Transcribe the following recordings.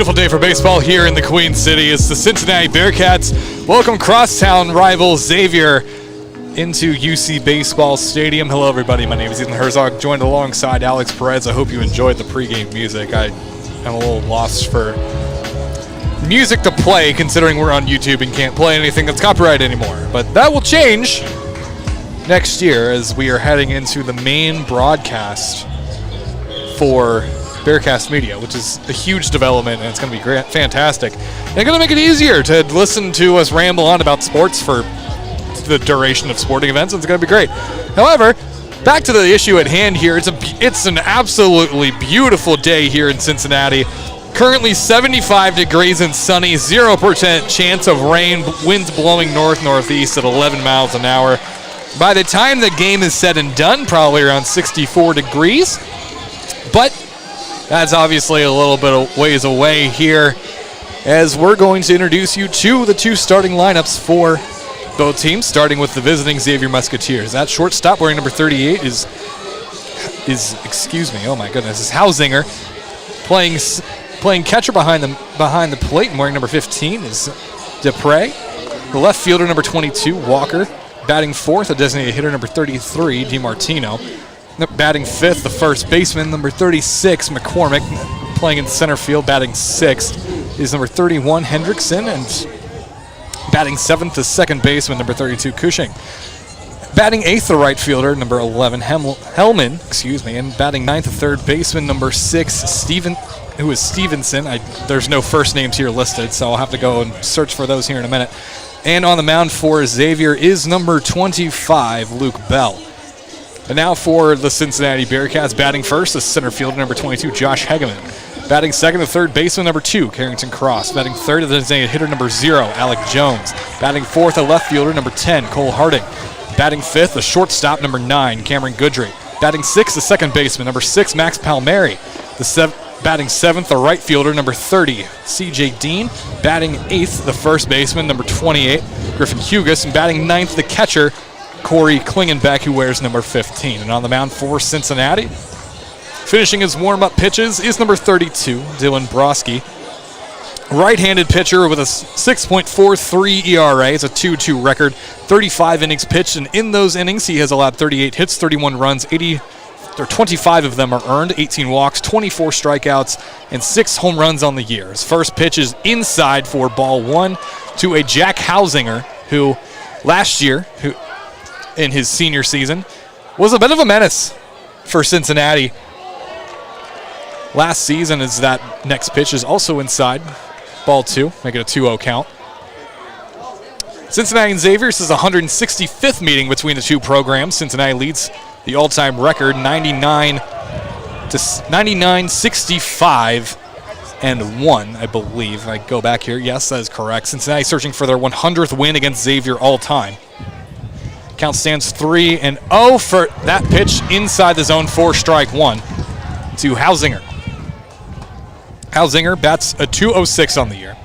beautiful day for baseball here in the Queen City. It's the Cincinnati Bearcats welcome crosstown rival Xavier into UC Baseball Stadium. Hello, everybody. My name is Ethan Herzog, joined alongside Alex Perez. I hope you enjoyed the pregame music. I am a little lost for music to play, considering we're on YouTube and can't play anything that's copyrighted anymore. But that will change next year as we are heading into the main broadcast for Bearcast Media, which is a huge development, and it's going to be fantastic. And it's going to make it easier to listen to us ramble on about sports for the duration of sporting events. It's going to be great. However, back to the issue at hand here. It's an absolutely beautiful day here in Cincinnati. Currently 75 degrees and sunny, 0% chance of rain, winds blowing north-northeast at 11 miles an hour. By the time the game is said and done, probably around 64 degrees. But that's obviously a little bit of ways away here, as we're going to introduce you to the two starting lineups for both teams, starting with the visiting Xavier Musketeers. That shortstop wearing number 38 is Hausinger. Playing catcher behind the plate and wearing number 15 is Dupre. The left fielder, number 22, Walker. Batting fourth, a designated hitter, number 33, DiMartino. Batting fifth, the first baseman, number 36, McCormick. Playing in center field, batting sixth, is number 31, Hendrickson. And batting seventh, the second baseman, number 32, Cushing. Batting eighth, the right fielder, number 11, Hellman. And batting ninth, the third baseman, number 6, Stevenson. There's no first names here listed, so I'll have to go and search for those here in a minute. And on the mound for Xavier is number 25, Luke Bell. And now for the Cincinnati Bearcats, batting first, the center fielder, number 22, Josh Hegeman. Batting second, the third baseman, number 2, Carrington Cross. Batting third, the designated hitter, number 0, Alec Jones. Batting fourth, the left fielder, number 10, Cole Harding. Batting fifth, the shortstop, number 9, Cameron Goodry. Batting sixth, the second baseman, number 6, Max Palmieri. Batting seventh, the right fielder, number 30, C.J. Dean. Batting eighth, the first baseman, number 28, Griffin Hughes. And batting ninth, the catcher, Corey Klingenbeck, who wears number 15. And on the mound for Cincinnati, finishing his warm-up pitches, is number 32, Dylan Broski. Right-handed pitcher with a 6.43 ERA. It's a 2-2 record, 35 innings pitched, and in those innings, he has allowed 38 hits, 31 runs, 25 of them are earned, 18 walks, 24 strikeouts, and 6 home runs on the year. His first pitch is inside for ball 1 to a Jack Hausinger, who last year, in his senior season, was a bit of a menace for Cincinnati. Last season, as that next pitch is also inside, ball 2, make it a 2-0 count. Cincinnati and Xavier, this is the 165th meeting between the two programs. Cincinnati leads the all-time record, 99-65-1, I believe. I go back here. Yes, that is correct. Cincinnati searching for their 100th win against Xavier all-time. Count stands 3-0 for that pitch inside the zone for strike 1 to Hausinger. Hausinger bats a 206 on the year.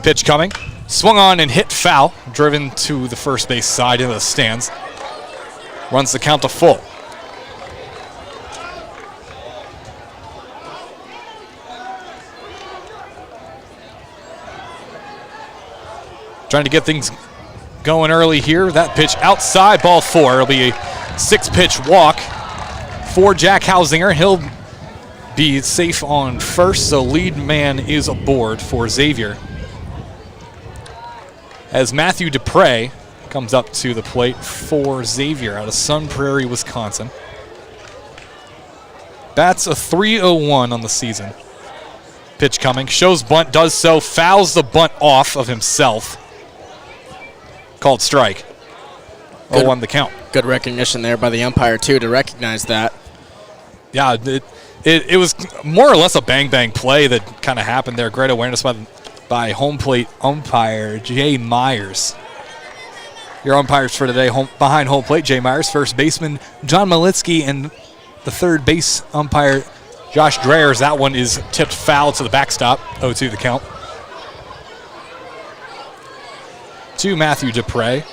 Pitch coming. Swung on and hit foul. Driven to the first base side into the stands. Runs the count to full. Trying to get things going early here. That pitch outside, ball 4. It'll be a 6-pitch walk for Jack Hausinger. He'll be safe on first, so lead man is aboard for Xavier. As Matthew Dupre comes up to the plate for Xavier out of Sun Prairie, Wisconsin. Bats a .301 on the season. Pitch coming, shows bunt, does so, fouls the bunt off of himself. Called strike. 0-1 the count. Good recognition there by the umpire, too, to recognize that. Yeah, it was more or less a bang-bang play that kind of happened there. Great awareness by home plate umpire Jay Myers. Your umpires for today, behind home plate, Jay Myers, first baseman John Malitsky, and the third base umpire Josh Dreyers. That one is tipped foul to the backstop. 0-2 the count. To Matthew Dupre.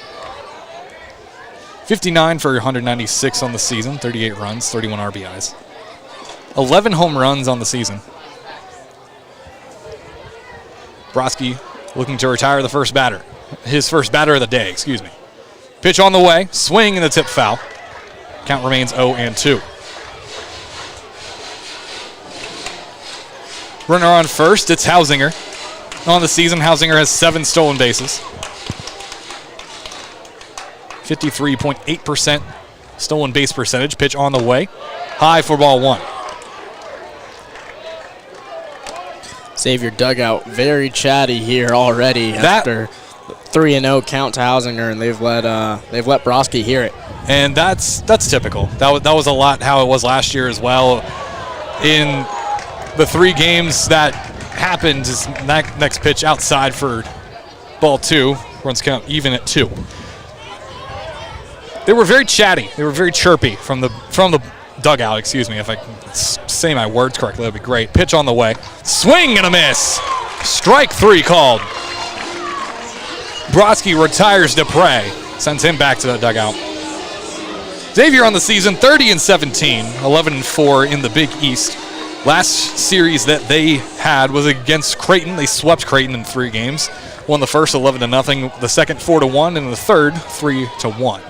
59 for 196 on the season, 38 runs, 31 RBIs. 11 home runs on the season. Broski looking to retire the first batter. His first batter of the day, excuse me. Pitch on the way, swing and the tip foul. Count remains 0-2. Runner on first, it's Hausinger. On the season, Hausinger has 7 stolen bases. 53.8% stolen base percentage. Pitch on the way, high for ball 1. Xavier dugout very chatty here already after 3-0 count to Hausinger, and they've let Broski hear it. And that's typical. That was a lot how it was last year as well. In the 3 games that happened, is next pitch outside for ball 2. Runs count even at 2. They were very chatty. They were very chirpy from the dugout. Excuse me, if I can say my words correctly, that'd be great. Pitch on the way, swing and a miss. Strike 3 called. Broski retires Dupre, sends him back to the dugout. Xavier on the season, 30-17, 11-4 in the Big East. Last series that they had was against Creighton. They swept Creighton in 3 games. Won the first 11-0, the second 4-1, and the third 3-1.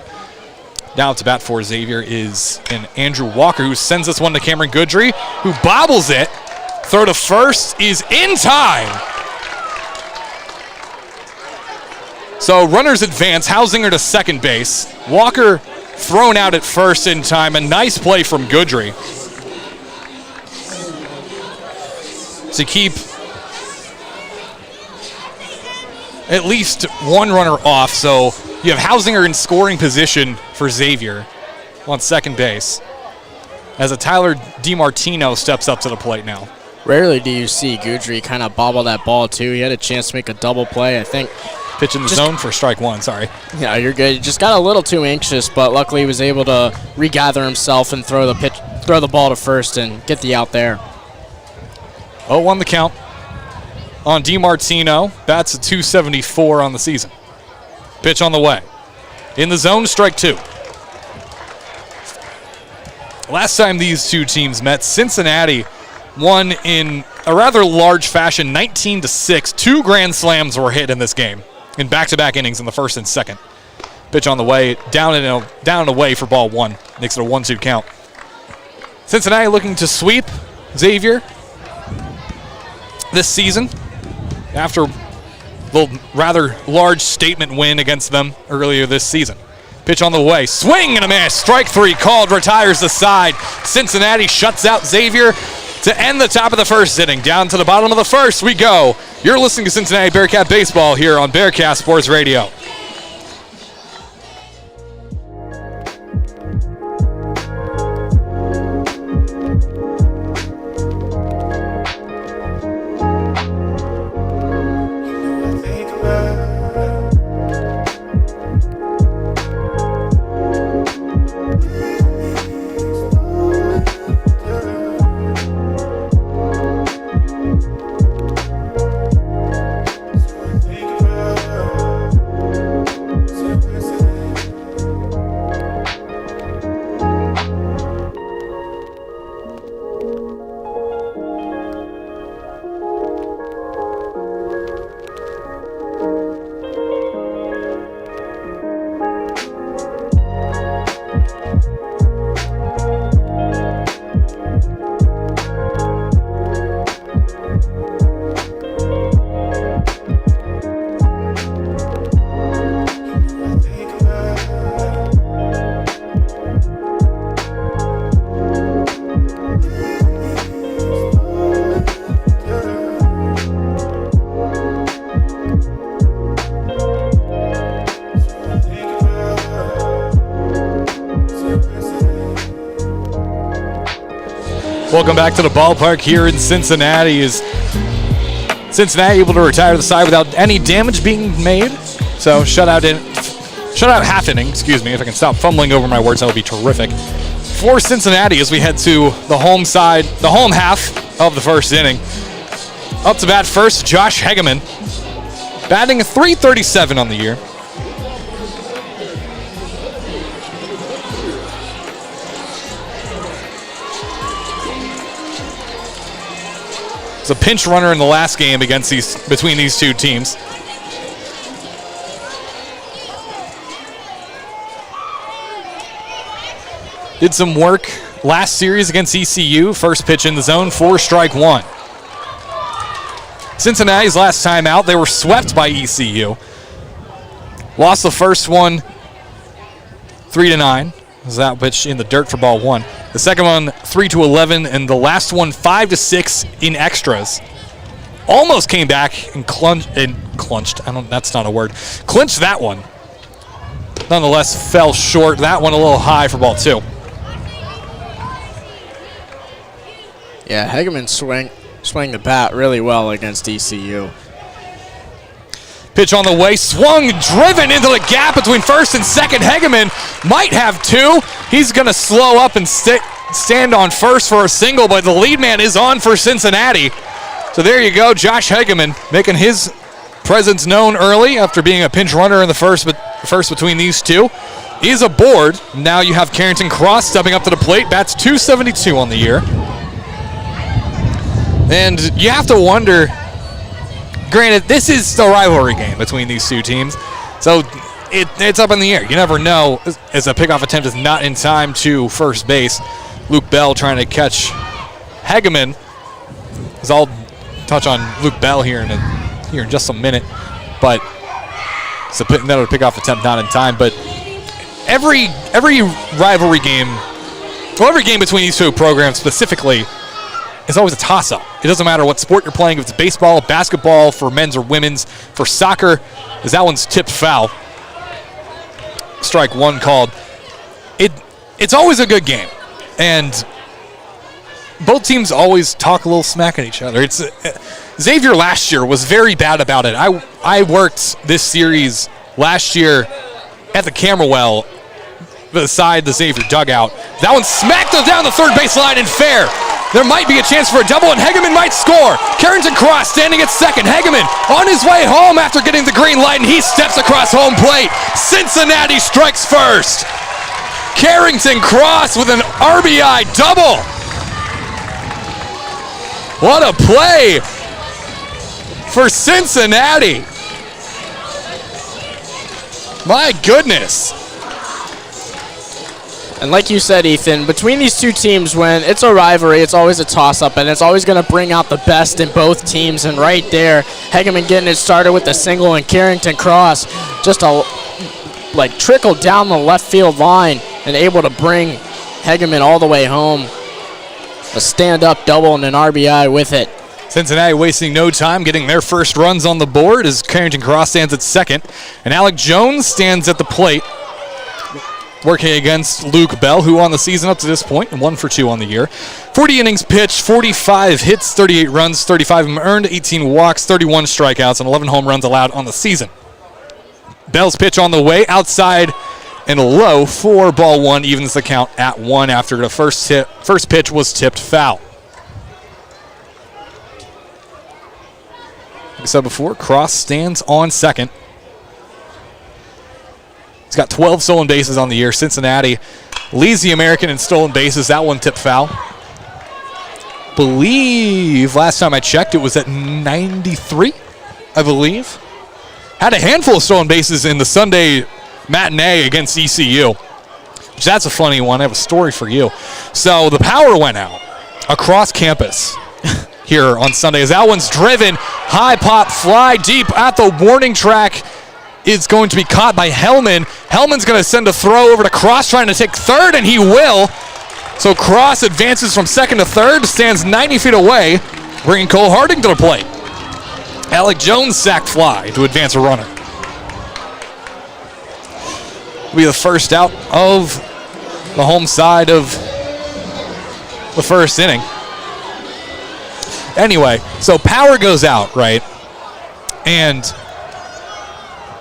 Now up to bat for Xavier is an Andrew Walker, who sends this one to Cameron Goodry, who bobbles it. Throw to first is in time. So runners advance, Hausinger to second base. Walker thrown out at first in time. A nice play from Goodry to keep at least one runner off. So you have Hausinger in scoring position for Xavier on second base as a Tyler DiMartino steps up to the plate now. Rarely do you see Goodry kind of bobble that ball too. He had a chance to make a double play, I think. Pitch in the zone for strike 1, sorry. Yeah, you're good. Just got a little too anxious, but luckily he was able to regather himself and throw the ball to first and get the out there. 0-1 the count on DiMartino. Bats a .274 on the season. Pitch on the way. In the zone, strike 2. Last time these two teams met, Cincinnati won in a rather large fashion, 19-6. 2 grand slams were hit in this game in back-to-back innings in the first and second. Pitch on the way, down and away for ball 1. Makes it a 1-2 count. Cincinnati looking to sweep Xavier this season after the rather large statement win against them earlier this season. Pitch on the way, swing and a miss. Strike 3 called, retires the side. Cincinnati shuts out Xavier to end the top of the first inning. Down to the bottom of the first we go. You're listening to Cincinnati Bearcat Baseball here on Bearcat Sports Radio. Welcome back to the ballpark here in Cincinnati. Is Cincinnati able to retire the side without any damage being made? So shutout half inning, excuse me. If I can stop fumbling over my words, that would be terrific. For Cincinnati as we head to the home side, the home half of the first inning. Up to bat first, Josh Hegeman, batting a .337 on the year. was a pinch runner in the last game between these two teams. Did some work last series against ECU. First pitch in the zone, 4 strike 1. Cincinnati's last time out, they were swept by ECU. Lost the first one 3-9. Was that pitch in the dirt for ball 1. The second one 3-11, and the last one 5-6 in extras. Almost came back and clinched. That's not a word. Clinched that one. Nonetheless, fell short. That one a little high for ball 2. Yeah, Hegeman swing the bat really well against ECU. Pitch on the way, swung, driven into the gap between first and second. Hegeman might have 2. He's going to slow up and stand on first for a single, but the lead man is on for Cincinnati. So there you go, Josh Hegeman making his presence known early after being a pinch runner in the first between these two. Is aboard. Now you have Carrington Cross stepping up to the plate. Bats .272 on the year. And you have to wonder, granted, this is the rivalry game between these two teams, so it's up in the air. You never know, as a pickoff attempt is not in time to first base. Luke Bell trying to catch Hegeman. As I'll touch on Luke Bell here in just a minute, but it's another pickoff attempt not in time. But every rivalry game, well, every game between these two programs specifically, it's always a toss-up. It doesn't matter what sport you're playing, if it's baseball, basketball, for men's or women's. For soccer, as that one's tipped foul. Strike 1 called. It's always a good game. And both teams always talk a little smack at each other. Xavier last year was very bad about it. I worked this series last year at the Camberwell beside the Xavier dugout. That one smacked down the third base line and fair. There might be a chance for a double, and Hegeman might score. Carrington Cross standing at second. Hegeman on his way home after getting the green light, and he steps across home plate. Cincinnati strikes first. Carrington Cross with an RBI double. What a play for Cincinnati. My goodness. And like you said, Ethan, between these two teams, when it's a rivalry, it's always a toss-up, and it's always going to bring out the best in both teams. And right there, Hegeman getting it started with the single, and Carrington Cross just trickled down the left field line and able to bring Hegeman all the way home. A stand-up double and an RBI with it. Cincinnati wasting no time getting their first runs on the board as Carrington Cross stands at second, and Alec Jones stands at the plate, working against Luke Bell, who on the season up to this point, 1 for 2 on the year. 40 innings pitched, 45 hits, 38 runs, 35 of them earned, 18 walks, 31 strikeouts, and 11 home runs allowed on the season. Bell's pitch on the way, outside and low for ball 1, evens the count at 1 after the first pitch was tipped foul. Like I said before, Cross stands on second. He's got 12 stolen bases on the year. Cincinnati leads the American in stolen bases. That one tipped foul. Believe last time I checked it was at 93, I believe. Had a handful of stolen bases in the Sunday matinee against ECU. Which that's a funny one. I have a story for you. So the power went out across campus here on Sunday as that one's driven. High pop fly deep at the warning track. Is going to be caught by Hellman. Hellman's going to send a throw over to Cross, trying to take third, and he will. So Cross advances from second to third, stands 90 feet away, bringing Cole Harding to the plate. Alec Jones sacked fly to advance a runner. Will be the first out of the home side of the first inning. Anyway, so power goes out, right? And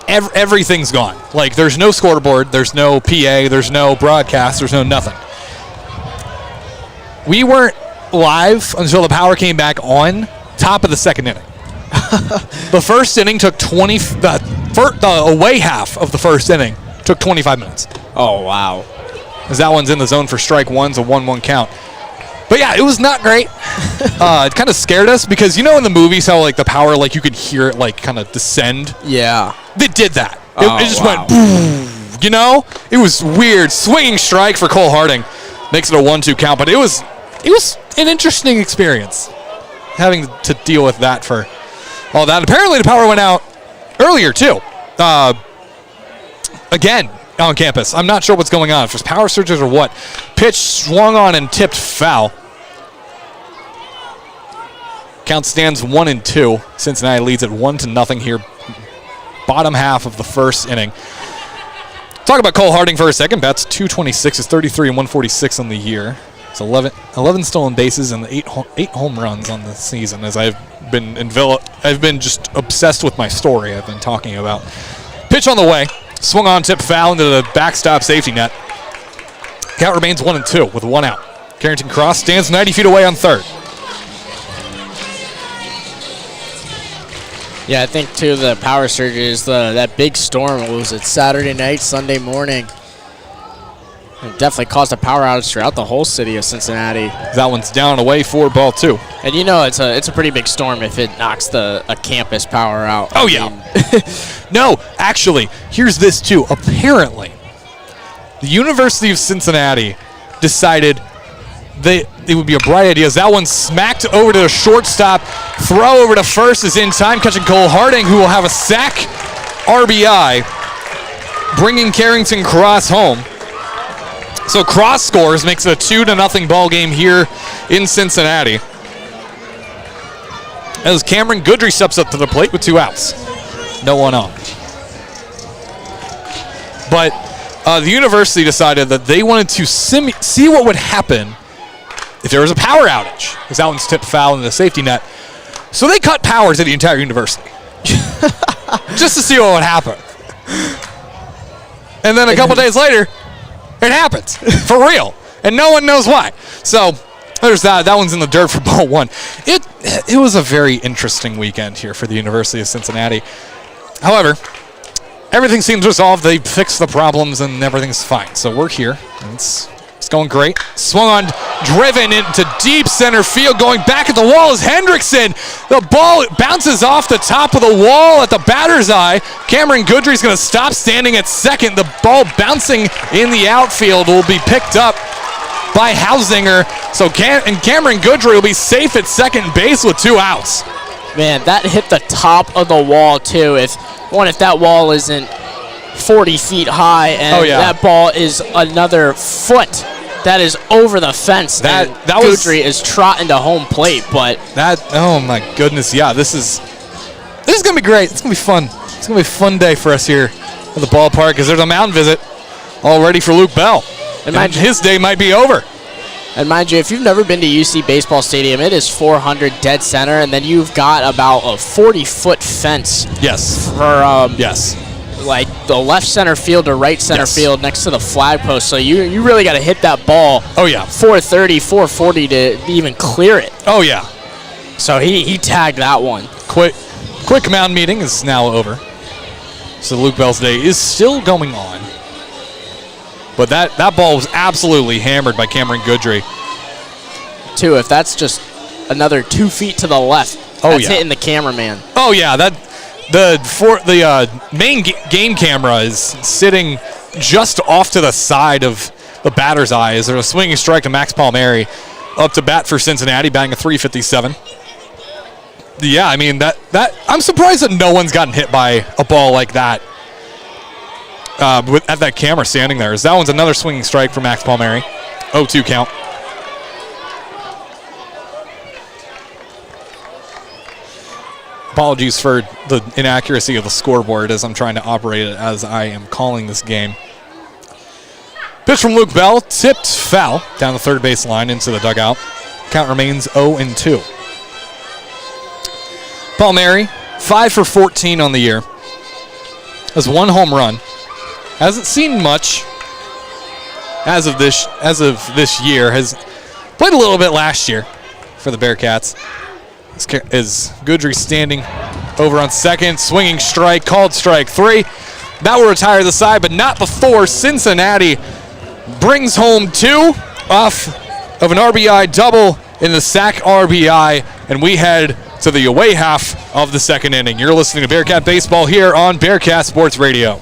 everything's gone. Like, there's no scoreboard, there's no PA, there's no broadcast, there's no nothing. We weren't live until the power came back on, top of the second inning. The first inning took the away half of the first inning took 25 minutes. Oh, wow. As that one's in the zone for strike 1, it's a 1-1 count. But yeah, it was not great. It kind of scared us because in the movies how like the power, like you could hear it like kind of descend. Yeah. They did that. It just wow. went boom. It was weird. Swinging strike for Cole Harding makes it a 1-2 count, but it was an interesting experience having to deal with that for all that. Apparently the power went out earlier too. Again on campus. I'm not sure what's going on. If there's power surges or what. Pitch swung on and tipped foul. Count stands 1-2. Cincinnati leads at 1-0 here. Bottom half of the first inning. Talk about Cole Harding for a second. Bats .226 is 33 and 146 on the year. It's 11 stolen bases and 8 home runs on the season. As I've been just obsessed with my story I've been talking about. Pitch on the way. Swung on, tip foul into the backstop safety net. Count remains 1-2 with 1 out. Carrington Cross stands 90 feet away on third. Yeah, I think too the power surges, that big storm, was it Saturday night, Sunday morning? It definitely caused a power outage throughout the whole city of Cincinnati. That one's down away for ball 2. And it's a pretty big storm if it knocks a campus power out. Oh, No, actually, here's this too. Apparently, the University of Cincinnati decided it would be a bright idea as that one smacked over to the shortstop. Throw over to first is in time, catching Cole Harding, who will have a sac RBI, bringing Carrington Cross home. So Cross scores, makes it a 2-0 ball game here in Cincinnati. As Cameron Goodry steps up to the plate with 2 outs. No one on. But the university decided that they wanted to see what would happen if there was a power outage, because that one's tipped foul in the safety net. So they cut power to the entire university just to see what would happen. And then a couple days later, it happens for real, and no one knows why. So there's that. That one's in the dirt for ball 1. It was a very interesting weekend here for the University of Cincinnati. However, everything seems resolved. They fixed the problems, and everything's fine. So we're here. It's going great. Swung on, driven into deep center field. Going back at the wall is Hendrickson. The ball bounces off the top of the wall at the batter's eye. Cameron Goodry's going to stop standing at second. The ball bouncing in the outfield will be picked up by Hausinger. So Cameron Goodry will be safe at second base with 2 outs. Man, that hit the top of the wall too. If that wall isn't 40 feet high and that ball is another foot that is over the fence, that Goodry is trotting to home plate. But oh my goodness, yeah, this is gonna be great. It's gonna be fun. It's gonna be a fun day for us here at the ballpark because there's a mound visit all ready for Luke Bell, and his day might be over. And mind you, if you've never been to UC Baseball Stadium, it is 400 dead center, and then you've got about a 40-foot fence. Yes. For like the left center field to right center field next to the flag post. So you really got to hit that ball. Oh yeah. 430, 440 to even clear it. Oh yeah. So he tagged that one. Quick mound meeting is now over. So Luke Bell's day is still going on. But that ball was absolutely hammered by Cameron Goodry. Too, if that's just another 2 feet to the left, that's hitting the cameraman. Oh yeah, the main game camera is sitting just off to the side of the batter's eye. Is there a swinging strike to Max Palmieri up to bat for Cincinnati, batting a .357. Yeah, I mean that I'm surprised that no one's gotten hit by a ball like that. At that camera standing there. That one's another swinging strike for Max Palmieri. 0-2 count. Apologies for the inaccuracy of the scoreboard as I'm trying to operate it as I am calling this game. Pitch from Luke Bell, tipped foul down the third base line into the dugout. Count remains 0-2. Palmieri, 5 for 14 on the year. Has 1 home run. Hasn't seen much as of this year. Has played a little bit last year for the Bearcats. Is Goodry standing over on second, swinging strike, called strike 3. That will retire the side, but not before Cincinnati brings home 2 off of an RBI double in the sack RBI, and we head to the away half of the second inning. You're listening to Bearcat Baseball here on Bearcat Sports Radio.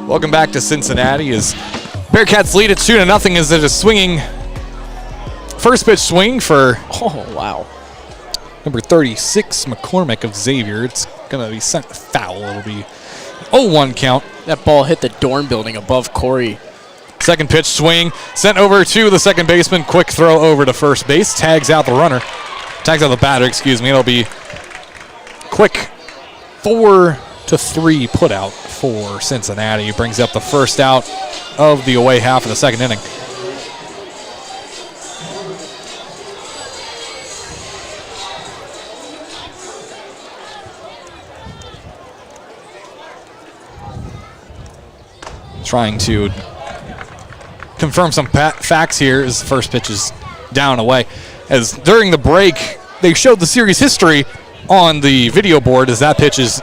Welcome back to Cincinnati as Bearcats lead at 2-0 as it is swinging. First pitch swing for number 36, McCormick of Xavier. It's going to be sent foul. It'll be 0-1 count. That ball hit the dorm building above Corey. Second pitch swing, sent over to the second baseman. Quick throw over to first base. Tags out the runner. Tags out the batter, excuse me. It'll be quick 4-3 put out for Cincinnati. Brings up the first out of the away half of the second inning. Trying to confirm some facts here as the first pitch is down and away. As during the break, they showed the series history on the video board as that pitch is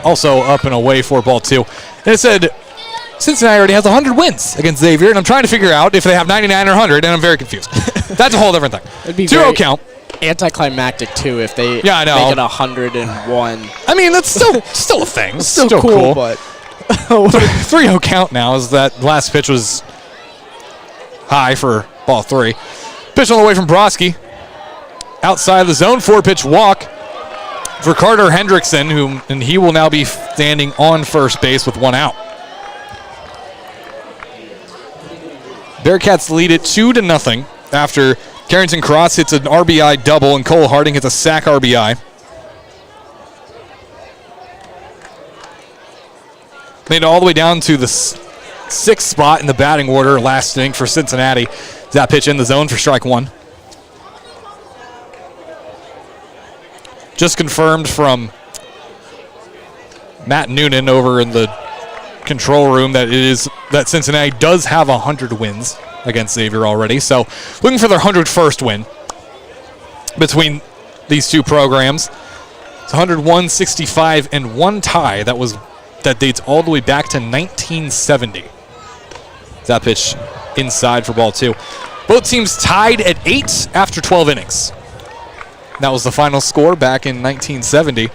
also up and away for ball 2. And it said Cincinnati already has 100 wins against Xavier, and I'm trying to figure out if they have 99 or 100, and I'm very confused. That's a whole different thing. It'd be 2-0 count. Anticlimactic, too, if they make it 101. I mean, that's still a thing. It's still cool, but 3-0 count now as that last pitch was high for ball 3. Pitch on the way from Broski. Outside of the zone, 4-pitch walk for Carter Hendrickson, and he will now be standing on first base with 1 out. Bearcats lead it 2-0 after Carrington Cross hits an RBI double and Cole Harding hits a sack RBI. Made it all the way down to the 6th spot in the batting order last inning for Cincinnati. That pitch in the zone for strike 1. Just confirmed from Matt Noonan over in the control room that Cincinnati does have 100 wins against Xavier already. So looking for their 101st win between these two programs. It's 101, 65, and 1 tie. That dates all the way back to 1970. That pitch inside for ball 2. Both teams tied at 8 after 12 innings. That was the final score back in 1970.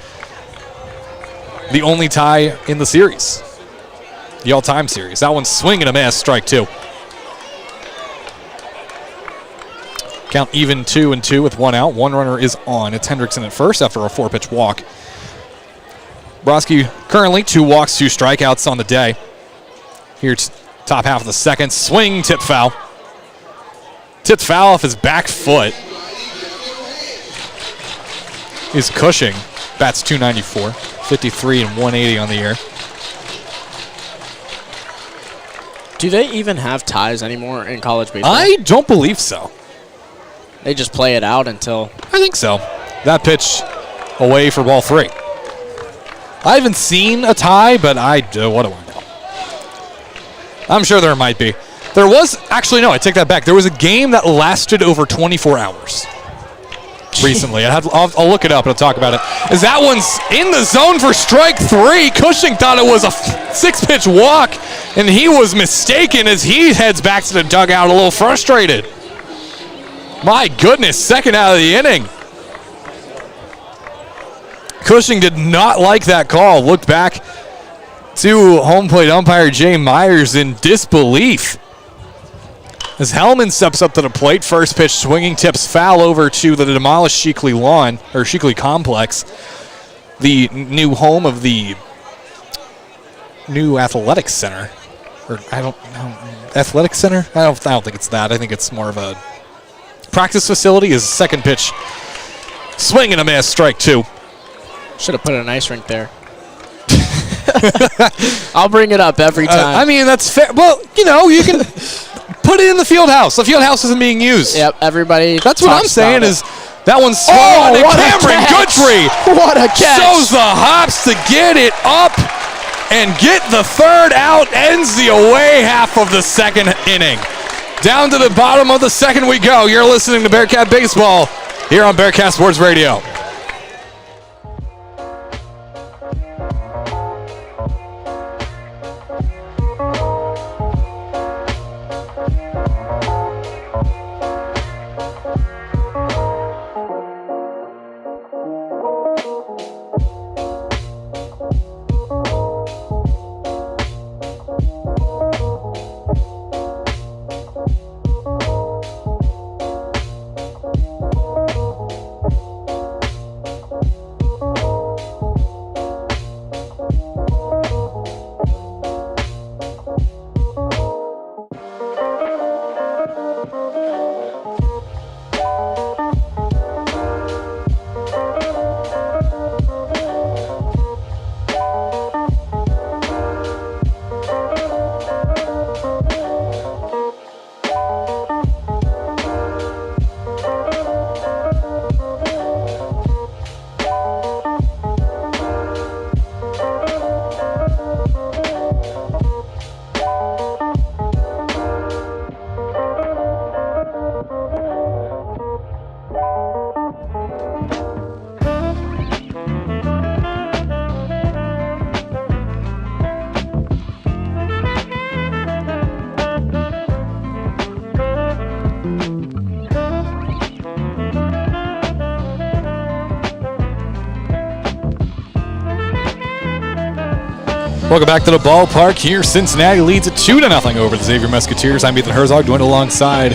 The only tie in the series. The all-time series. That one's swing and a miss, strike 2. Count even 2-2 with 1 out. 1 runner is on. It's Hendrickson at first after a 4-pitch walk. Broski currently 2 walks, 2 strikeouts on the day. Here, top half of the second. Swing, tip foul. Tipped foul off his back foot. Is Cushing. Bats .294, 53 and 180 on the year. Do they even have ties anymore in college baseball? I don't believe so. They just play it out until... I think so. That pitch away for ball 3. I haven't seen a tie, but what do I know? I'm sure there might be. There was, actually no, I take that back. There was a game that lasted over 24 hours. recently. I'll look it up and I'll talk about it. As that one's in the zone for strike 3. Cushing thought it was a 6-pitch walk, and he was mistaken as he heads back to the dugout a little frustrated. My goodness, second out of the inning. Cushing did not like that call. Looked back to home plate umpire Jay Myers in disbelief. As Hellman steps up to the plate, first pitch swinging, tips foul over to the demolished Sheekley lawn, or Sheekley complex, the new home of the new athletics center. Or I don't know, athletic center? I don't think it's that. I think it's more of a practice facility. Is second pitch swing and a miss, strike 2. Should have put an ice rink there. I'll bring it up every time. I mean, that's fair. Well, you can put it in the field house. The field house isn't being used. Yep, everybody. That's what I'm saying is that one's swung on to Cameron Guthrie. What a catch. Shows the hops to get it up and get the third out. Ends the away half of the second inning. Down to the bottom of the second we go. You're listening to Bearcat Baseball here on Bearcat Sports Radio. Welcome back to the ballpark here. Cincinnati leads it 2-0 over the Xavier Musketeers. I'm Ethan Herzog, joined alongside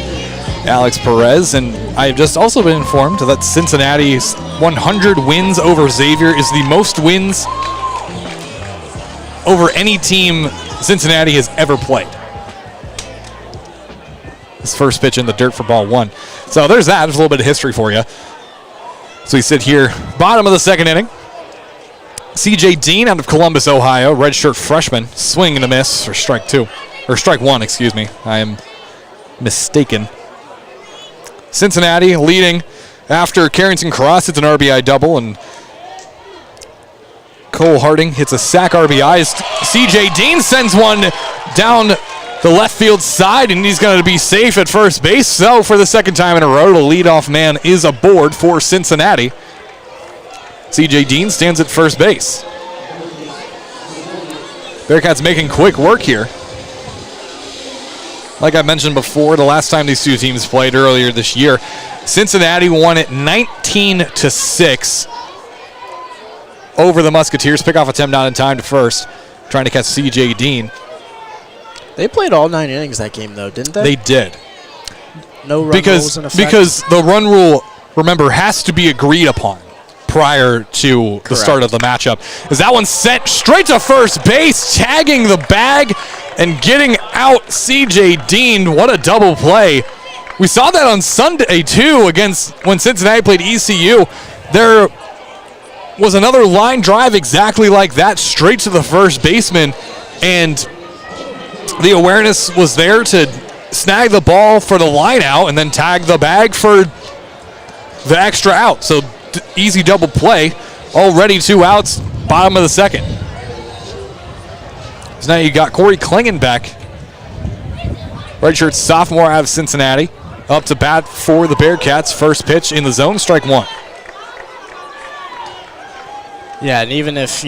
Alex Perez, and I have just also been informed that Cincinnati's 100 wins over Xavier is the most wins over any team Cincinnati has ever played. His first pitch in the dirt for ball 1. So there's that. There's a little bit of history for you. So we sit here, bottom of the second inning. C.J. Dean out of Columbus, Ohio, redshirt freshman, swing and a miss for strike 2. Or strike 1, excuse me. I am mistaken. Cincinnati leading after Carrington Cross hits an RBI double and Cole Harding hits a sac RBI. C.J. Dean sends one down the left field side, and he's going to be safe at first base. So for the second time in a row, the leadoff man is aboard for Cincinnati. C.J. Dean stands at first base. Bearcats making quick work here. Like I mentioned before, the last time these two teams played earlier this year, Cincinnati won it 19-6 over the Musketeers. Pickoff attempt not in time to first, trying to catch C.J. Dean. They played all 9 innings that game, though, didn't they? They did. No run rules in effect. Because the run rule, remember, has to be agreed upon prior to the start of the matchup. As that one sent straight to first base, tagging the bag and getting out C.J. Dean. What a double play. We saw that on Sunday, too, against when Cincinnati played ECU. There was another line drive exactly like that, straight to the first baseman, and the awareness was there to snag the ball for the line out and then tag the bag for the extra out. So easy double play. Already 2 outs, bottom of the second. So now you got Corey Klingenbeck, redshirt sophomore out of Cincinnati. up to bat for the Bearcats. First pitch in the zone, strike one. Yeah, and even if,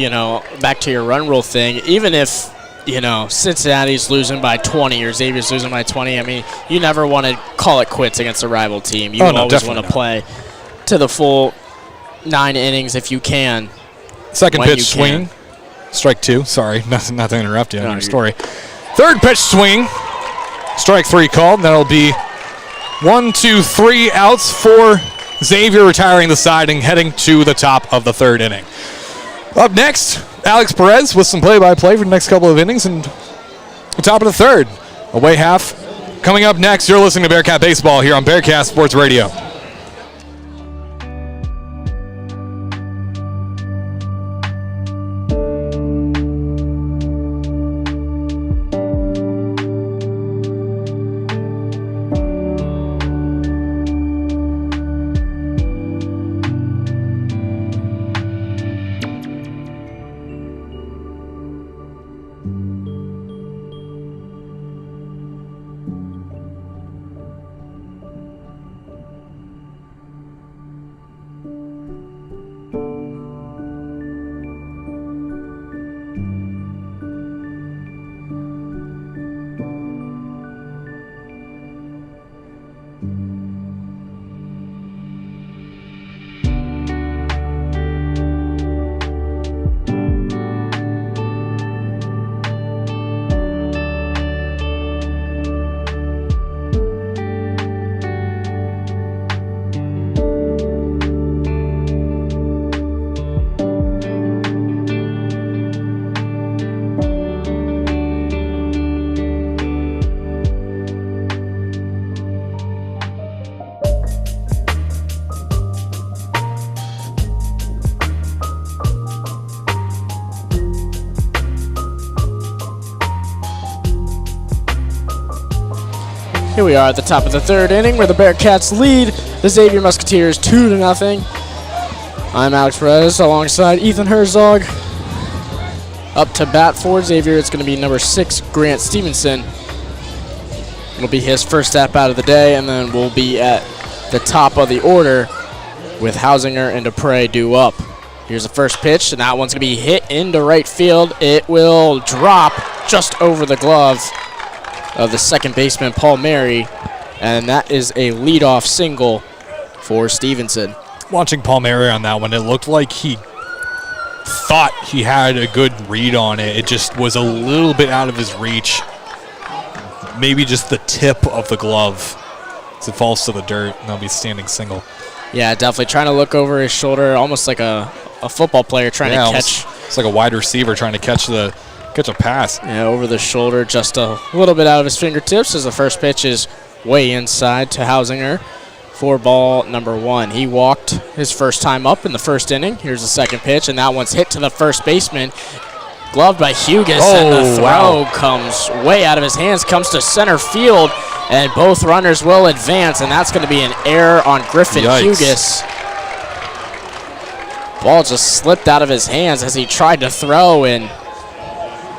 back to your run rule thing, even if, Cincinnati's losing by 20 or Xavier's losing by 20, I mean, you never want to call it quits against a rival team. You always want to play to the full 9 innings if you can. Second pitch swing, strike two. Sorry, not to interrupt you on your story. Third pitch swing, strike three called. That'll be 1, 2, 3 outs for Xavier, retiring the side and heading to the top of the third inning. Up next, Alex Perez with some play-by-play for the next couple of innings and the top of the third. Away half coming up next. You're listening to Bearcat Baseball here on Bearcat Sports Radio. Here we are at the top of the third inning where the Bearcats lead the Xavier Musketeers 2-0. I'm Alex Perez alongside Ethan Herzog. Up to bat for Xavier, it's going to be number 6, Grant Stevenson. It'll be his first at-bat of the day, and then we'll be at the top of the order with Hausinger and Dupre due up. Here's the first pitch, and that one's going to be hit into right field. It will drop just over the glove of the second baseman, Paul Mary, and that is a leadoff single for Stevenson. Watching Paul Mary on that one, it looked like he thought he had a good read on it. It just was a little bit out of his reach. Maybe just the tip of the glove as it falls to the dirt, and that'll be standing single. Yeah, definitely trying to look over his shoulder, almost like a football player trying to catch. It's like a wide receiver trying to catch a pass. Yeah, over the shoulder, just a little bit out of his fingertips as the first pitch is way inside to Hausinger for ball number 1. He walked his first time up in the first inning. Here's the second pitch, and that one's hit to the first baseman. Gloved by Hughes, and the throw comes way out of his hands, comes to center field, and both runners will advance, and that's going to be an error on Griffin Hughes. Ball just slipped out of his hands as he tried to throw and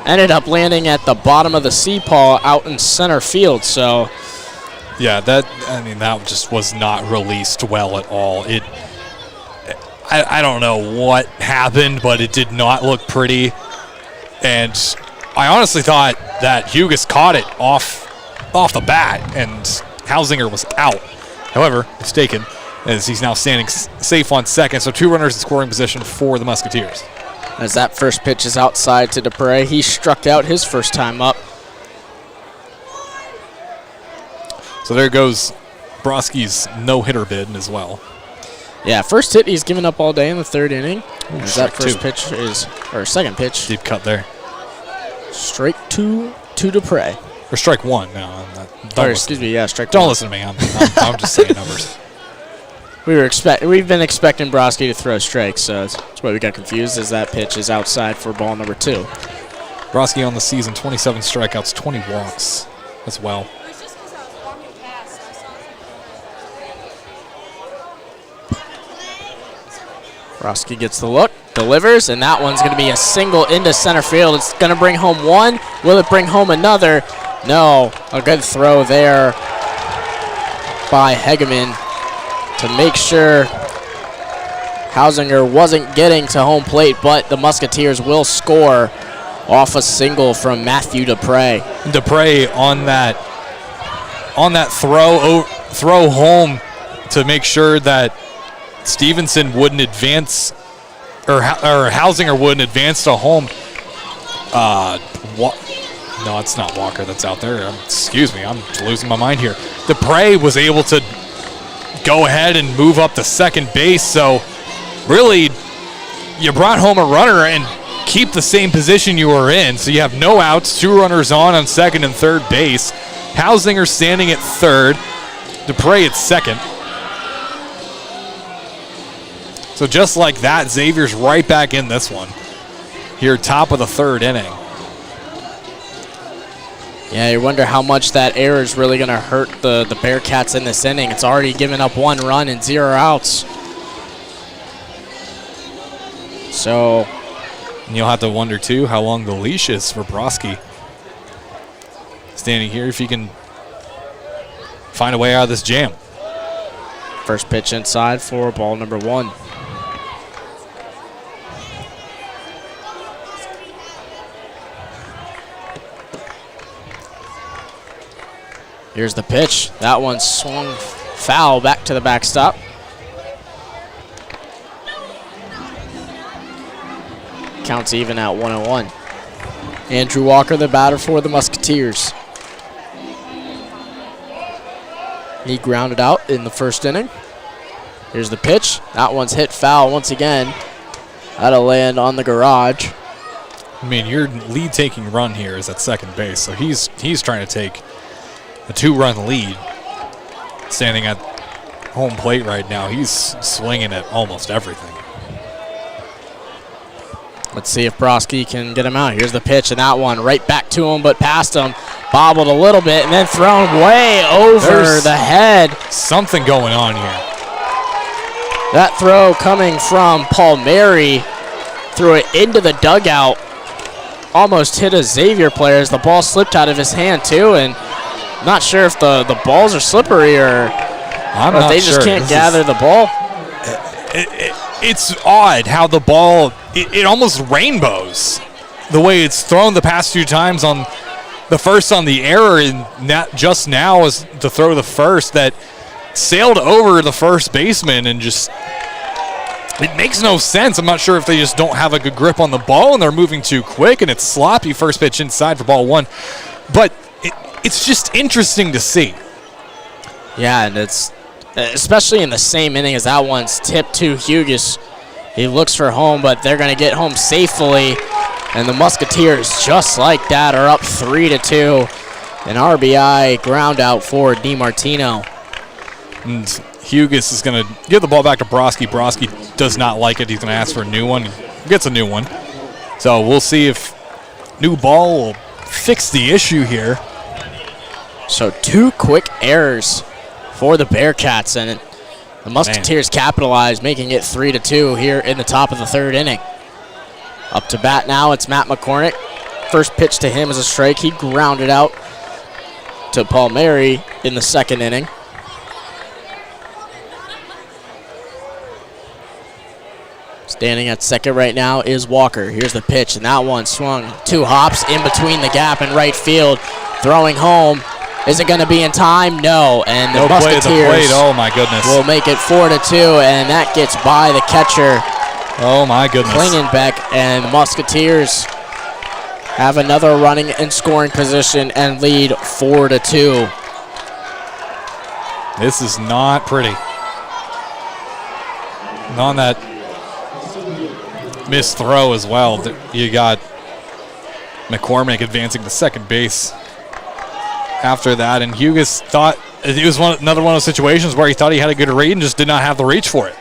ended up landing at the bottom of the C-paw out in center field. So, yeah, that just was not released well at all. I don't know what happened, but it did not look pretty. And I honestly thought that Hughes caught it off the bat, and Hausinger was out. However, it's taken as he's now standing safe on second. So 2 runners in scoring position for the Musketeers. As that first pitch is outside to Dupre, he struck out his first time up. So there goes Broski's no-hitter bid as well. Yeah, first hit he's given up all day in the third inning. As that first two. pitch is, or second pitch. Deep cut there. Strike 2 to Dupre. Or strike 1 now. Excuse me, yeah, strike 1. Don't listen to me. I'm just saying numbers. We've been expecting Broski to throw strikes, so that's why we got confused as that pitch is outside for ball number 2. Broski on the season, 27 strikeouts, 20 walks as well. Broski gets the look, delivers, and that one's going to be a single into center field. It's going to bring home one. Will it bring home another? No, a good throw there by Hegeman to make sure Hausinger wasn't getting to home plate, but the Musketeers will score off a single from Matthew Dupre. Dupre on that throw home to make sure that Stevenson wouldn't advance, or Hausinger wouldn't advance to home. No, it's not Walker that's out there. Excuse me, I'm losing my mind here. Dupre was able to go ahead and move up to second base, so really you brought home a runner and keep the same position you were in. So you have no outs, 2 runners on second and third base. Hausinger standing at third, Dupre at second. So just like that, Xavier's right back in this one. Here, top of the third inning. Yeah, you wonder how much that error is really going to hurt the Bearcats in this inning. It's already given up 1 run and 0 outs. So, and you'll have to wonder, too, how long the leash is for Broski. Standing here, if he can find a way out of this jam. First pitch inside for ball number 1. Here's the pitch. That one swung foul back to the backstop. Counts even at 1-1. Andrew Walker, the batter for the Musketeers. He grounded out in the first inning. Here's the pitch. That one's hit foul once again. That'll land on the garage. I mean, your lead-taking run here is at second base, so he's trying to take a 2-run lead. Standing at home plate right now, he's swinging at almost everything. Let's see if Broski can get him out. Here's the pitch, and that one right back to him, but past him. Bobbled a little bit, and then thrown way over the head. Something going on here. That throw coming from Paul Mary, threw it into the dugout. Almost hit a Xavier player as the ball slipped out of his hand, too, and not sure if the balls are slippery or if they just can't gather the ball. It's odd how the ball, it almost rainbows the way it's thrown the past few times. On the first on the error, and just now was to throw the first that sailed over the first baseman, and just, it makes no sense. I'm not sure if they just don't have a good grip on the ball and they're moving too quick, and it's sloppy first pitch inside for ball 1. But it's just interesting to see. Yeah, and it's especially in the same inning as that one's tipped to Hughes. He looks for home, but they're going to get home safely. And the Musketeers, just like that, are up 3-2. An RBI ground out for DiMartino. And Hughes is going to give the ball back to Broski. Broski does not like it. He's going to ask for a new one. He gets a new one. So we'll see if new ball will fix the issue here. So 2 quick errors for the Bearcats, and the Musketeers capitalize, making it 3-2 here in the top of the third inning. Up to bat now, it's Matt McCormick. First pitch to him is a strike. He grounded out to Paul Mary in the second inning. Standing at second right now is Walker. Here's the pitch, and that one swung 2 hops in between the gap in right field. Throwing home. Is it going to be in time? No. And the Musketeers oh my goodness, will make it 4-2, and that gets by the catcher. Oh my goodness. Klingenbeck, and the Musketeers have another running and scoring position and lead 4-2. This is not pretty. And on that missed throw as well, you got McCormick advancing to second base after that, and Hughes thought it was another one of those situations where he thought he had a good read and just did not have the reach for it.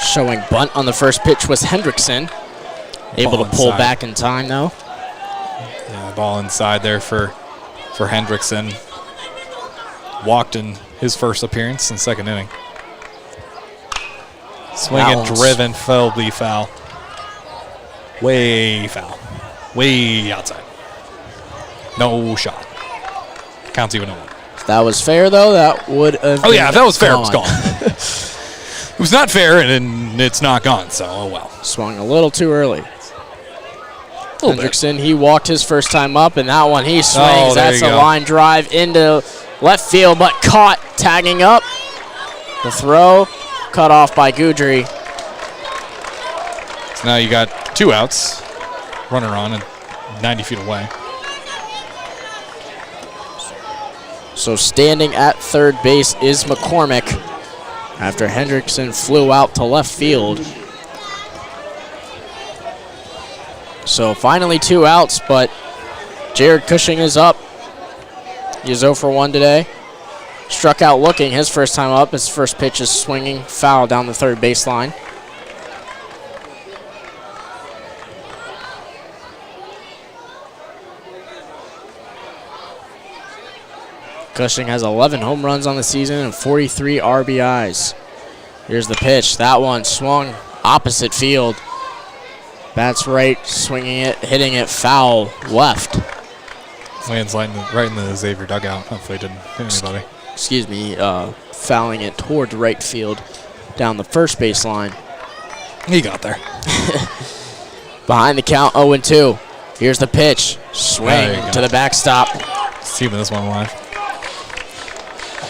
Showing bunt on the first pitch was Hendrickson. Able to pull back in time, though. Yeah, ball inside there for Hendrickson. Walked in his first appearance in second inning. Swinging, driven, be foul. Way foul. Way outside. No shot. Counts even at 1. If that was fair, though, that would have Oh, yeah, if that was fair, it was gone. It was not fair, and it's not gone, so oh well. Swung a little too early. Little Hendrickson, he walked his first time up, and that one he swings. Oh, there That's you a go. line drive into left field, but caught, tagging up. The throw cut off by Goudry. So now you got 2 outs, runner on and 90 feet away. So standing at third base is McCormick after Hendrickson flew out to left field. So finally 2 outs, but Jared Cushing is up. He's 0 for 1 today. Struck out looking his first time up. His first pitch is swinging foul down the third baseline. Cushing has 11 home runs on the season and 43 RBIs. Here's the pitch. That one swung opposite field. Bats right, swinging it, hitting it foul left. Lands right in the Xavier dugout. Hopefully it didn't hit anybody. Excuse me, fouling it towards right field down the first baseline. He got there. Behind the count, 0-2. Here's the pitch. Swing There you to go. the backstop. Let's see this one live.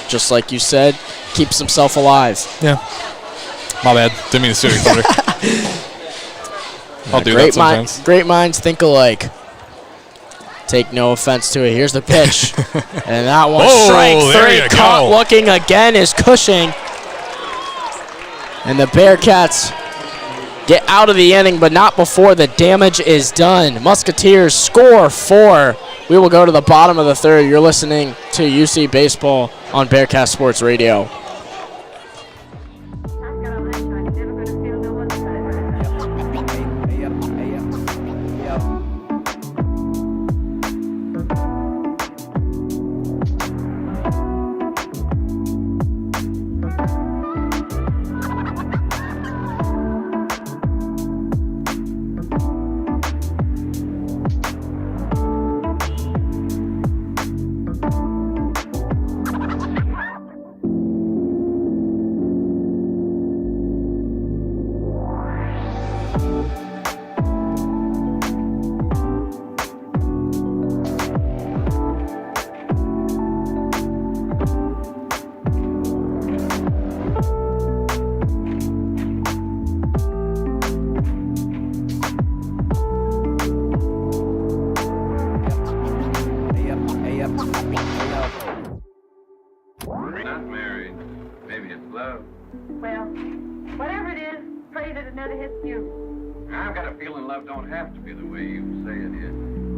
Just like you said, keeps himself alive. Yeah. My bad. Didn't mean to steal your thunder. I'll do that sometimes. Great minds think alike. Take no offense to it. Here's the pitch. And that one, Whoa, strike there 3. you Caught go. looking again is Cushing. And the Bearcats get out of the inning, but not before the damage is done. Musketeers score 4. We will go to the bottom of the third. You're listening to UC Baseball on Bearcat Sports Radio. Not married. Maybe it's love. Well, whatever it is, pray that it never hits you. I've got a feeling love don't have to be the way you say it is.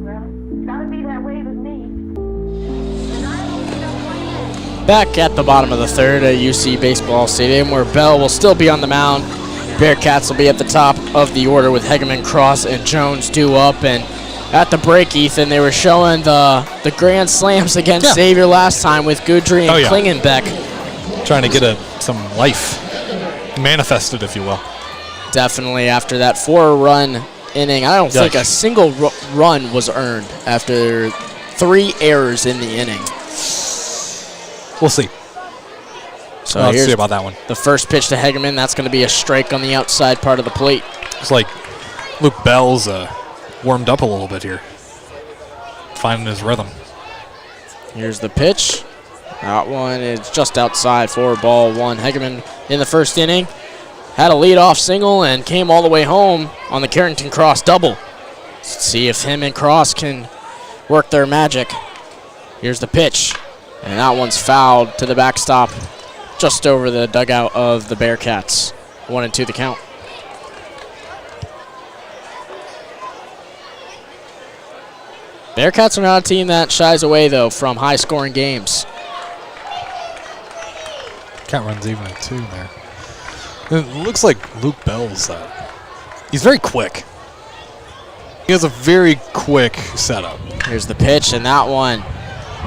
Well, it's gotta be that way with me. And I hope you don't want to. Back at the bottom of the third at UC Baseball Stadium, where Bell will still be on the mound. Bearcats will be at the top of the order with Hegeman, Cross, and Jones due up. And at the break, Ethan, they were showing the grand slams against Xavier last time with Goudry and Klingenbeck. Trying to get some life manifested, if you will. Definitely after that 4-run inning. I don't think a single run was earned after 3 errors in the inning. We'll see. So Let's here's see about that one. the first pitch to Hegeman. That's going to be a strike on the outside part of the plate. It's like Luke Bell's warmed up a little bit here. Finding his rhythm. Here's the pitch. That one is just outside for ball 1. Hegeman in the first inning had a leadoff single and came all the way home on the Carrington Cross double. Let's see if him and Cross can work their magic. Here's the pitch. And that one's fouled to the backstop just over the dugout of the Bearcats. 1-2 the count. Bearcats are not a team that shies away, though, from high-scoring games. Count runs even at 2 there. It looks like Luke Bell's he's very quick. He has a very quick setup. Here's the pitch, and that one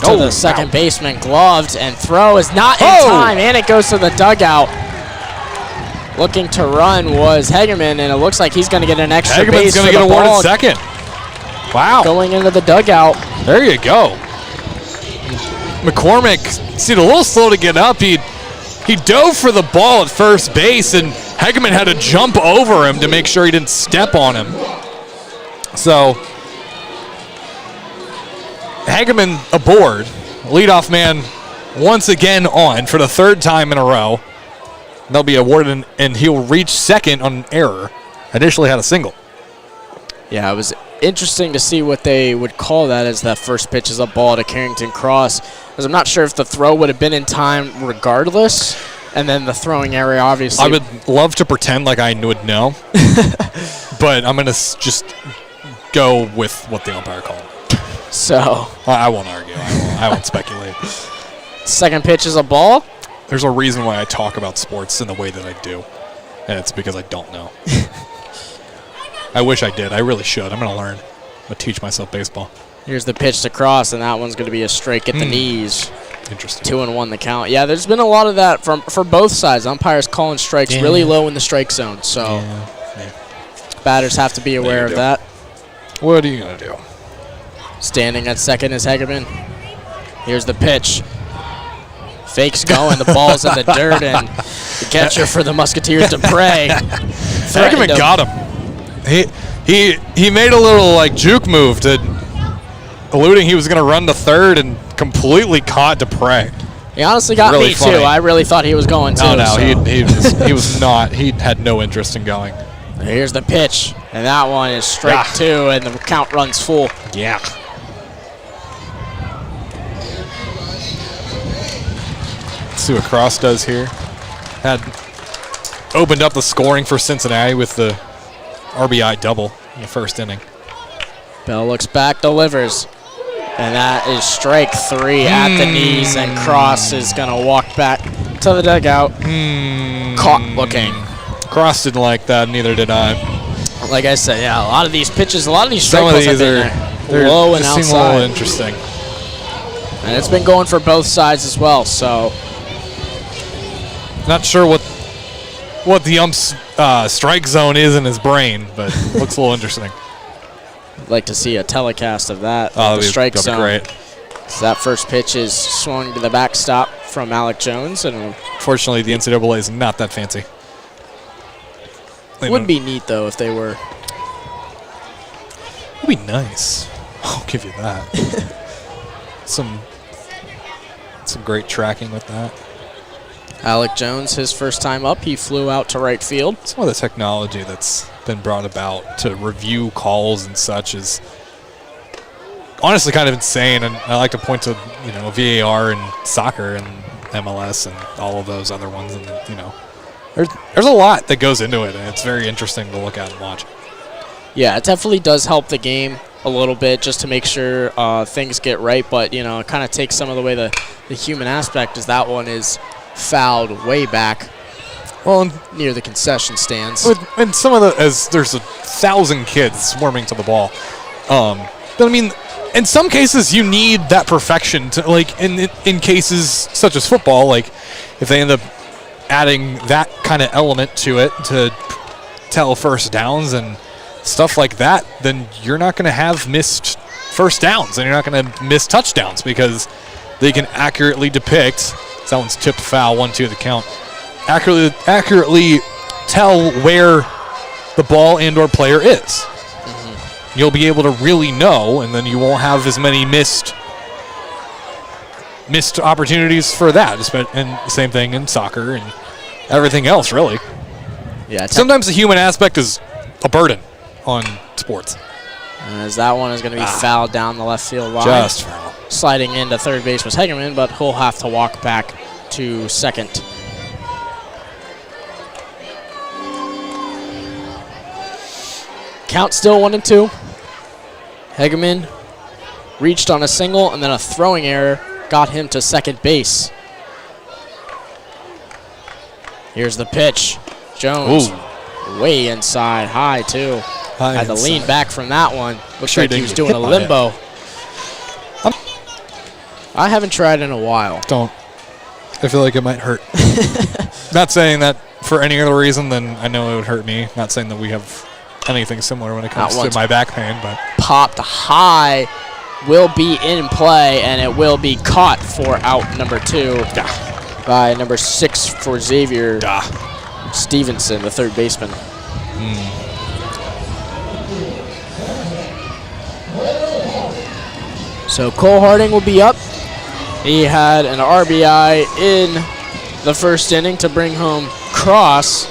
to the second baseman, gloved, and throw is not in time, and it goes to the dugout. Looking to run was Hegeman, and it looks like he's going to get an extra base. Hegeman's going to get a awarded second. Wow. Going into the dugout. There you go. McCormick seemed a little slow to get up. He dove for the ball at first base, and Hegeman had to jump over him to make sure he didn't step on him. So Hegeman aboard. Leadoff man once again on for the third time in a row. They'll be awarded, and he'll reach second on an error. Initially had a single. Yeah, it was interesting to see what they would call that as that first pitch is a ball to Carrington Cross. Because I'm not sure if the throw would have been in time regardless. And then the throwing area, obviously. I would love to pretend like I would know. But I'm going to just go with what the umpire called. So. I won't argue. I won't speculate. Second pitch is a ball. There's a reason why I talk about sports in the way that I do. And it's because I don't know. I wish I did. I really should. I'm going to learn. I'm going to teach myself baseball. Here's the pitch to Cross, and that one's going to be a strike at the knees. Interesting. 2-1 the count. Yeah, there's been a lot of that for both sides. Umpires calling strikes really low in the strike zone, so batters have to be aware of that. What are you going to do? Standing at second is Hegeman. Here's the pitch. Fake's going. The ball's in the dirt, and the catcher for the Musketeers, Dupre. Hegeman got him. He made a little like juke move to alluding he was going to run to third and completely caught Dupre. He honestly got really me funny. too. I really thought he was going too. No, so. he was not. He had no interest in going. Here's the pitch, and that one is strike two, and the count runs full. Yeah. Let's see what Cross does here. Had opened up the scoring for Cincinnati with the RBI double in the first inning. Bell looks back, delivers. And that is strike three at the knees, and Cross is going to walk back to the dugout. Caught looking. Cross didn't like that, neither did I. Like I said, yeah, a lot of these pitches, a lot of these strike Some of balls have these been low and seem a little outside. interesting. And it's been going for both sides as well, so. Not sure what the ump's strike zone is in his brain, but looks a little interesting. I'd like to see a telecast of that. Oh, the strike that'd be zone. great. So that first pitch is swung to the backstop from Alec Jones, and Fortunately, the NCAA is not that fancy. it would be neat though if they were. It would be nice. I'll give you that. some great tracking with that. Alec Jones, his first time up, he flew out to right field. Some of the technology that's been brought about to review calls and such is honestly kind of insane, and I like to point to VAR and soccer and MLS and all of those other ones, and there's a lot that goes into it, and it's very interesting to look at and watch. Yeah, it definitely does help the game a little bit just to make sure things get right, but it kind of takes some of the way the human aspect, as that one is fouled way back. Well, near the concession stands. And some of as there's 1,000 kids swarming to the ball. But I mean, in some cases you need that perfection to, like in cases such as football, like if they end up adding that kind of element to it to tell first downs and stuff like that, then you're not going to have missed first downs and you're not going to miss touchdowns because they can accurately depict. That one's tipped foul, 1-2 the count. Accurately tell where the ball and or player is. Mm-hmm. You'll be able to really know, and then you won't have as many missed opportunities for that. And the same thing in soccer and everything else, really. Yeah. Sometimes the human aspect is a burden on sports. As that one is going to be fouled down the left field line. Just foul. Sliding into third base was Hegeman, but he'll have to walk back to second. Count still 1-2. Hegeman reached on a single, and then a throwing error got him to second base. Here's the pitch. Jones way inside, high too. Had to lean back from that one. Looks like he was doing a limbo. I haven't tried in a while. Don't. I feel like it might hurt. Not saying that for any other reason than I know it would hurt me. Not saying that we have anything similar when it comes to my back pain, but popped high will be in play, and it will be caught for out number 2 by number 6 for Xavier, Stevenson, the third baseman. So Cole Harding will be up. He had an RBI in the first inning to bring home Cross.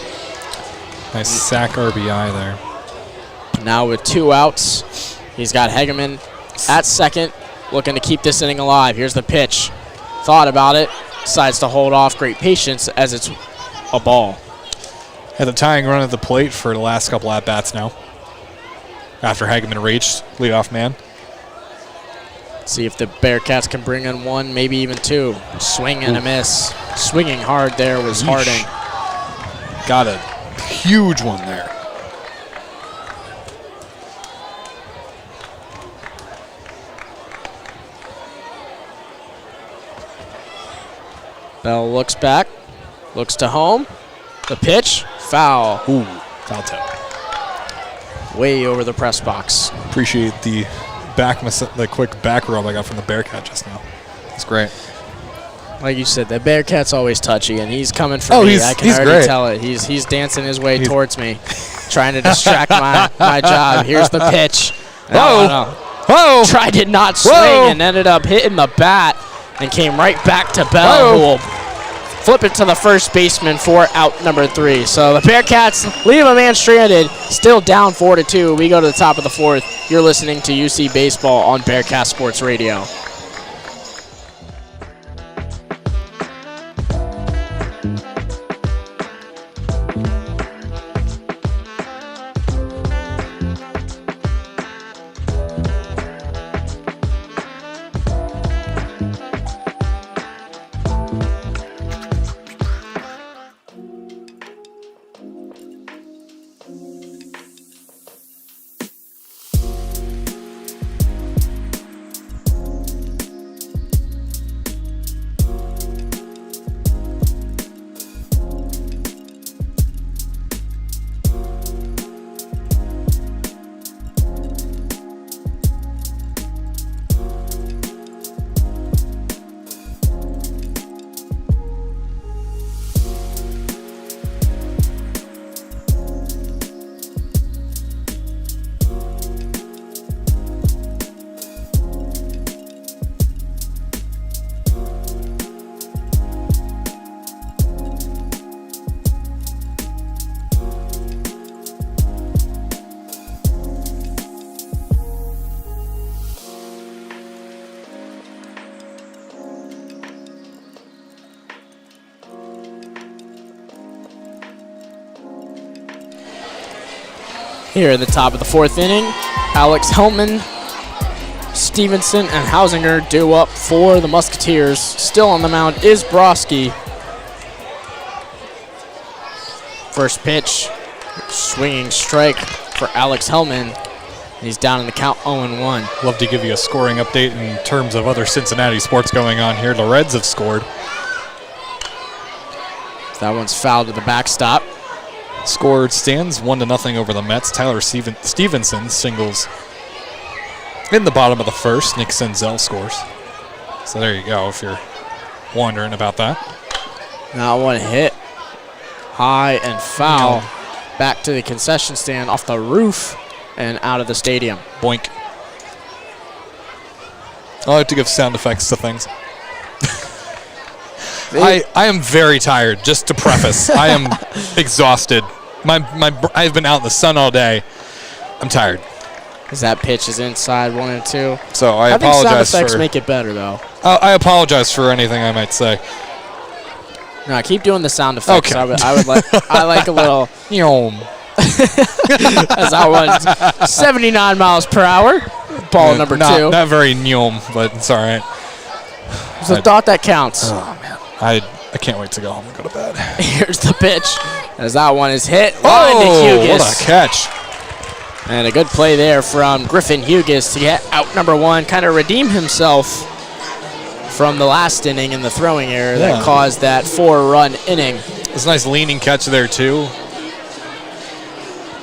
Nice sack RBI there. Now with 2 outs, he's got Hegeman at second, looking to keep this inning alive. Here's the pitch. Thought about it, decides to hold off. Great patience as it's a ball. Had the tying run at the plate for the last couple at-bats now. After Hageman reached leadoff man. See if the Bearcats can bring in 1, maybe even 2. Swing and a miss. Swinging hard there was Harding. Got a huge one there. Bell looks back, looks to home. The pitch, foul. Ooh, foul tip. Way over the press box. Appreciate the quick back rub I got from the Bearcat just now. It's great. Like you said, the Bearcat's always touchy, and he's coming for me. I can already tell it. He's dancing his way towards me, trying to distract my job. Here's the pitch. Whoa! Tried to not swing and ended up hitting the bat and came right back to Bell, who will flip it to the first baseman for out number 3. So the Bearcats leave a man stranded, still down 4-2. We go to the top of the 4th. You're listening to UC Baseball on Bearcat Sports Radio. Here in the top of the 4th inning, Alex Hellman, Stevenson, and Hausinger due up for the Musketeers. Still on the mound is Broski. First pitch, swinging strike for Alex Hellman. He's down in the count 0-1. Love to give you a scoring update in terms of other Cincinnati sports going on here. The Reds have scored. That one's fouled to the backstop. Scored stands 1-0 over the Mets. Tyler Stevenson singles in the bottom of the 1st. Nick Senzel scores. So there you go if you're wondering about that. Now one hit high and foul back to the concession stand off the roof and out of the stadium. Boink. I like to give sound effects to things. I am very tired, just to preface. I am exhausted. I've been out in the sun all day. I'm tired. Because that pitch is inside 1-2. So I think apologize sound effects make it better, though. I apologize for anything I might say. No, keep doing the sound effects. Okay. I like a little. As that one's 79 miles per hour. Ball number 2. Not very nyom, but it's all right. It's a thought that counts. Oh, man. I can't wait to go home and go to bed. Here's the pitch. As that one is hit. Oh, what a catch. And a good play there from Griffin Hughes to get out number 1. Kind of redeem himself from the last inning in the throwing error that caused that 4-run inning. It's a nice leaning catch there, too.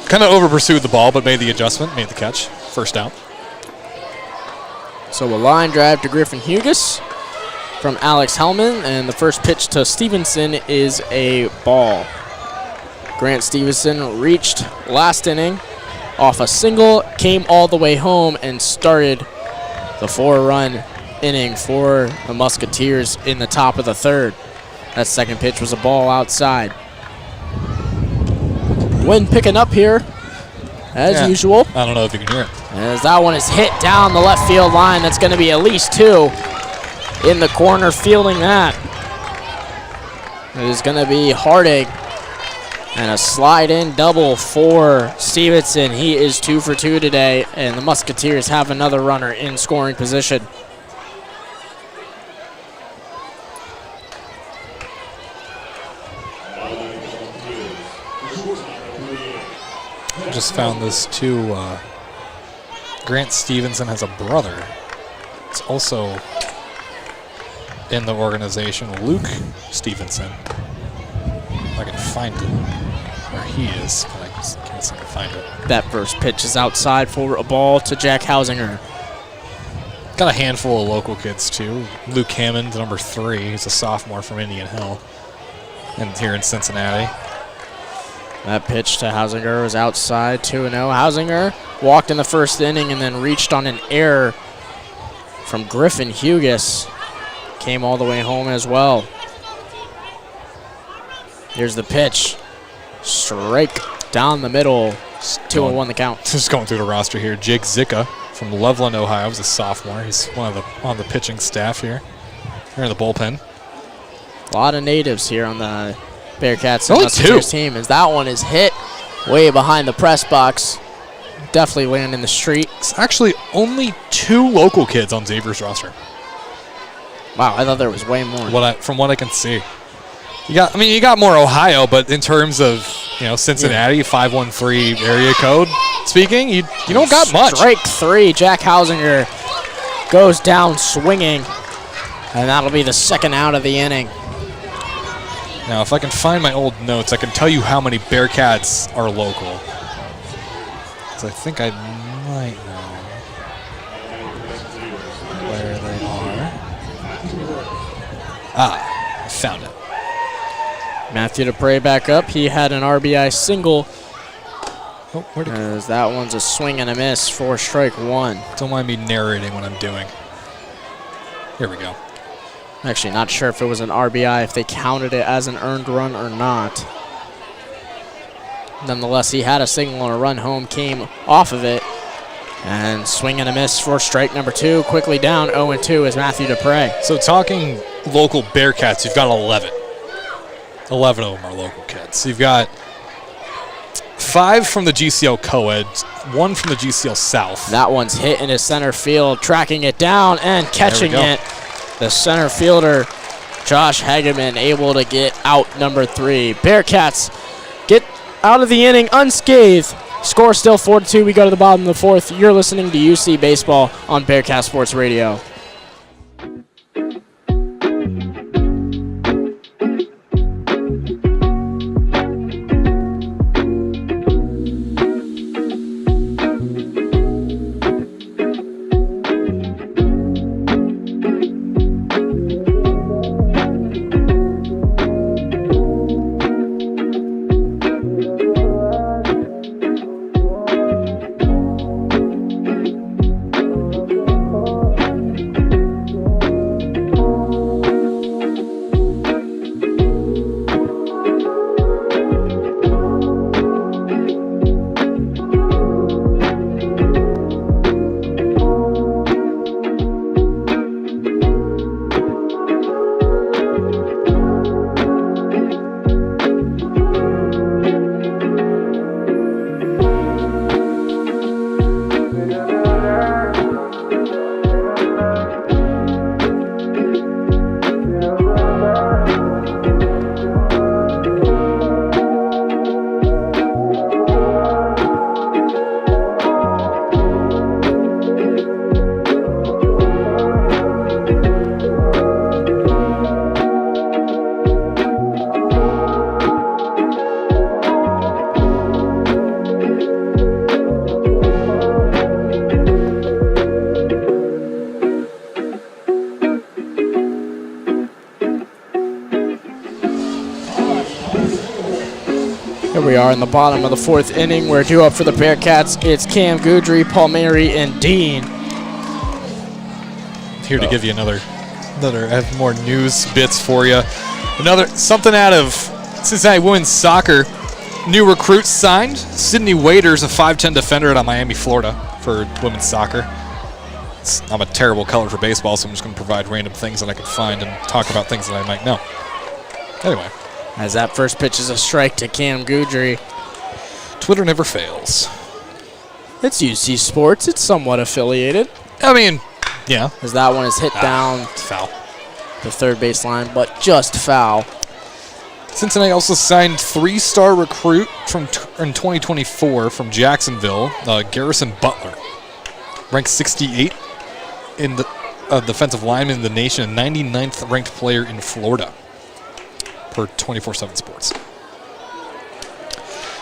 Kind of over-pursued the ball, but made the adjustment, made the catch. First out. So a line drive to Griffin Hughes from Alex Hellman, and the first pitch to Stevenson is a ball. Grant Stevenson reached last inning off a single, came all the way home, and started the 4-run inning for the Musketeers in the top of the third. That second pitch was a ball outside. Wind picking up here, as usual. I don't know if you can hear it. As that one is hit down the left field line, that's going to be at least 2 in the corner fielding that. It is going to be Harding. And a slide-in double for Stevenson. He is 2 for 2 today, and the Musketeers have another runner in scoring position. I just found this too. Grant Stevenson has a brother. It's also in the organization, Luke Stevenson. If I can find it where he is, but I just can't seem to find it. That first pitch is outside for a ball to Jack Hausinger. Got a handful of local kids too. Luke Hammond, number 3. He's a sophomore from Indian Hill, and here in Cincinnati. That pitch to Hausinger was outside, 2-0. Hausinger walked in the first inning and then reached on an error from Griffin Hughes. Came all the way home as well. Here's the pitch. Strike down the middle. 2-1 the count. Just going through the roster here. Jake Zicka from Loveland, Ohio. He's a sophomore. He's on the pitching staff here. Here in the bullpen. A lot of natives here on the Bearcats and Only Musketeers 2. team, as that one is hit way behind the press box. Definitely land in the street. It's actually only 2 local kids on Xavier's roster. Wow, I thought there was way more. From what I can see. You got more Ohio, but in terms of, Cincinnati, 513 area code speaking, you don't got much. Strike 3, Jack Hausinger goes down swinging, and that'll be the second out of the inning. Now, if I can find my old notes, I can tell you how many Bearcats are local. So I think I might know where they are. I found it. Matthew Dupre back up. He had an RBI single. Oh, where'd it go? As that one's a swing and a miss for strike 1. Don't mind me narrating what I'm doing. Here we go. I'm actually not sure if it was an RBI, if they counted it as an earned run or not. Nonetheless, he had a single and a run home came off of it. And swing and a miss for strike number 2. Quickly down 0-2 is Matthew Dupre. So talking local Bearcats, you've got 11. 11 of them are local kids. So you've got 5 from the GCL Co-ed, 1 from the GCL South. That one's hit into center field, tracking it down and catching it. The center fielder, Josh Hageman, able to get out number 3. Bearcats get out of the inning unscathed. Score still 4-2. We go to the bottom of the 4th. You're listening to UC Baseball on Bearcat Sports Radio. Here we are in the bottom of the 4th inning. We're due up for the Bearcats. It's Cam Goudry, Palmieri, and Dean. Here to give you another I have more news bits for you. Something out of Cincinnati women's soccer. New recruits signed. Sydney Waiters, a 5'10 defender out of Miami, Florida for women's soccer. I'm a terrible color for baseball, so I'm just going to provide random things that I can find and talk about things that I might know. Anyway. As that first pitch is a strike to Cam Goudry. Twitter never fails. It's UC Sports. It's somewhat affiliated. I mean, yeah. As that one is hit down it's foul. The third base line, but just foul. Cincinnati also signed 3-star recruit in 2024 from Jacksonville, Garrison Butler. Ranked 68 in the defensive lineman in the nation, and 99th ranked player in Florida per 24/7 Sports.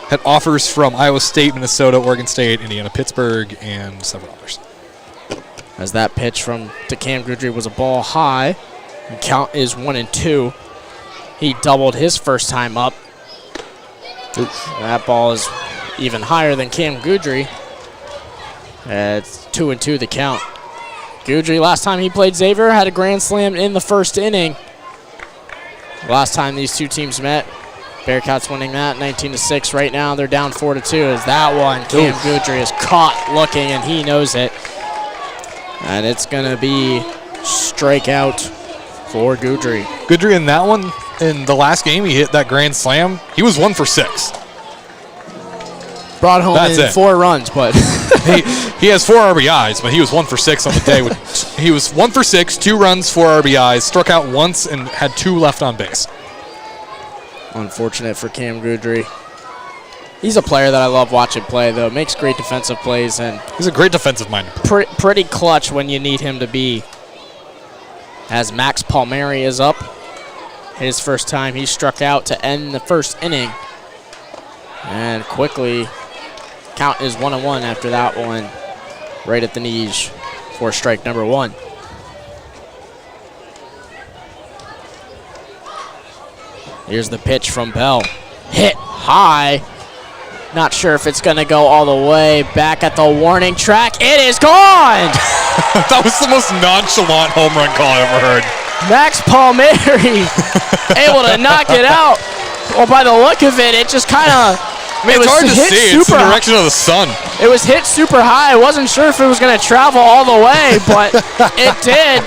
Had offers from Iowa State, Minnesota, Oregon State, Indiana, Pittsburgh, and several others. As that pitch to Cam Goudry was a ball high. The count is 1-2. He doubled his first time up. That ball is even higher than Cam Goudry. It's 2-2 the count. Goudry, last time he played Xavier, had a grand slam in the first inning. Last time these two teams met, Bearcats winning that 19-6. Right now they're down 4-2. As that one, Cam Goudry is caught looking, and he knows it. And it's going to be strikeout for Goudry. Goudry in that one, in the last game he hit that grand slam, he was 1 for 6. Brought home in 4 runs, but he has 4 RBIs, but he was 1 for 6 on the day. He was 1 for 6, 2 runs, 4 RBIs, struck out once, and had 2 left on base. Unfortunate for Cam Goudry. He's a player that I love watching play, though. Makes great defensive plays, and he's a great defensive mind. Pretty clutch when you need him to be. As Max Palmieri is up, his first time he struck out to end the first inning, and quickly. Count is 1-1 after that one. Right at the knees for strike number 1. Here's the pitch from Bell. Hit high. Not sure if it's going to go all the way. Back at the warning track. It is gone! That was the most nonchalant home run call I ever heard. Max Palmieri able to knock it out. Well, by the look of it, it just kind of... It's hard to see. It's the direction of the sun. It was hit super high. I wasn't sure if it was going to travel all the way, but it did.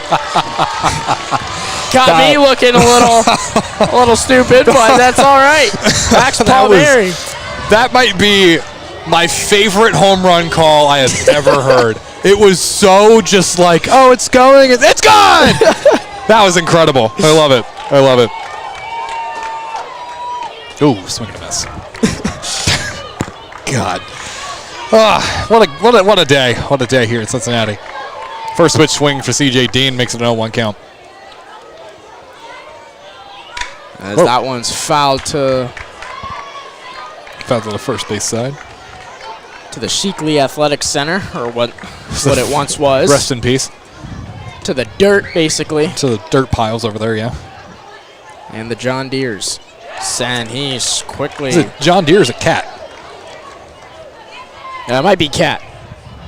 Got me looking a little stupid, but that's all right. Max Palmieri. That might be my favorite home run call I have ever heard. It was so just like, oh, it's going. It's gone! That was incredible. I love it. I love it. Ooh, swing and a miss. God. What a day. What a day here in Cincinnati. First pitch swing for C.J. Dean makes it an 0-1 count. As that one's fouled to the first base side. To the Sheekley Athletic Center, or what it once was. Rest in peace. To the dirt, basically. To the dirt piles over there, yeah. And the John Deeres. And he's quickly... Is it John Deere or is it Cat? It might be Cat.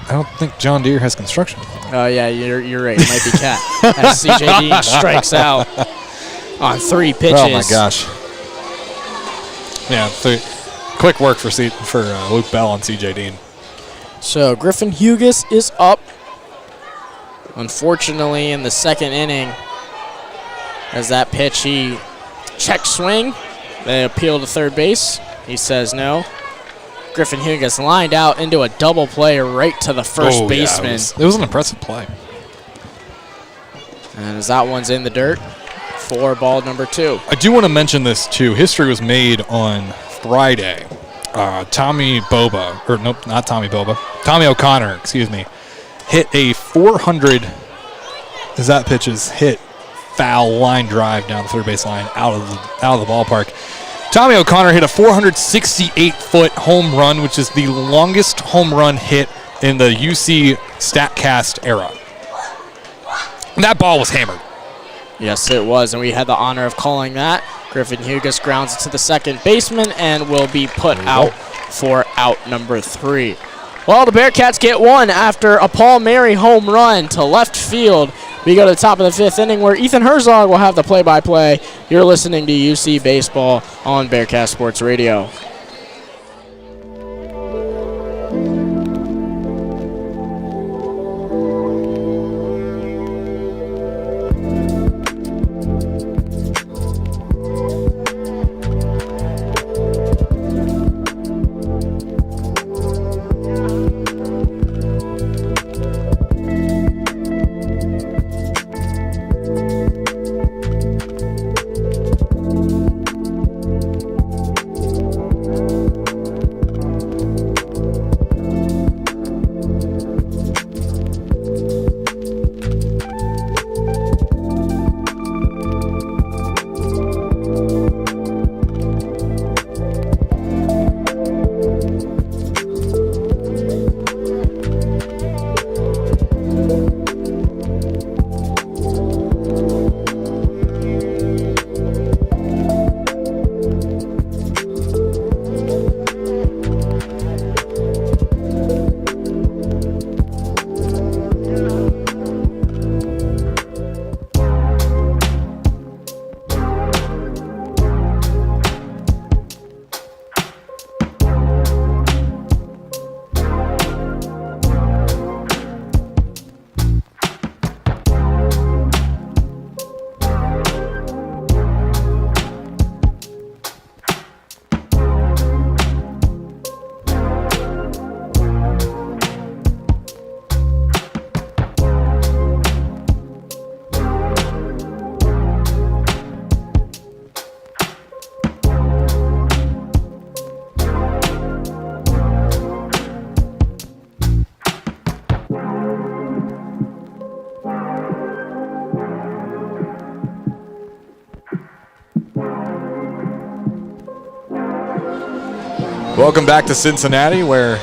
I don't think John Deere has construction. Oh, yeah, you're right. It might be Cat. As C.J. Dean strikes out on 3 pitches. Oh, my gosh. Yeah, quick work for Luke Bell on C.J. Dean. So Griffin Hughes is up. Unfortunately, in the second inning, as that pitch, he check swing. They appeal to third base. He says no. Griffin Hughes lined out into a double play right to the first baseman. Yeah, it was an impressive play. And as that one's in the dirt for ball number 2. I do want to mention this, too. History was made on Friday. Tommy O'Connor, excuse me, hit a 400, as that pitch is hit, foul line drive down the third base line out of the ballpark. Tommy O'Connor hit a 468-foot home run, which is the longest home run hit in the UC StatCast era. And that ball was hammered. Yes, it was, and we had the honor of calling that. Griffin Hugas grounds it to the second baseman and will be put out for out number 3. Well, the Bearcats get one after a Paul Mary home run to left field. We go to the top of the 5th inning where Ethan Herzog will have the play-by-play. You're listening to UC Baseball on Bearcat Sports Radio. Welcome back to Cincinnati, where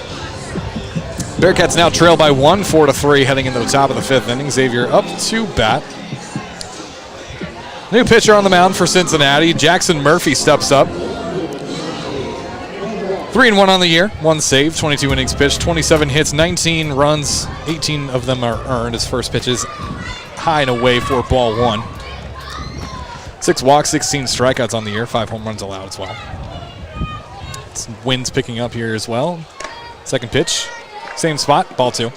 Bearcats now trail by 1, 4-3, heading into the top of the 5th inning. Xavier up to bat. New pitcher on the mound for Cincinnati. Jackson Murphy steps up. 3-1 on the year, 1 save, 22 innings pitched, 27 hits, 19 runs, 18 of them are earned. His first pitch is high and away for ball 1. 6 walks, 16 strikeouts on the year, 5 home runs allowed as well. Wind's picking up here as well. Second pitch, same spot, ball 2.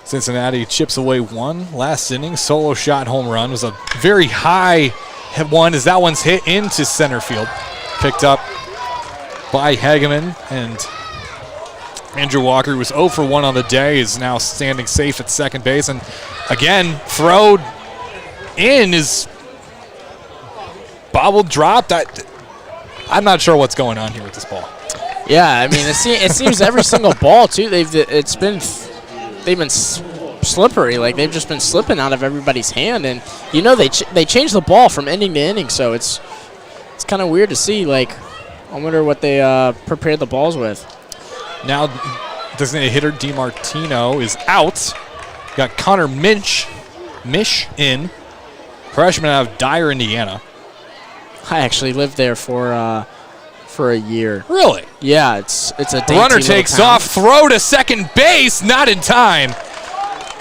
Cincinnati chips away 1 last inning. Solo shot home run was a very high one as that one's hit into center field. Picked up by Hageman, and Andrew Walker, who was 0 for 1 on the day, is now standing safe at second base. And again, throw in is bobbled, dropped. I'm not sure what's going on here with this ball. Yeah, I mean, it seems every single ball too. They've been slippery. Like they've just been slipping out of everybody's hand, and you know they change the ball from inning to inning. So it's kind of weird to see. Like, I wonder what they prepared the balls with. Now, designated hitter DiMartino is out. Got Connor Mish in, freshman out of Dyer, Indiana. I actually lived there for a year. Really? Yeah, it's a dainty runner takes town. off, throw to second base, not in time.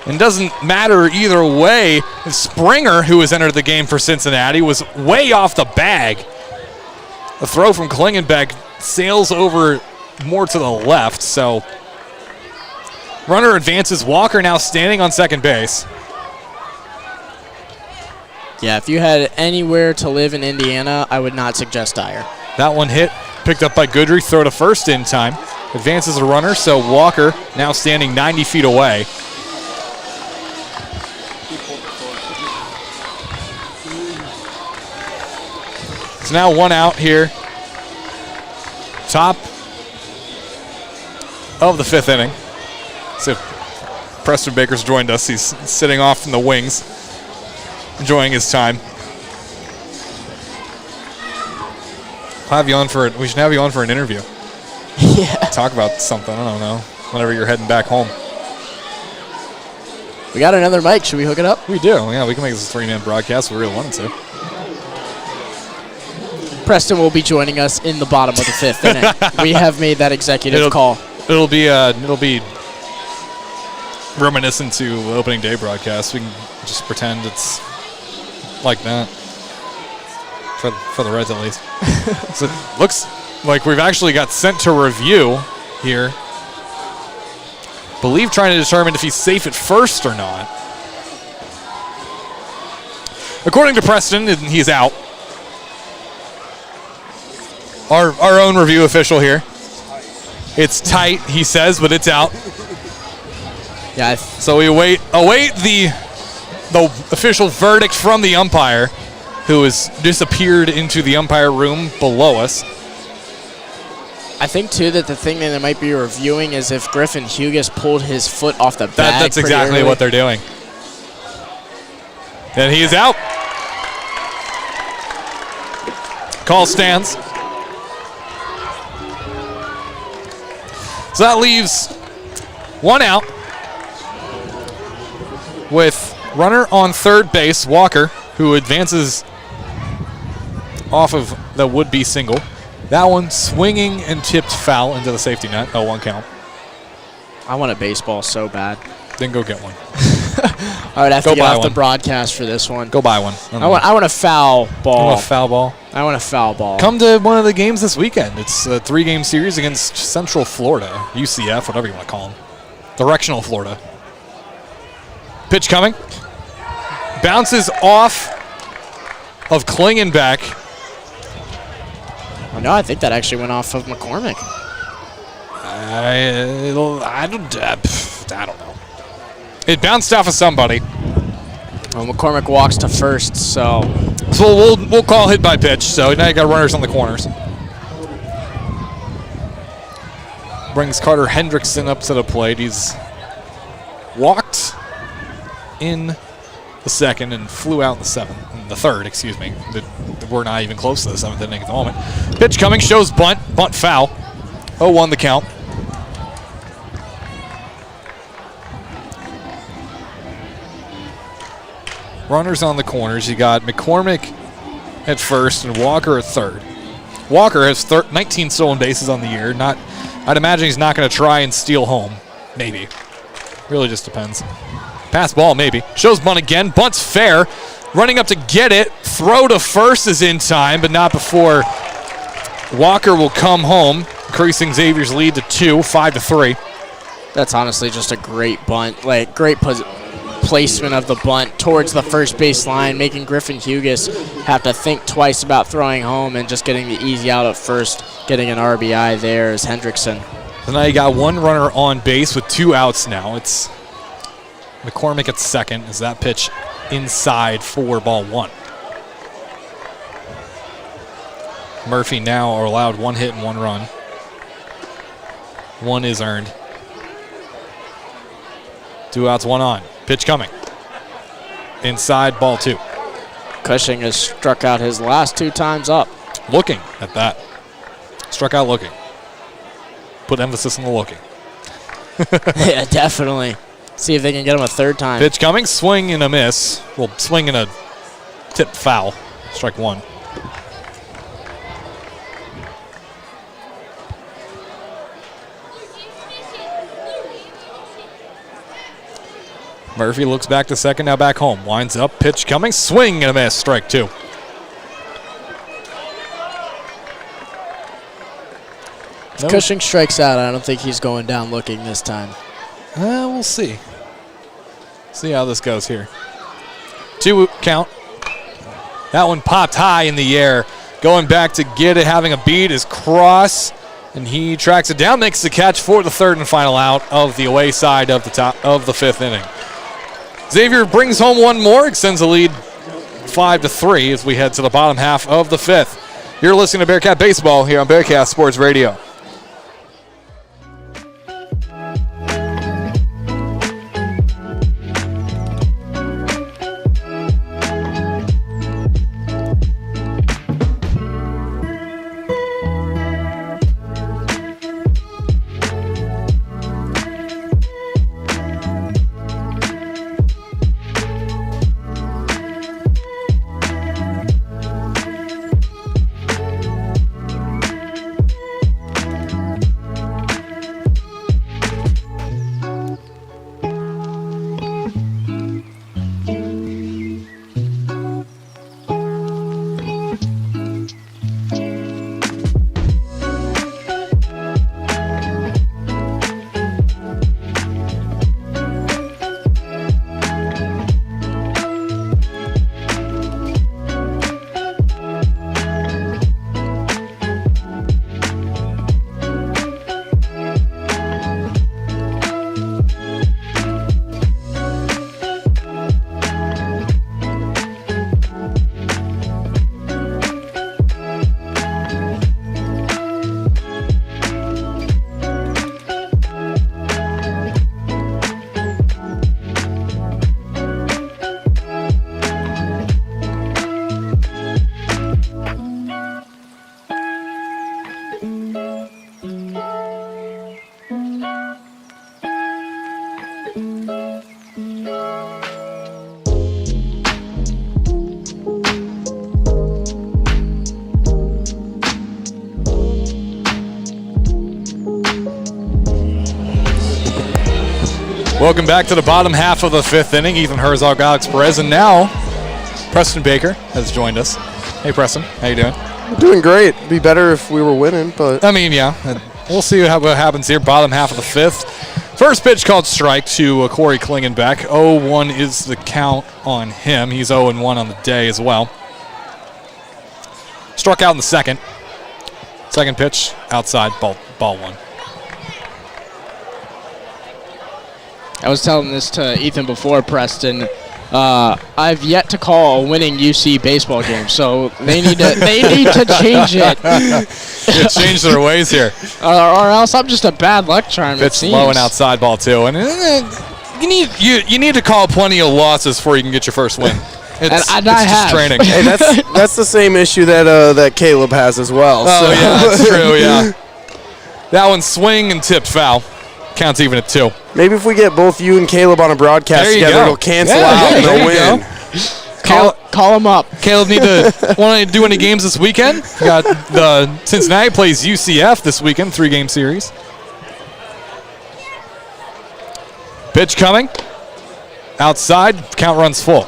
And doesn't matter either way. Springer, who has entered the game for Cincinnati, was way off the bag. The throw from Klingenbeck sails over more to the left, so runner advances. Walker now standing on second base. Yeah, if you had anywhere to live in Indiana, I would not suggest Dyer. That one hit, picked up by Goodry, throw to first in time. Advances the runner, so Walker now standing 90 feet away. It's now 1 out here. Top of the 5th inning. So Preston Baker's joined us. He's sitting off in the wings, enjoying his time. We should have you on for an interview. Yeah. talk about something. I don't know. Whenever you're heading back home. We got another mic. Should we hook it up? We do. Yeah, we can make this a 3-man broadcast if we really wanted to. Preston will be joining us in the bottom of the 5th inning. We have made that executive call. It'll be reminiscent to the opening day broadcast. We can just pretend it's like that for the Reds at least. So it looks like we've actually got sent to review here. Believe trying to determine if he's safe at first or not. According to Preston, he's out. Our own review official here. It's tight, he says, but it's out. Yeah. So we await the official verdict from the umpire, who has disappeared into the umpire room below us. I think, too, that the thing that they might be reviewing is if Griffin Hughes pulled his foot off the bag. That's exactly what they're doing. And he is out. Call stands. So that leaves one out with runner on third base, Walker, who advances off of the would-be single. That one swinging and tipped foul into the safety net. 0-1 count. I want a baseball so bad. Then go get one. I would have to get off the one. broadcast for this one. Go buy one. I want a foul ball. You want a foul ball? I want a foul ball. Come to one of the games this weekend. It's a 3-game series against Central Florida, UCF, whatever you want to call them. Directional Florida. Pitch coming. Bounces off of Klingenbeck. Oh, no, I think that actually went off of McCormick. I don't know. It bounced off of somebody. Well, McCormick walks to first, so we'll call hit by pitch. So now you got runners on the corners. Brings Carter Hendrickson up to the plate. He's walked in the second and flew out in the third, excuse me. We're not even close to the 7th inning at the moment. Pitch coming, shows bunt foul. 0-1 the count. Runners on the corners. You got McCormick at first and Walker at third. Walker has 19 stolen bases on the year. I'd imagine he's not going to try and steal home. Maybe. Really just depends. Pass ball, maybe. Shows bunt again. Bunt's fair. Running up to get it. Throw to first is in time, but not before Walker will come home, increasing Xavier's lead to 2, 5-3. That's honestly just a great bunt. Like, great placement of the bunt towards the first base line, making Griffin Hughes have to think twice about throwing home and just getting the easy out at first. Getting an RBI there is Hendrickson. So now you got one runner on base with 2 outs now. It's McCormick at second as that pitch inside for ball 1. Murphy now are allowed 1 hit and 1 run. 1 is earned. 2 outs, 1 on. Pitch coming. Inside, ball 2. Cushing has struck out his last 2 times up. Looking at that. Struck out looking. Put emphasis on the looking. Yeah, definitely. See if they can get him a 3rd time. Pitch coming, swing and a miss. Well, swing and a tip foul. Strike 1. Murphy looks back to second, now back home. Winds up, pitch coming, swing and a miss. Strike 2. If Cushing strikes out, I don't think he's going down looking this time. We'll see. See how this goes here. 2 count. That one popped high in the air. Going back to get it, having a beat is Cross, and he tracks it down, makes the catch for the 3rd and final out of the away side of the top of the 5th inning. Xavier brings home 1 more, extends the lead 5-3 as we head to the bottom half of the 5th. You're listening to Bearcat Baseball here on Bearcat Sports Radio. Welcome back to the bottom half of the fifth inning. Ethan Herzog, Alex Perez, and now Preston Baker has joined us. Hey, Preston. How you doing? Doing great. It'd be better if we were winning, but... I mean, yeah. We'll see what happens here. Bottom half of the fifth. First pitch called strike to Corey Klingenbeck. 0-1 is the count on him. He's 0-1 on the day as well. Struck out in the second. Second pitch, outside, ball one. I was telling this to Ethan before, Preston. I've yet to call a winning UC baseball game, so they need to change it. They change their ways here. Or else I'm just a bad luck charm. Pitch low and outside, ball two, and you need to call plenty of losses before you can get your first win. It's just training. Hey, that's the same issue that Caleb has as well. Oh so. yeah, that's true. Yeah, that one swing and tipped foul. Counts even at 2. Maybe if we get both you and Caleb on a broadcast together, it'll cancel out and they'll win. Call him up. Caleb, want to do any games this weekend? We got the Cincinnati plays UCF this weekend, 3-game series. Pitch coming. Outside, count runs full.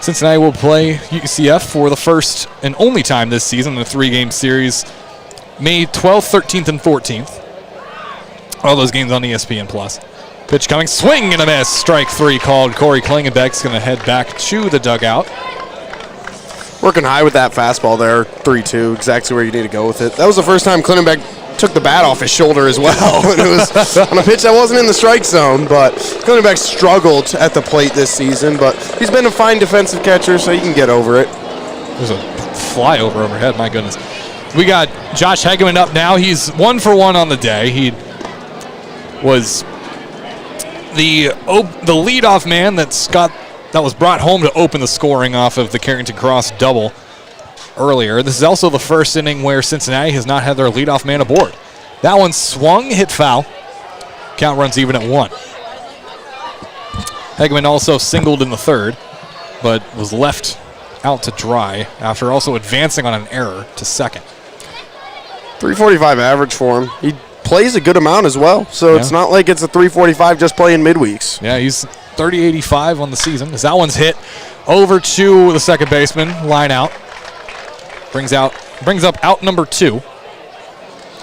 Cincinnati will play UCF for the first and only time this season in the 3-game series, May 12th, 13th, and 14th. All those games on ESPN+. Pitch coming, swing and a miss. Strike 3 called. Corey Klingenbeck's going to head back to the dugout. Working high with that fastball there, 3-2, exactly where you need to go with it. That was the first time Klingenbeck took the bat off his shoulder as well. And it was on a pitch that wasn't in the strike zone, but Klingenbeck struggled at the plate this season, but he's been a fine defensive catcher, so he can get over it. There's a flyover overhead, my goodness. We got Josh Hegeman up now. He's 1 for 1 on the day. He was the leadoff man that was brought home to open the scoring off of the Carrington Cross double earlier. This is also the first inning where Cincinnati has not had their leadoff man aboard. That one swung, hit foul. Count runs even at 1. Hegeman also singled in the third, but was left out to dry after also advancing on an error to second. 345 average for him. He plays a good amount as well, so it's not like it's a 345 just playing midweeks. Yeah, he's 30-85 on the season. As that one's hit over to the second baseman, line out. Brings up out number 2.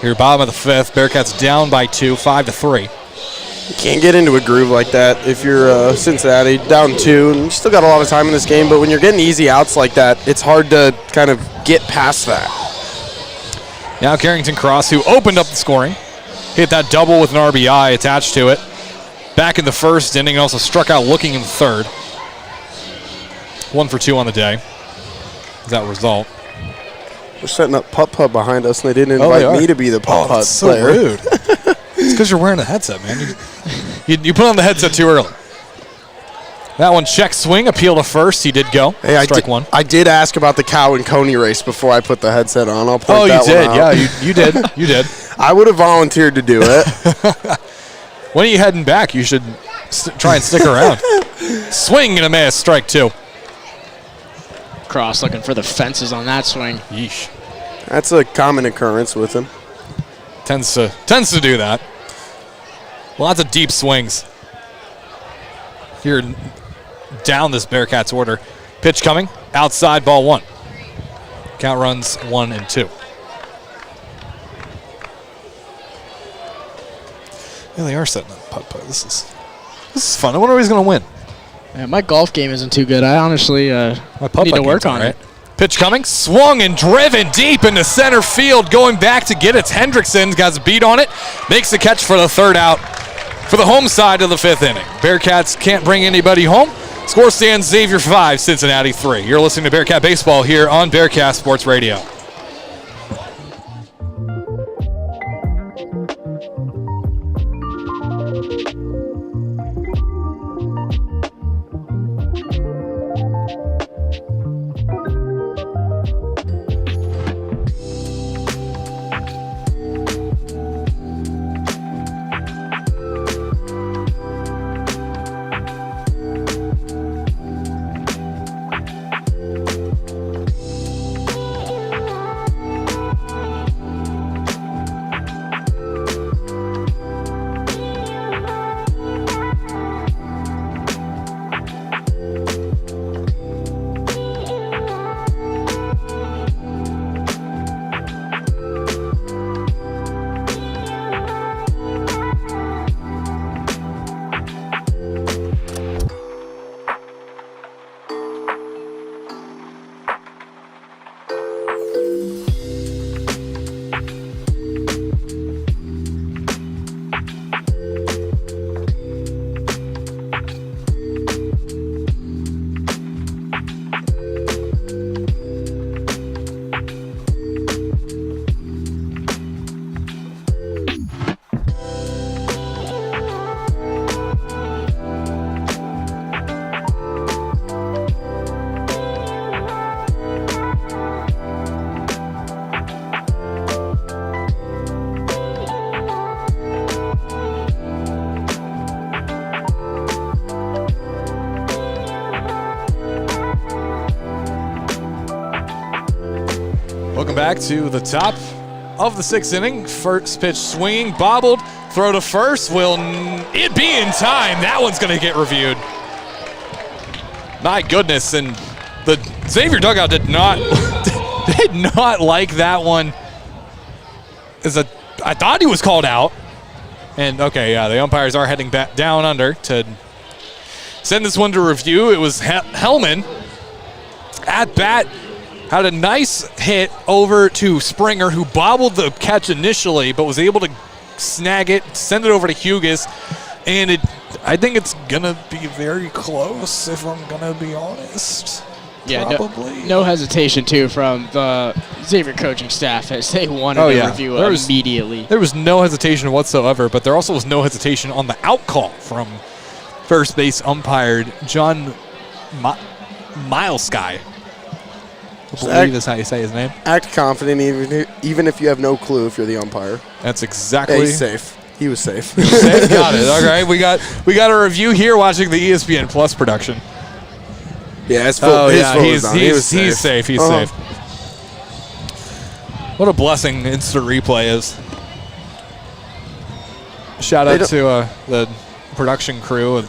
Here, bottom of the fifth, Bearcats down by 2, 5-3. You can't get into a groove like that if you're Cincinnati down 2, and you still got a lot of time in this game, but when you're getting easy outs like that, it's hard to kind of get past that. Now Carrington Cross, who opened up the scoring, hit that double with an RBI attached to it. Back in the first inning, also struck out looking in the third. 1 for 2 on the day. Is that result? They're setting up putt-putt behind us, and they didn't invite me to be the putt-putt player. So rude. It's because you're wearing a headset, man. You put on the headset too early. That one check swing, appeal to first. He did go. Hey, strike 1. I did ask about the cow and coney race before I put the headset on. I'll point that one out. Yeah, you did. You did. I would have volunteered to do it. When are you heading back? You should try and stick around. Swing and a miss, strike 2. Cross looking for the fences on that swing. Yeesh. That's a common occurrence with him. Tends to do that. Lots of deep swings here down this Bearcats order. Pitch coming, outside, ball 1. Count runs 1 and 2. Yeah, they are setting up putt-putt. This is fun. I wonder who's going to win. Yeah, my golf game isn't too good. I honestly need to work on it. Pitch coming, swung and driven deep into center field. Going back to get it. Hendrickson got his beat on it. Makes the catch for the third out for the home side of the 5th inning. Bearcats can't bring anybody home. Score stands Xavier 5, Cincinnati 3. You're listening to Bearcat Baseball here on Bearcat Sports Radio. Welcome back to the top of the 6th inning. First pitch swinging, bobbled, throw to first. Will it be in time? That one's going to get reviewed. My goodness, and the Xavier dugout did not like that one. I thought he was called out. And okay, yeah, the umpires are heading back down under to send this one to review. It was Hellman at bat. Had a nice hit over to Springer, who bobbled the catch initially, but was able to snag it, send it over to Hugas, and I think it's going to be very close, if I'm going to be honest. Yeah, probably. No hesitation, too, from the Xavier coaching staff as they wanted to review immediately. There was no hesitation whatsoever, but there also was no hesitation on the out call from first base umpire John Milesky. I believe that's how you say his name. Act confident even if you have no clue if you're the umpire. That's exactly. Yeah, he's safe. He was safe. Safe? Got it. All right, we got a review here watching the ESPN Plus production. Yeah, it's full. He's safe. He's safe. What a blessing instant replay is. Shout out to the production crew,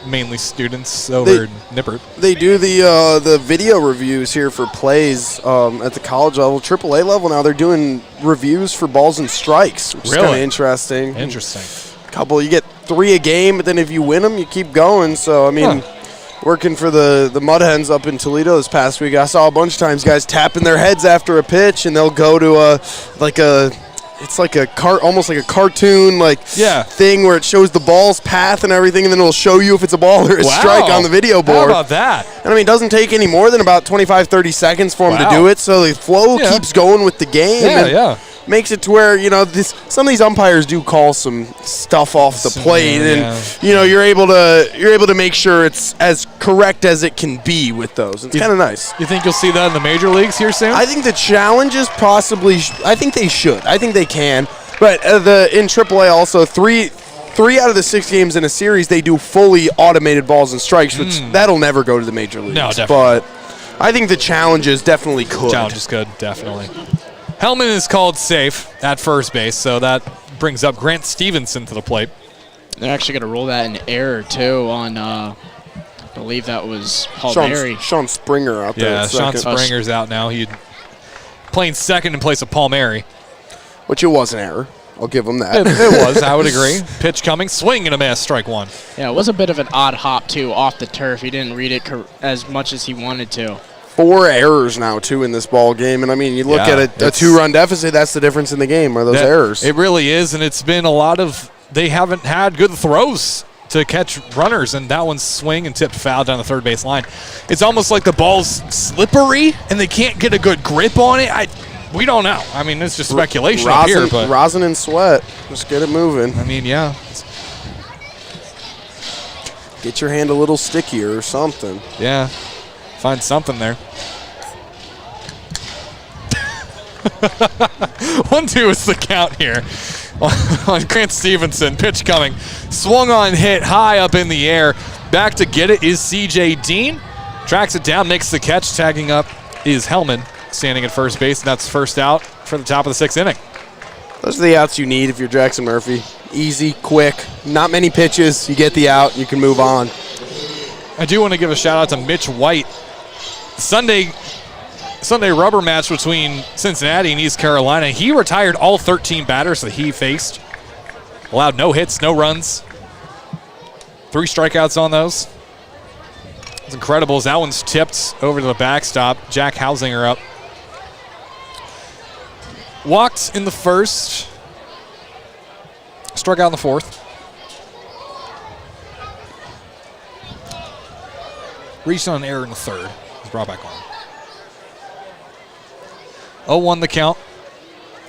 mainly students over in Nippert. They do the video reviews here for plays at the college level. AAA level now, they're doing reviews for balls and strikes, which is kind of interesting. You get 3 a game, but then if you win them, you keep going. So, I mean, working for the Mud Hens up in Toledo this past week, I saw a bunch of times guys tapping their heads after a pitch, and they'll go to almost like a cartoon thing where it shows the ball's path and everything, and then it'll show you if it's a ball or a strike on the video board. How about that? And I mean, it doesn't take any more than about 25-30 seconds for them to do it, so the flow keeps going with the game. Makes it to where, some of these umpires do call some stuff off the plate, and you're able to make sure it's as correct as it can be with those. It's kind of nice. You think you'll see that in the major leagues here soon? I think the challenge is possibly. I think they should. I think they can. But in AAA also, three out of the 6 games in a series, they do fully automated balls and strikes, which that'll never go to the major leagues. No, definitely. But I think the challenges definitely could. Challenges could, definitely. Hellman is called safe at first base, so that brings up Grant Stevenson to the plate. They're actually going to roll that in error, too, on, I believe that was Palmieri. Sean Springer out there. Yeah, Sean Springer's out now. He's playing second in place of Palmieri. Which it was an error. I'll give him that. It was, I would agree. Pitch coming, swing and a miss, strike 1. Yeah, it was a bit of an odd hop, too, off the turf. He didn't read it as much as he wanted to. 4 errors now, too, in this ball game. And, I mean, you look at a 2-run deficit, that's the difference in the game, are those errors. It really is, and it's been a lot of – they haven't had good throws to catch runners, and that one's swing and tipped foul down the third base line. It's almost like the ball's slippery, and they can't get a good grip on it. We don't know. I mean, it's just speculation up here. But rosin and sweat. Just get it moving. I mean, yeah. Get your hand a little stickier or something. Yeah. Find something there. 1-2 is the count here on Grant Stevenson. Pitch coming. Swung on, hit high up in the air. Back to get it is C.J. Dean. Tracks it down, makes the catch. Tagging up is Hellman, standing at first base, and that's first out for the top of the 6th inning. Those are the outs you need if you're Jackson Murphy. Easy, quick, not many pitches. You get the out, you can move on. I do want to give a shout out to Mitch White. Sunday rubber match between Cincinnati and East Carolina. He retired all 13 batters that he faced. Allowed no hits, no runs. 3 strikeouts on those. It's incredible as that one's tipped over to the backstop. Jack Hausinger up. Walked in the first. Struck out in the fourth. Reached on an error in the third. Was brought back on. 0-1 the count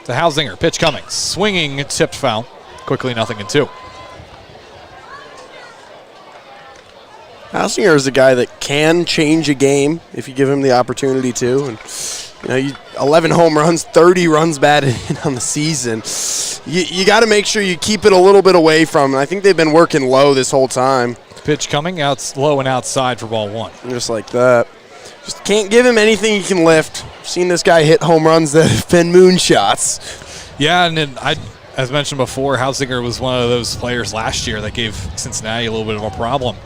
to Hausinger. Pitch coming. Swinging, tipped foul. Quickly 0-2. Hausinger is a guy that can change a game if you give him the opportunity to. And 11 home runs, 30 runs batted in on the season. You got to make sure you keep it a little bit away from him. I think they've been working low this whole time. Pitch coming out low and outside for ball 1. Just like that. Just can't give him anything he can lift. seen this guy hit home runs that have been moonshots. Yeah, and then as mentioned before, Hausinger was one of those players last year that gave Cincinnati a little bit of a problem.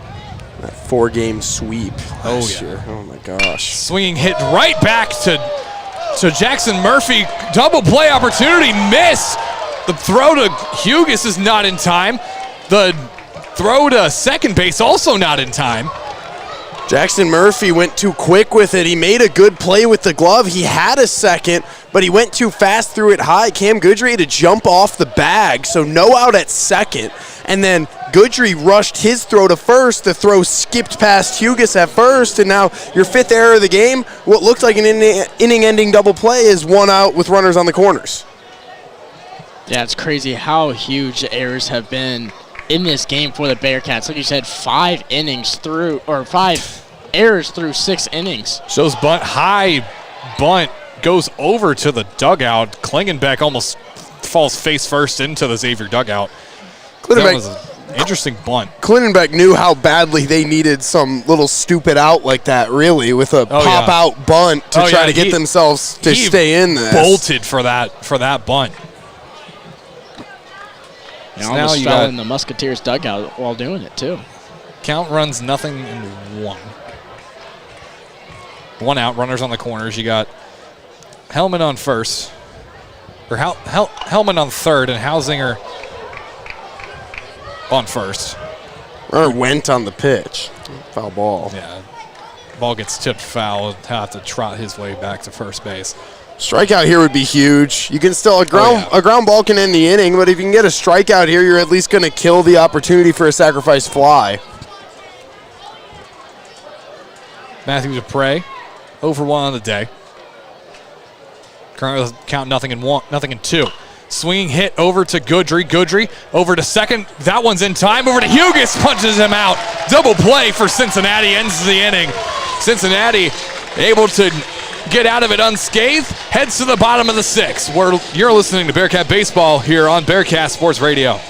That 4-game sweep last yeah. year. Oh, my gosh. Swinging hit right back to Jackson Murphy. Double play opportunity, miss. The throw to Hughes is not in time. The throw to second base also not in time. Jackson Murphy went too quick with it. He made a good play with the glove. He had a second, but he went too fast, threw it high. Cam Goodry had to jump off the bag, so no out at second. And then Goodry rushed his throw to first. The throw skipped past Hughes at first, and now your 5th error of the game, what looked like an inning-ending double play, is 1 out with runners on the corners. Yeah, it's crazy how huge the errors have been in this game for the Bearcats. Like you said, 5 errors through 6 innings. Shows bunt, high bunt, goes over to the dugout. Klingenbeck almost falls face first into the Xavier dugout. That was an interesting bunt. Klingenbeck knew how badly they needed some little stupid out like that, really, with a pop-out bunt to try to get themselves to stay in this. Bolted for that bunt. And almost fell in the Musketeers dugout while doing it, too. Count runs 0-1. 1 out, runners on the corners. You got Hellman on first, or Hellman on third, and Hausinger on first. Runner went on the pitch. Foul ball. Yeah, ball gets tipped foul. He'll have to trot his way back to first base. Strikeout here would be huge. You can still, a ground ball can end the inning, but if you can get a strikeout here, you're at least going to kill the opportunity for a sacrifice fly. Matthew Dupre, 0-1 on the day. Currently count 0-2. Swinging hit over to Goodry. Goodry over to second. That one's in time. Over to Hughes, punches him out. Double play for Cincinnati, ends the inning. Cincinnati able to get out of it unscathed, heads to the bottom of the 6th. You're listening to Bearcat Baseball here on Bearcat Sports Radio.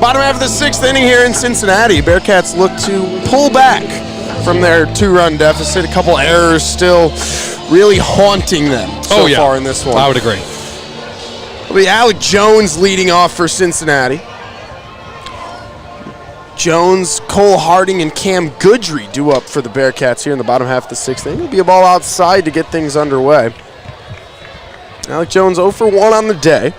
Bottom half of the 6th inning here in Cincinnati. Bearcats look to pull back from their 2-run deficit. A couple errors still really haunting them so far in this one. I would agree. It'll be Alec Jones leading off for Cincinnati. Jones, Cole Harding, and Cam Goodry due up for the Bearcats here in the bottom half of the 6th inning. It'll be a ball outside to get things underway. Alec Jones 0-for-1 on the day.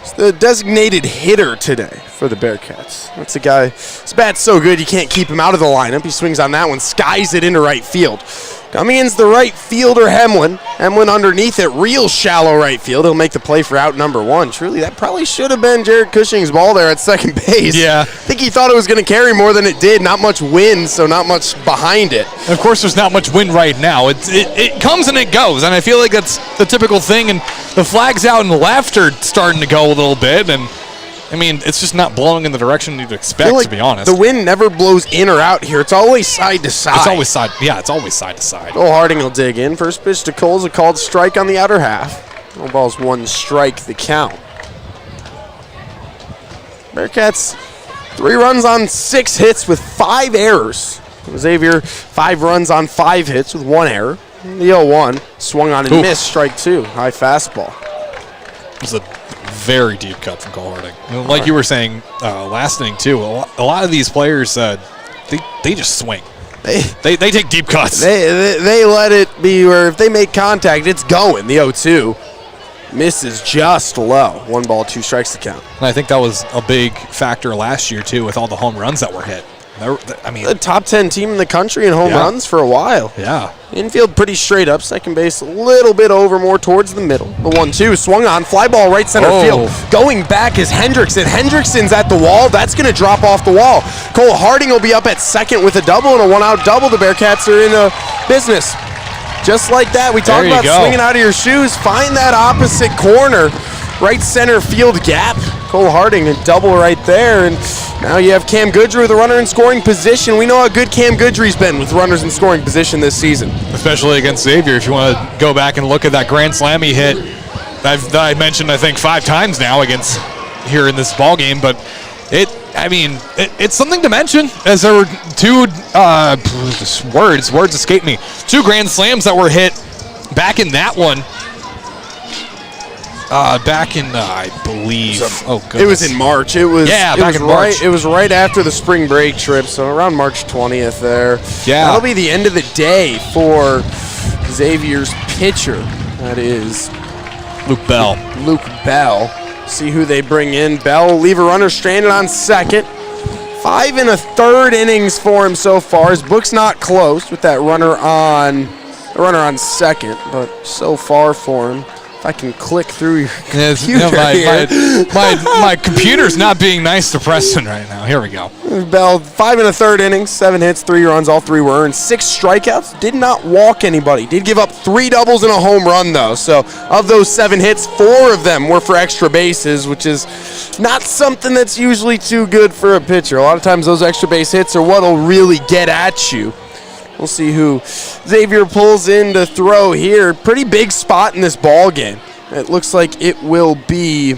He's the designated hitter today for the Bearcats. That's a guy, his bat's so good you can't keep him out of the lineup. He swings on that one, skies it into right field. Coming in's the right fielder, Hemlin. Hemlin underneath it, real shallow right field. He'll make the play for out number 1. Truly, that probably should have been Jared Cushing's ball there at second base. Yeah. I think he thought it was going to carry more than it did. Not much wind, so not much behind it. And of course, there's not much wind right now. It comes and it goes, and I feel like that's the typical thing. And the flags out and left are starting to go a little bit, and I mean, it's just not blowing in the direction you'd expect, Like to be honest. the wind never blows in or out here. It's always side to side. It's always side. Yeah, it's always side to side. Cole Harding will dig in. First pitch to Cole's a called strike on the outer half. No ball's 1 strike, the count. Bearcats 3 runs on 6 hits with 5 errors. Xavier 5 runs on 5 hits with 1 error. The 0-1 swung on and missed, strike 2. High fastball. It was a very deep cut from Cole Harding. Like you were saying last inning too, a lot of these players, they just swing. They take deep cuts. They let it be where if they make contact, it's going. The 0-2 misses just low. 1 ball, 2 strikes to count. And I think that was a big factor last year too, with all the home runs that were hit. I mean, The top 10 team in the country in home runs for a while. yeah. Infield pretty straight up. Second base a little bit over, more towards the middle. The 1-2 swung on. Fly ball right center field. Going back is Hendrickson. Hendrickson's at the wall. That's going to drop off the wall. Cole Harding will be up at second with a double and a 1-out double. The Bearcats are in a business. Just like that. We talked about swinging out of your shoes. Find that opposite corner. Right center field gap. Cole Harding, a double right there. And now you have Cam Goodry with a runner in scoring position. We know how good Cam Goodry's been with runners in scoring position this season. Especially against Xavier. If you want to go back and look at that grand slam he hit, that I mentioned, I think, 5 times now against here in this ball game. But it's something to mention, as there were 2 words escape me. 2 grand slams that were hit back in that one. Back in, I believe. It was in March. It was back in March. It was right after the spring break trip, so around March 20th there. Yeah. That'll be the end of the day for Xavier's pitcher. That is Luke Bell. Luke Bell. See who they bring in. Bell will leave a runner stranded on second. 5 1/3 innings for him so far. His book's not closed with that runner on second, but so far for him. If I can click through your computer my computer's not being nice to Preston right now. Here we go. Bell, 5 1/3 innings, 7 hits, 3 runs, all 3 were earned, 6 strikeouts. Did not walk anybody. Did give up 3 doubles and a home run though. So of those 7 hits, 4 of them were for extra bases, which is not something that's usually too good for a pitcher. A lot of times those extra base hits are what'll really get at you. We'll see who Xavier pulls in to throw here. Pretty big spot in this ball game. It looks like it will be.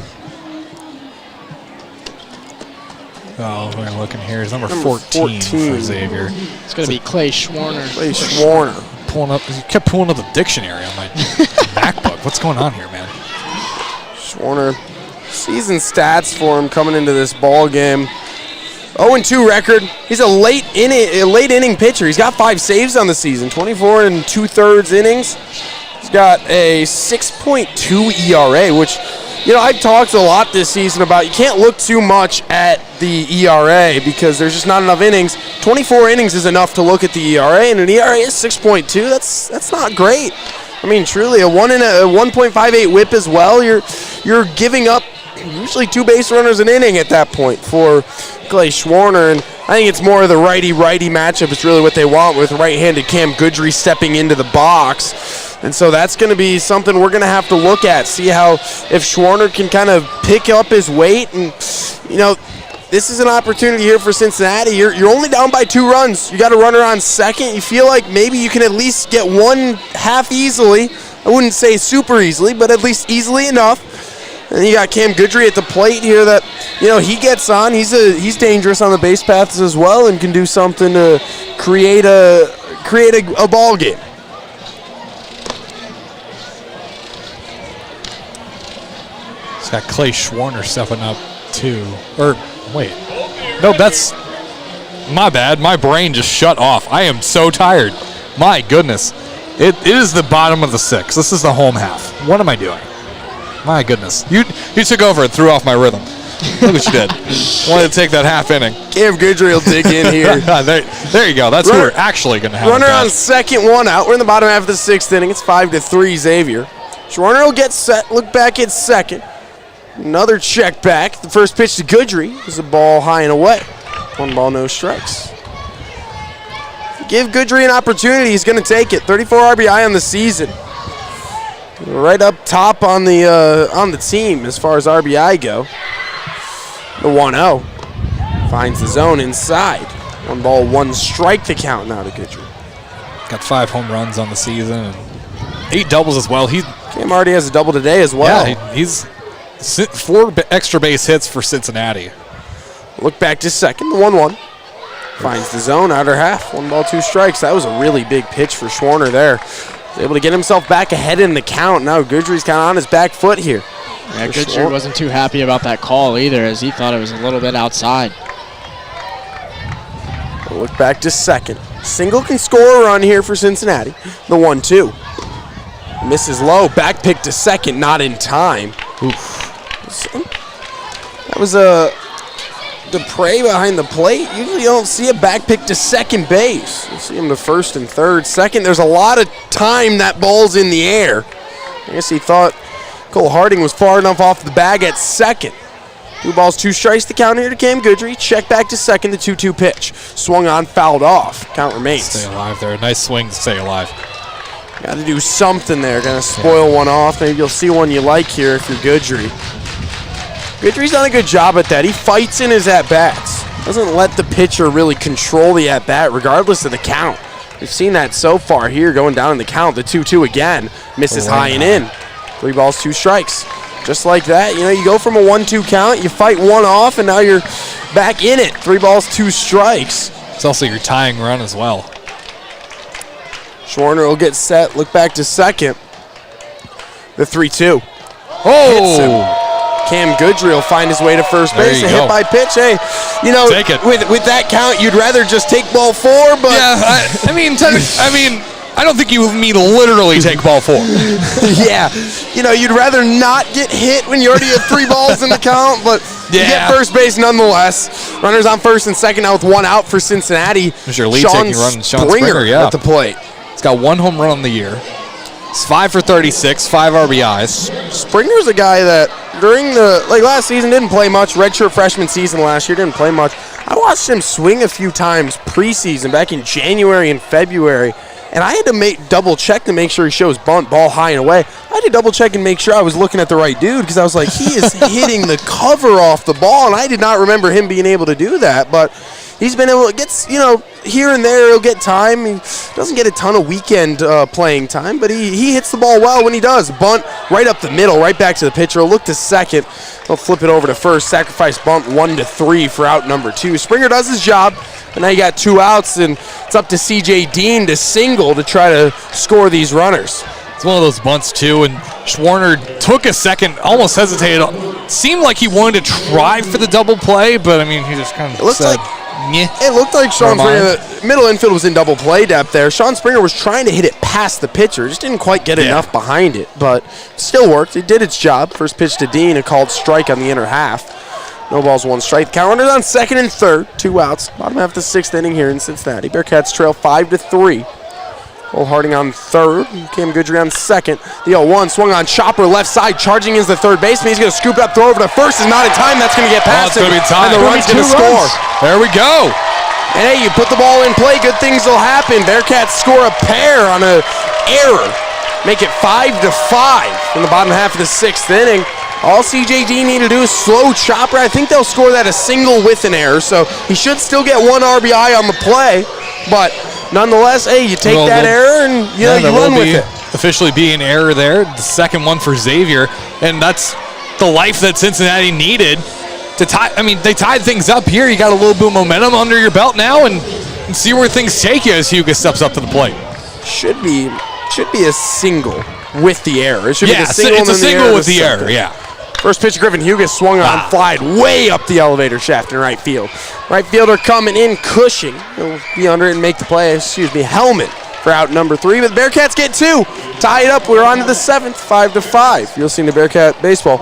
Oh, we're looking here. It's number 14 for Xavier. It's going to be Clay Schwarner. Clay Schwarner. You kept pulling up the dictionary on my MacBook. What's going on here, man? Schwarner. Season stats for him coming into this ball game. 0-2 record. He's a late inning pitcher. He's got 5 saves on the season, 24 2/3 innings. He's got a 6.2 ERA, which, I've talked a lot this season about you can't look too much at the ERA because there's just not enough innings. 24 innings is enough to look at the ERA, and an ERA is 6.2. That's not great. I mean, truly, a 1.58 WHIP as well. You're giving up usually 2 base runners an inning at that point for Clay Schwarner, and I think it's more of the righty-righty matchup. It's really what they want with right-handed Cam Goodry stepping into the box. And so that's going to be something we're going to have to look at, see how if Schwarner can kind of pick up his weight. And, this is an opportunity here for Cincinnati. You're only down by 2 runs. You got a runner on second. You feel like maybe you can at least get 1 half easily. I wouldn't say super easily, but at least easily enough. And you got Cam Goodry at the plate here that, he gets on. He's dangerous on the base paths as well and can do something to create a ball game. It's got Clay Schwarner stepping up too. Or wait, no, that's my bad. My brain just shut off. I am so tired. My goodness, it is the bottom of the 6th. This is the home half. What am I doing? My goodness. You took over and threw off my rhythm. Look what you did. Wanted to take that half inning. Cam Goodry will dig in here. there you go. That's who we're actually going to have. Runner on second, one out. We're in the bottom half of the sixth inning. It's 5-3 Xavier. Schwarner will get set, look back at second. Another check back. The first pitch to Goodry is a ball high and away. 1 ball, no strikes. Give Goodry an opportunity. He's going to take it. 34 RBI on the season. Right up top on the team as far as RBI go. The 1-0 finds the zone inside. 1 ball, 1 strike to count now to Goodry. Got 5 home runs on the season and 8 doubles as well. Cam already has a double today as well. Yeah, he's 4 extra base hits for Cincinnati. Look back to second, the 1-1. Finds the zone, outer half. 1 ball, 2 strikes. That was a really big pitch for Schwarner there. He's able to get himself back ahead in the count. Now Goodry's kind of on his back foot here. Yeah, Goodry wasn't too happy about that call either, as he thought it was a little bit outside. We'll look back to second. Single can score a run here for Cincinnati. The 1-2. Misses low. Back pick to second, not in time. That was a Dupre behind the plate. Usually you don't see a back pick to second base. You see him to first and third. Second, there's a lot of time that ball's in the air. I guess he thought Cole Harding was far enough off the bag at second. 2 balls, 2 strikes to count here to Cam Goodry. Check back to second, the 2-2 pitch. Swung on, fouled off. Count remains. Stay alive there. Nice swing to stay alive. Got to do something there. Going to spoil one off. Maybe you'll see one you like here if you're Goodry. Goodry's done a good job at that. He fights in his at-bats. Doesn't let the pitcher really control the at-bat regardless of the count. We've seen that so far here going down in the count. The 2-2 again. Misses high and in. 3 balls, 2 strikes. Just like that, you go from a 1-2 count, you fight one off, and now you're back in it. 3 balls, 2 strikes. It's also your tying run as well. Schwarner will get set, look back to second. The 3-2. Oh! Cam Goodry will find his way to first base. A hit by pitch. Hey, take it. With that count, you'd rather just take ball 4, but yeah, I don't think you mean literally take ball 4. Yeah, you'd rather not get hit when you already have 3 balls in the count, but you get first base nonetheless. Runners on first and second now with 1 out for Cincinnati. There's your lead taking run, Sean Springer, at the plate. He's got 1 home run on the year. He's 5 for 36, 5 RBIs. Springer's a guy that during the last season didn't play much. Redshirt freshman season last year didn't play much. I watched him swing a few times preseason back in January and February, and I had to double check to make sure he shows bunt, ball high and away. I had to double check and make sure I was looking at the right dude because I was like, he is hitting the cover off the ball, and I did not remember him being able to do that, but he's been able to get, here and there he'll get time. He doesn't get a ton of weekend playing time, but he hits the ball well when he does. Bunt right up the middle, right back to the pitcher. He'll look to second. He'll flip it over to first. Sacrifice bunt 1-3 for out number 2. Springer does his job, and now you got 2 outs, and it's up to C.J. Dean to single to try to score these runners. It's one of those bunts, too, and Schwarner took a second, almost hesitated. Seemed like he wanted to try for the double play, but, he just kind of said, it looked like Sean Springer, the middle infield was in double play depth there. Sean Springer was trying to hit it past the pitcher, just didn't quite get enough behind it, but still worked. It did its job. First pitch to Dean, a called strike on the inner half. No balls, 1 strike. Count runners on second and third, 2 outs. Bottom half of the 6th inning here in Cincinnati. Bearcats trail 5-3. Cole Harding on third, Cam Goodry on second. The 0-1 swung on chopper left side, charging is the third baseman. He's going to scoop it up, throw over to first. Is not in time. That's going to get past him. It's going to be time. And the run's going to score. There we go. And hey, you put the ball in play, good things will happen. Bearcats score a pair on an error. Make it 5-5 in the bottom half of the 6th inning. All C.J. Dean need to do is slow chopper. I think they'll score that a single with an error, so he should still get 1 RBI on the play. But nonetheless, hey, you take that error and you run with it. Officially be an error there. The second one for Xavier, and that's the life that Cincinnati needed to tie. They tied things up here. You got a little bit of momentum under your belt now, and see where things take you as Hugo steps up to the plate. Should be a single with the error. It should be the single. It's a single with the error. Yeah. First pitch, Griffin Hugas swung on, flied way up the elevator shaft in right field. Right fielder coming in, Cushing. He'll be under it and make the play. Helmet for out number 3. But the Bearcats get 2. Tie it up. We're on to the 7th, 5-5. You'll see the Bearcat baseball.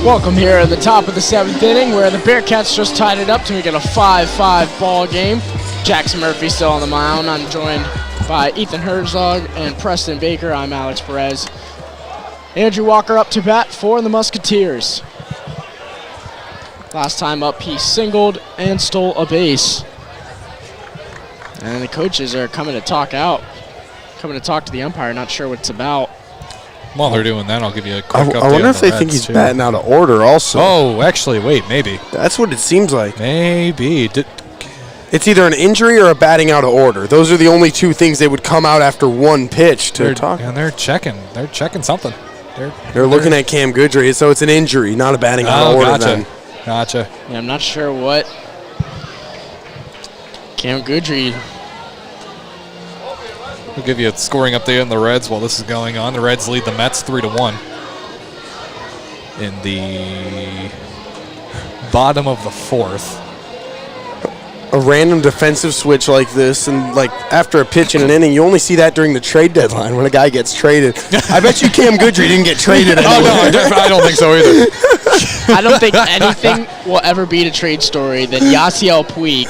Welcome here at the top of the 7th inning where the Bearcats just tied it up to make it a 5-5 ball game. Jackson Murphy still on the mound. I'm joined by Ethan Herzog and Preston Baker. I'm Alex Perez. Andrew Walker up to bat for the Musketeers. Last time up, he singled and stole a base. And the coaches are coming to talk to the umpire, not sure what it's about. While they're doing that, I'll give you a quick update. I wonder if on they the think Reds, he's too. batting out of order also. Oh, actually, wait, maybe. That's what it seems like. Maybe. It's either an injury or a batting out of order. Those are the only two things they would come out after one pitch to talk. And they're checking. They're checking something. They're looking at Cam Goodry, so it's an injury, not a batting out of order gotcha. then. Gotcha. Yeah, I'm not sure what Cam Goodry. We'll give you a scoring update on the Reds while this is going on. The Reds lead the Mets 3-1 in the bottom of the 4th. A random defensive switch like this, and like after a pitch in an inning, you only see that during the trade deadline when a guy gets traded. I bet you Cam Goodry didn't get traded anywhere. Oh, no, I don't think so either. I don't think anything will ever beat a trade story than Yasiel Puig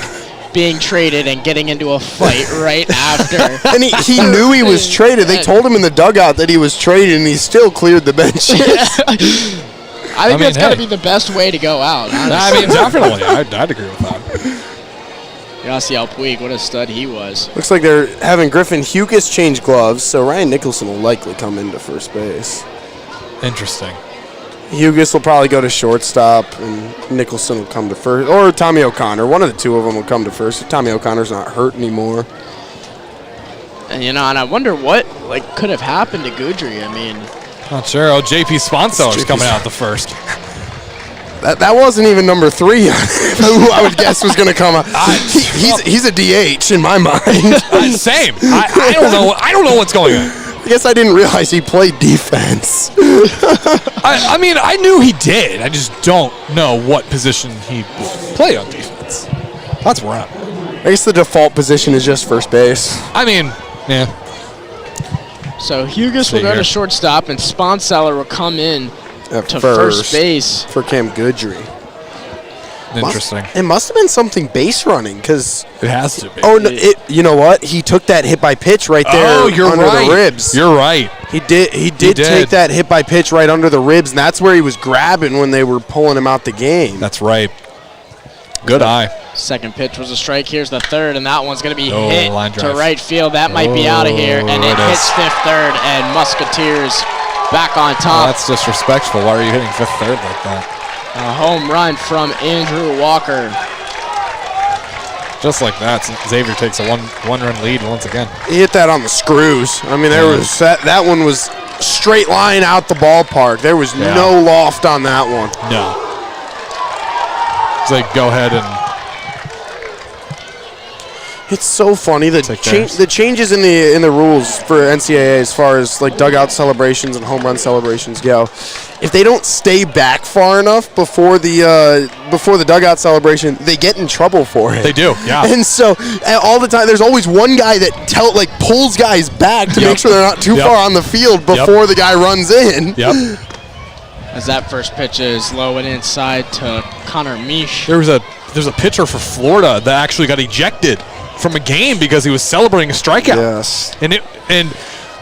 being traded and getting into a fight right after. And he knew he was traded. They told him in the dugout that he was traded, and he still cleared the benches. I think that's got to be the best way to go out. Honestly. I mean, definitely. I'd agree with that. Yasiel Puig, what a stud he was. Looks like they're having Griffin Hugas change gloves, so Ryan Nicholson will likely come into first base. Interesting. Hugas will probably go to shortstop, and Nicholson will come to first. Or Tommy O'Connor. One of the two of them will come to first if Tommy O'Connor's not hurt anymore. And, and I wonder what could have happened to Goodry. I mean, Not sure. Oh, JP Sponso is coming out the first. That wasn't even number 3 who I would guess was going to come out. He's a DH in my mind. Same. I don't know. I don't know what's going on. I guess I didn't realize he played defense. I mean, I knew he did. I just don't know what position he played on defense. That's where I'm. I guess the default position is just first base. I mean, yeah. So Hugas will go to shortstop, and Sponseller will come in to first base for Cam Goodry. Interesting. It must have been something base running because it has to be. Oh no! You know what? He took that hit by pitch right there under the ribs. You're right. He did take that hit by pitch right under the ribs, and that's where he was grabbing when they were pulling him out the game. That's right. Good eye. Second pitch was a strike. Here's the third, and that one's going to be hit to drive. Right field. That might be out of here, and it hits fifth third, and Musketeers back on top. That's disrespectful. Why are you hitting fifth third like that? A home run from Andrew Walker. Just like that, Xavier takes a one-run lead once again. He hit that on the screws. I mean, there was that one was straight line out the ballpark. There was no loft on that one. No. It's like go ahead and. It's so funny the changes in the rules for NCAA as far as like dugout celebrations and home run celebrations go. If they don't stay back far enough before the dugout celebration, they get in trouble for it. They do, yeah. And so all the time, there's always one guy that pulls guys back to make sure they're not too far on the field before the guy runs in. Yep. As that first pitch is low and inside to Connor Misch. There's a pitcher for Florida that actually got ejected from a game because he was celebrating a strikeout. Yes. And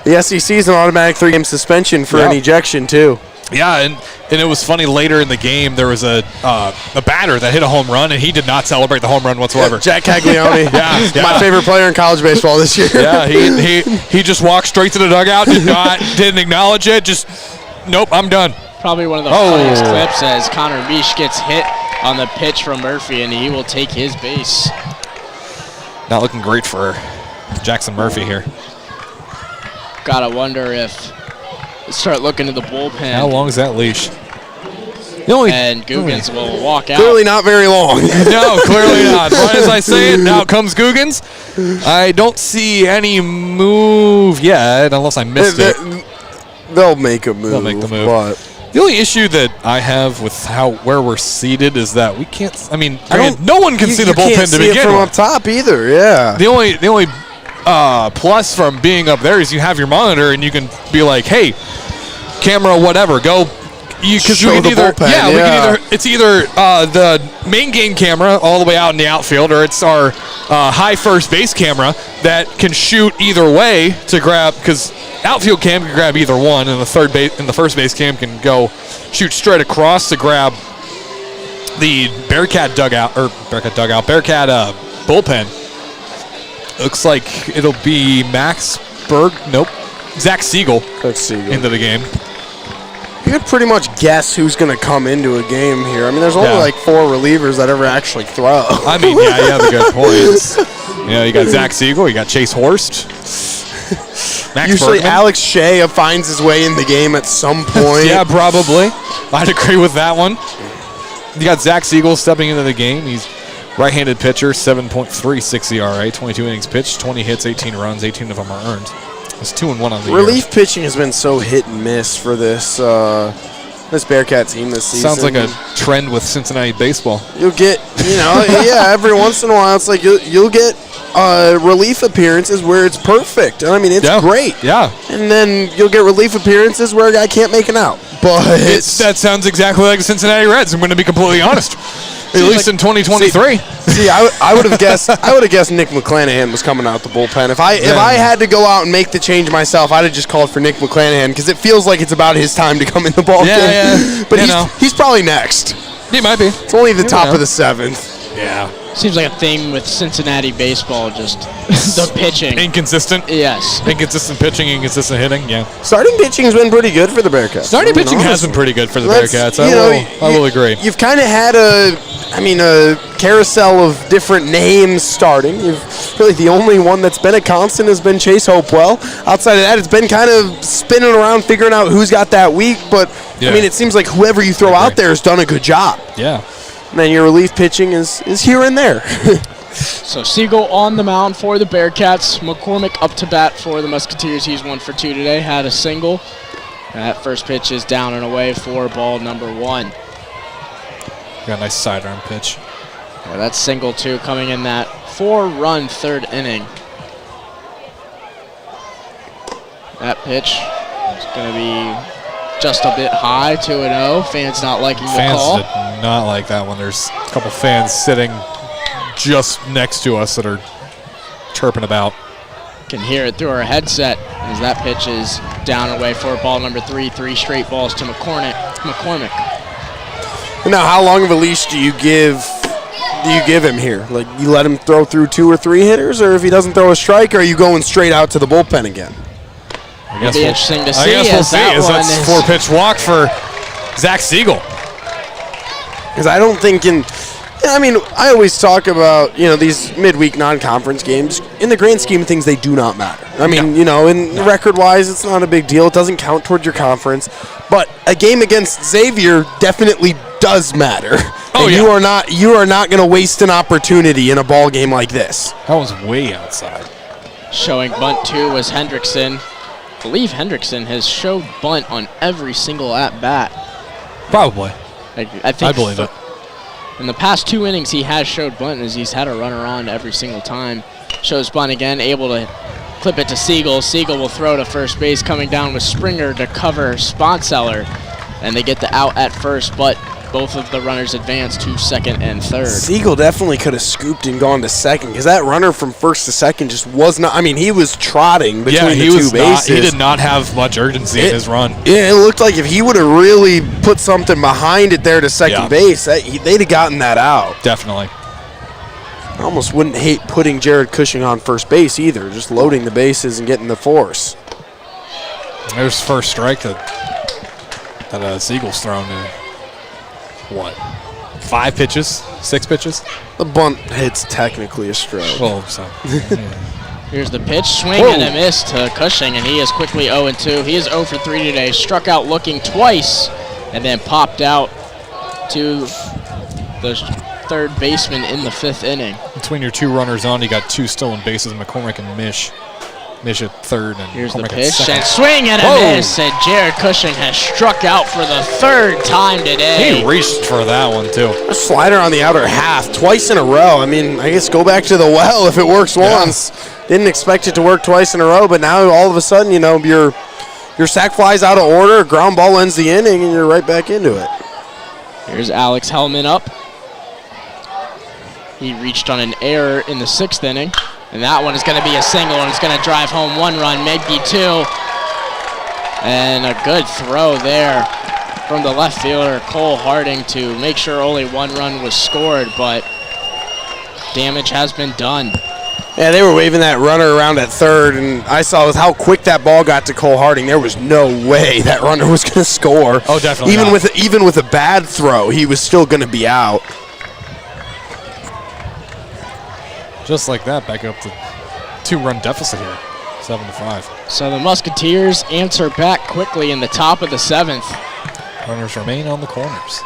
the SEC is an automatic 3-game suspension for an ejection too. Yeah, and it was funny later in the game there was a batter that hit a home run and he did not celebrate the home run whatsoever. Jack Caglione. My favorite player in college baseball this year. Yeah, he just walked straight to the dugout, didn't acknowledge it, just nope, I'm done. Probably one of the funniest clips as Connor Misch gets hit on the pitch from Murphy and he will take his base. Not looking great for Jackson Murphy here. Gotta wonder if start looking to the bullpen. How long is that leash? And Guggens will walk out. Clearly not very long. No, clearly not. Right as I say it, now comes Guggens. I don't see any move yet, unless I missed it. They'll make a move. They'll make the move. But the only issue that I have with where we're seated is that we can't. I mean, no one can see the bullpen to begin from with. up top either. Yeah. The only plus from being up there is you have your monitor and you can be like, hey, camera, whatever, go because Show we the can either bullpen, we can yeah. it's either the main game camera all the way out in the outfield, or it's our high first base camera that can shoot either way to grab, because outfield cam can grab either one, and the first base cam can go shoot straight across to grab the Bearcat bullpen. Looks like it'll be Zach Siegel into the game. You could pretty much guess who's going to come into a game here. I mean, there's only like 4 relievers that ever actually throw. I mean, yeah, you have a good point. You got Zach Siegel, you got Chase Horst. Usually Bergman. Alex Shea finds his way in the game at some point. Yeah, probably. I'd agree with that one. You got Zach Siegel stepping into the game. He's right-handed pitcher, 7.36 ERA, 22 innings pitched, 20 hits, 18 runs, 18 of them are earned. It's 2-1 on the Relief pitching has been so hit and miss for this Bearcat team this season. Sounds like a trend with Cincinnati baseball. You'll get, every once in a while, it's like you'll get relief appearances where it's perfect. And I mean, it's great. Yeah. And then you'll get relief appearances where a guy can't make an out. But that sounds exactly like the Cincinnati Reds, I'm going to be completely honest. At least in 2023. See, I would have guessed. Nick McClanahan was coming out the bullpen. If I had to go out and make the change myself, I'd have just called for Nick McClanahan because it feels like it's about his time to come in the ball game. Yeah. But he's probably next. He might be. It's only the top of the 7th. Yeah. Seems like a thing with Cincinnati baseball, just the pitching. Inconsistent. Yes. Inconsistent pitching, inconsistent hitting. Yeah. Starting pitching's been pretty good for the Bearcats. Starting pitching has been pretty good for the Bearcats. I will agree. You've kind of had a carousel of different names starting. Really the only one that's been a constant has been Chase Hopewell. Outside of that, it's been kind of spinning around, figuring out who's got that week. But, I mean, it seems like whoever you throw out there has done a good job. Yeah. And then your relief pitching is here and there. So Siegel on the mound for the Bearcats. McCormick up to bat for the Musketeers. He's 1 for 2 today. Had a single. That first pitch is down and away for ball number 1. Got a nice sidearm pitch. Yeah, that's single 2 coming in that 4-run 3rd inning. That pitch is going to be just a bit high, 2-0. Fans not liking the call. Fans did not like that one. There's a couple fans sitting just next to us that are chirping about. Can hear it through our headset as that pitch is down and away for ball number 3. 3 straight balls to McCormick. Now, how long of a leash do you give him here? Like, you let him throw through 2 or 3 hitters, or if he doesn't throw a strike, are you going straight out to the bullpen again? It'll be interesting to see. I guess we'll see. That's 4-pitch walk for Zach Siegel. Because I don't think I always talk about, these midweek non-conference games. In the grand scheme of things, they do not matter. I mean, record-wise, it's not a big deal. It doesn't count toward your conference. But a game against Xavier definitely does matter. Oh, and yeah. You are not going to waste an opportunity in a ball game like this. That was way outside. Showing bunt 2 was Hendrickson. I believe Hendrickson has showed bunt on every single at-bat. Probably. I think I believe it. In the past 2 innings, he has showed bunt as he's had a runner on every single time. Shows bunt again, able to clip it to Siegel. Siegel will throw to first base, coming down with Springer to cover Spotseller. And they get the out at first, but both of the runners advance to second and third. Siegel definitely could have scooped and gone to second because that runner from first to second just was not. I mean, he was trotting between the two bases. He did not have much urgency in his run. Yeah, it looked like if he would have really put something behind it there to second base, they'd have gotten that out. Definitely. I almost wouldn't hate putting Jared Cushing on first base either, just loading the bases and getting the force. There's first strike that Siegel's thrown in. What? 5 pitches? 6 pitches? The bunt hit's technically a strike. Well, so. Here's the pitch, swing and a miss to Cushing, and he is quickly 0-2. He is 0 for 3 today. Struck out looking twice, and then popped out to the third baseman in the 5th inning. Between your 2 runners on, you got 2 stolen bases, McCormick and Mish. Mish at third, and here's McCormick the pitch, at and swing and a miss, and Jared Cushing has struck out for the 3rd time today. He reached for that one, too. A slider on the outer half, twice in a row. I mean, I guess go back to the well if it works once. Didn't expect it to work twice in a row, but now all of a sudden, you're your sack flies out of order, ground ball ends the inning, and you're right back into it. Here's Alex Hellman up. He reached on an error in the 6th inning, and that one is going to be a single, and it's going to drive home 1 run, maybe 2. And a good throw there from the left fielder, Cole Harding, to make sure only 1 run was scored, but damage has been done. Yeah, they were waving that runner around at third, and I saw with how quick that ball got to Cole Harding, there was no way that runner was going to score. Oh, definitely Even with a bad throw, he was still going to be out. Just like that, back up to 2-run deficit here, 7-5. So the Musketeers answer back quickly in the top of the 7th. Runners remain on the corners.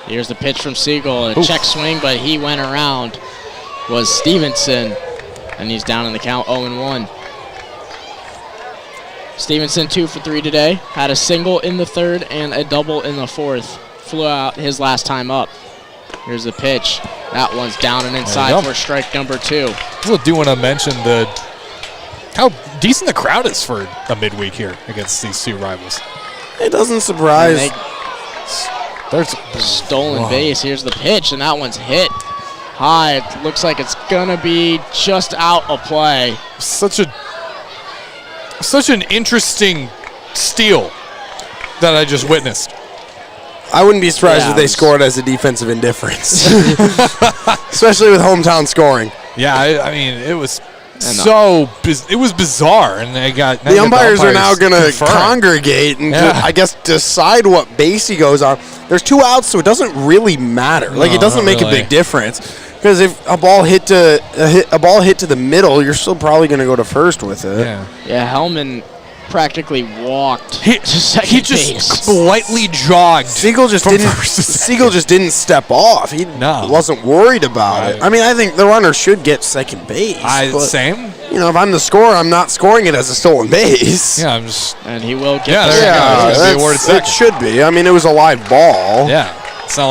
Here's the pitch from Siegel, a check swing, but he went around. Was Stevenson, and he's down in the count 0-1. Stevenson 2 for 3 today. Had a single in the 3rd and a double in the 4th. Flew out his last time up. Here's the pitch. That one's down and inside for strike number 2. I do want to mention how decent the crowd is for a midweek here against these 2 rivals. It doesn't surprise. There's stolen base. Here's the pitch, and that one's hit high. It looks like it's gonna be just out of play. Such an interesting steal that I just witnessed. I wouldn't be surprised if they scored as a defensive indifference, especially with hometown scoring. Yeah, I mean, it was it was bizarre, and they got the umpires are now going to congregate and I guess decide what base he goes on. There's 2 outs, so it doesn't really matter. Like, it doesn't make a big difference, because if a ball hit to the middle, you're still probably going to go to first with it. Yeah, Hellman practically walked to second he just base. slightly jogged. Siegel just didn't step off. He wasn't worried about it. I mean, I think the runner should get second base. Same. You know, if I'm the scorer, I'm not scoring it as a stolen base. Yeah, I'm just. And he will get. It should be. I mean, it was a live ball. Yeah, it's not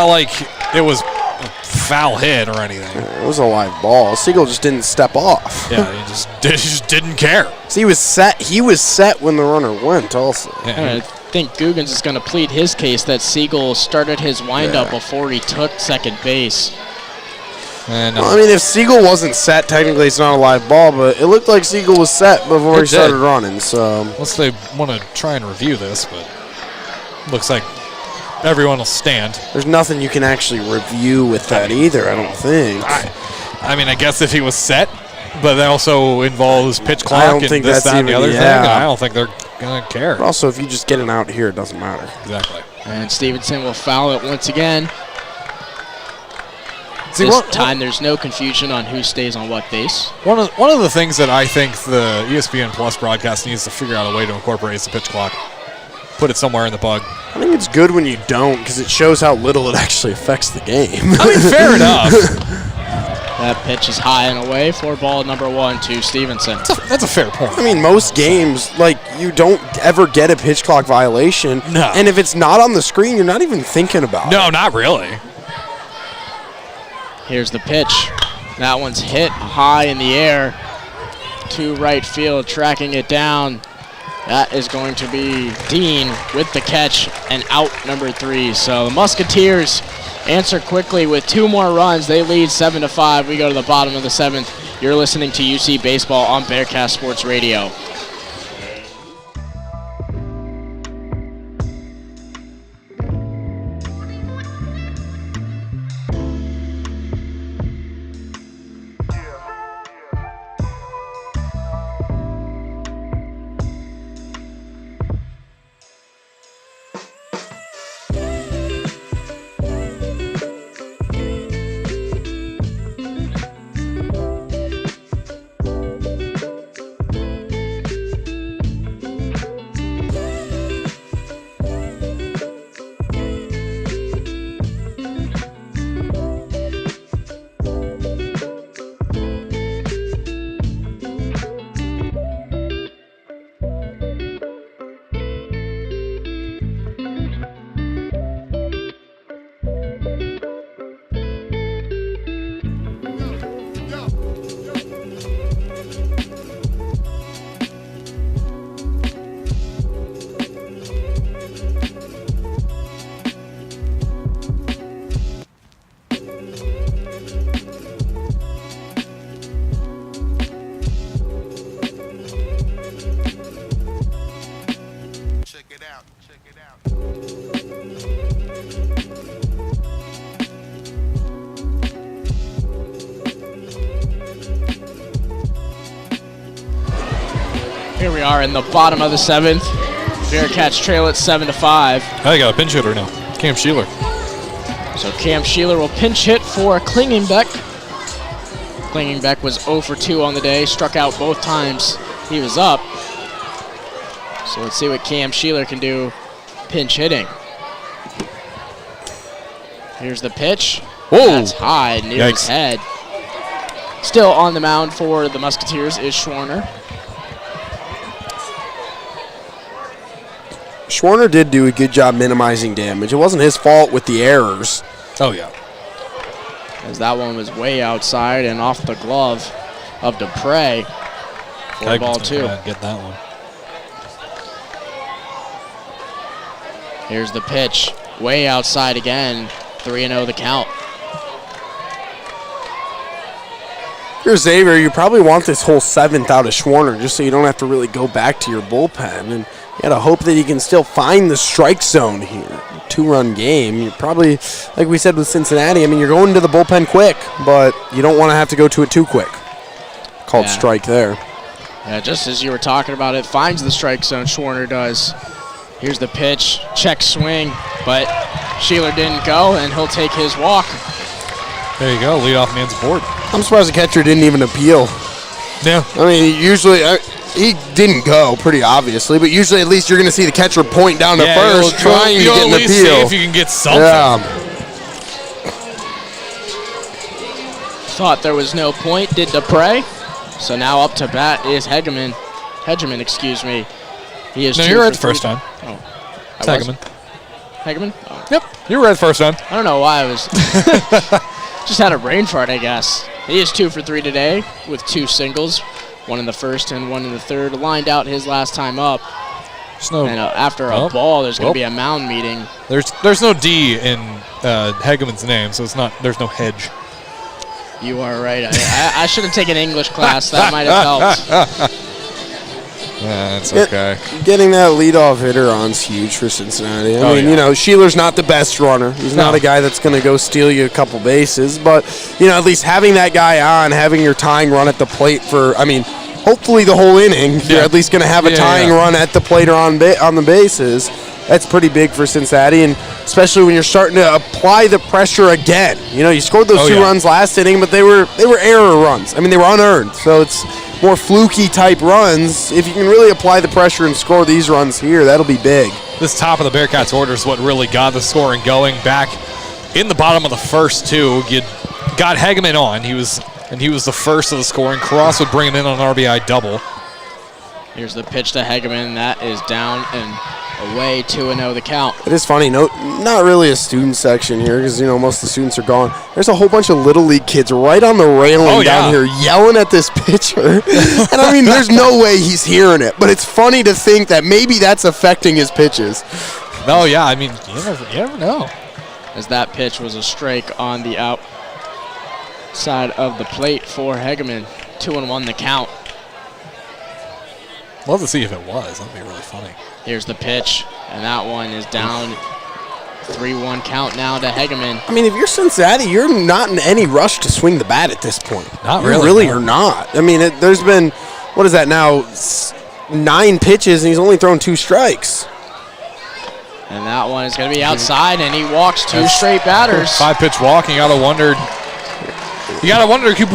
like it was a foul hit or anything. It was a live ball. Siegel just didn't step off. Yeah, he just didn't care. So he was set when the runner went also. I think Guggens is going to plead his case that Siegel started his windup before he took second base. And, I mean, if Siegel wasn't set, technically it's not a live ball, but it looked like Siegel was set before he started running. So unless they want to try and review this, but looks like everyone will stand. There's nothing you can actually review with that either, I don't think. I mean, I guess if he was set, but that also involves pitch clock I don't and think this, that's that, and the even- other yeah. thing. And I don't think they're going to care. But also, if you just get an out here, it doesn't matter. Exactly. And Stevenson will foul it once again. See, this time there's no confusion on who stays on what base. One of the things that I think the ESPN Plus broadcast needs to figure out a way to incorporate is the pitch clock. Put it somewhere in the bug. I think it's good when you don't, because it shows how little it actually affects the game. I mean, fair enough. That pitch is high and away for ball number 1 to Stevenson. That's a fair point. I mean, most games, like, you don't ever get a pitch clock violation. No. And if it's not on the screen, you're not even thinking about it. No, not really. Here's the pitch. That one's hit high in the air to right field, tracking it down. That is going to be Dean with the catch and out number 3. So the Musketeers answer quickly with 2 more runs. They lead 7-5. We go to the bottom of the 7th. You're listening to UC Baseball on Bearcat Sports Radio. are in the bottom of the 7th. Bearcats trail it 7-5. Oh, you got a pinch hitter now. Cam Sheeler. So Cam Sheeler will pinch hit for Klingenbeck. Klingenbeck was 0 for 2 on the day, struck out both times he was up. So let's see what Cam Sheeler can do pinch hitting. Here's the pitch. Whoa. That's high near his head. Still on the mound for the Musketeers is Schwarner. Schwarner did do a good job minimizing damage. It wasn't his fault with the errors. Oh, yeah. As that one was way outside and off the glove of Dupre. For ball 2. Get that one. Here's the pitch. Way outside again. 3-0 the count. If you're Xavier, you probably want this whole 7th out of Schwarner just so you don't have to really go back to your bullpen. And you got to hope that you can still find the strike zone here. 2-run game. You're probably, like we said with Cincinnati, I mean, you're going to the bullpen quick, but you don't want to have to go to it too quick. Called strike there. Yeah, just as you were talking about it, finds the strike zone, Schwarner does. Here's the pitch, check swing, but Sheeler didn't go, and he'll take his walk. There you go, leadoff man's board. I'm surprised the catcher didn't even appeal. Yeah. I mean, usually he didn't go, pretty obviously, but usually at least you're going to see the catcher point down to first, trying to get an appeal. See if you can get something. Yeah. Thought there was no point, did Dupre. So now up to bat is Hegeman, excuse me. He is. No, you were right the first time. Oh, it's Hegeman. Hegeman? Oh. Yep, you were right the first time. I don't know why I was. Just had a brain fart, I guess. He is 2 for 3 today with 2 singles, 1 in the first and 1 in the third. Lined out his last time up. And after a ball, there's going to be a mound meeting. There's no D in Hegeman's name, so there's no hedge. You are right. I should have taken English class. That might have helped. That's okay. Getting that leadoff hitter on's huge for Cincinnati. I mean, you know, Sheeler's not the best runner. He's not a guy that's going to go steal you a couple bases. But, you know, at least having that guy on, having your tying run at the plate for, I mean, hopefully the whole inning, you're at least going to have a tying run at the plate or on the bases. That's pretty big for Cincinnati, and especially when you're starting to apply the pressure again. You know, you scored those 2 runs last inning, but they were error runs. I mean, they were unearned, so it's more fluky type runs. If you can really apply the pressure and score these runs here, that'll be big. This top of the Bearcats order is what really got the scoring going back in the bottom of the first 2. You got Hegeman on. He was the first of the scoring. Cross would bring him in on an RBI double. Here's the pitch to Hegeman. That is down and away. 2-0 the count. It is funny. No, not really a student section here because, you know, most of the students are gone. There's a whole bunch of Little League kids right on the railing down here yelling at this pitcher. And, I mean, there's no way he's hearing it. But it's funny to think that maybe that's affecting his pitches. Oh, yeah. I mean, you never know. As that pitch was a strike on the outside of the plate for Hegeman. 2-1 the count. Love to see if it was. That'd be really funny. Here's the pitch, and that one is down. 3-1 count now to Hegeman. I mean, if you're Cincinnati, you're not in any rush to swing the bat at this point. Not you really. Really are not. I mean, there's been, what is that now, 9 pitches, and he's only thrown 2 strikes. And that one is going to be outside, and he walks 2 straight batters. 5-pitch walk, and you got to wonder,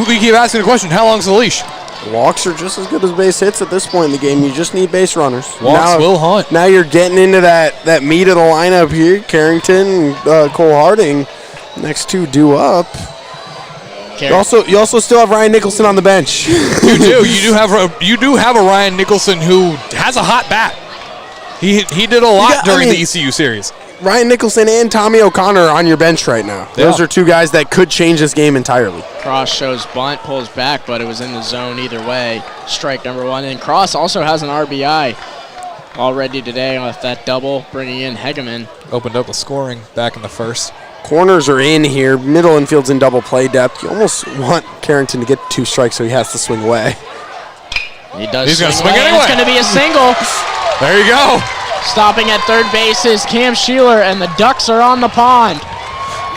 we keep asking the question, how long's the leash? Walks are just as good as base hits at this point in the game. You just need base runners. Walks will hunt. Now you're getting into that meat of the lineup here. Carrington, Cole Harding, next 2 due up. You also still have Ryan Nicholson on the bench. You do. You do have a Ryan Nicholson who has a hot bat. He did a lot during the ECU series. Ryan Nicholson and Tommy O'Connor are on your bench right now. Yeah. Those are 2 guys that could change this game entirely. Cross shows bunt, pulls back, but it was in the zone either way. Strike number 1. And Cross also has an RBI already today with that double, bringing in Hegeman. Opened up the scoring back in the first. Corners are in here. Middle infield's in double play depth. You almost want Carrington to get 2 strikes so he has to swing away. He does. He's going to swing anyway. It's going to be a single. There you go. Stopping at third base is Cam Sheeler, and the Ducks are on the pond.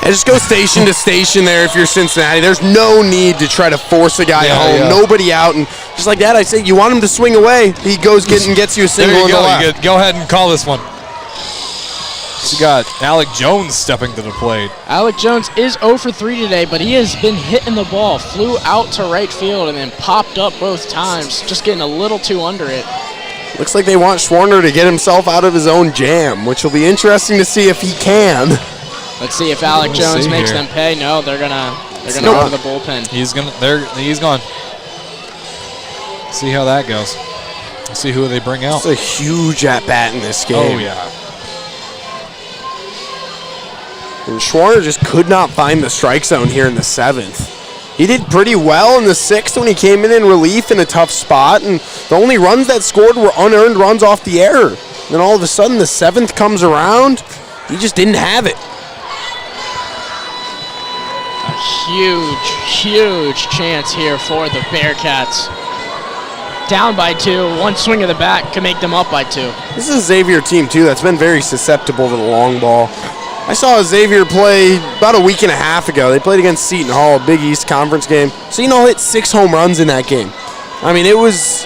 And just go station to station there if you're Cincinnati. There's no need to try to force a guy home. Yeah. Nobody out. And Just like that, I say you want him to swing away. He goes and gets you a single There in you the go. left. Go ahead and call this one. You got Alec Jones stepping to the plate. Alec Jones is 0 for 3 today, but he has been hitting the ball. Flew out to right field and then popped up both times, just getting a little too under it. Looks like they want Schwarner to get himself out of his own jam, which will be interesting to see if he can. Let's see if Alec Let's Jones see makes here. them pay. No, they're gonna Nope. go to the bullpen. He's gone. See how that goes. See who they bring out. It's a huge at-bat in this game. Oh, yeah. And Schwarner just could not find the strike zone here in the 7th. He did pretty well in the 6th when he came in relief in a tough spot, and the only runs that scored were unearned runs off the error. Then all of a sudden the 7th comes around, he just didn't have it. A huge chance here for the Bearcats. Down by 2, one swing of the bat can make them up by 2. This is a Xavier team, too, that's been very susceptible to the long ball. I saw Xavier play about a week and a half ago. They played against Seton Hall, a Big East Conference game. Seton Hall hit 6 home runs in that game. I mean, it was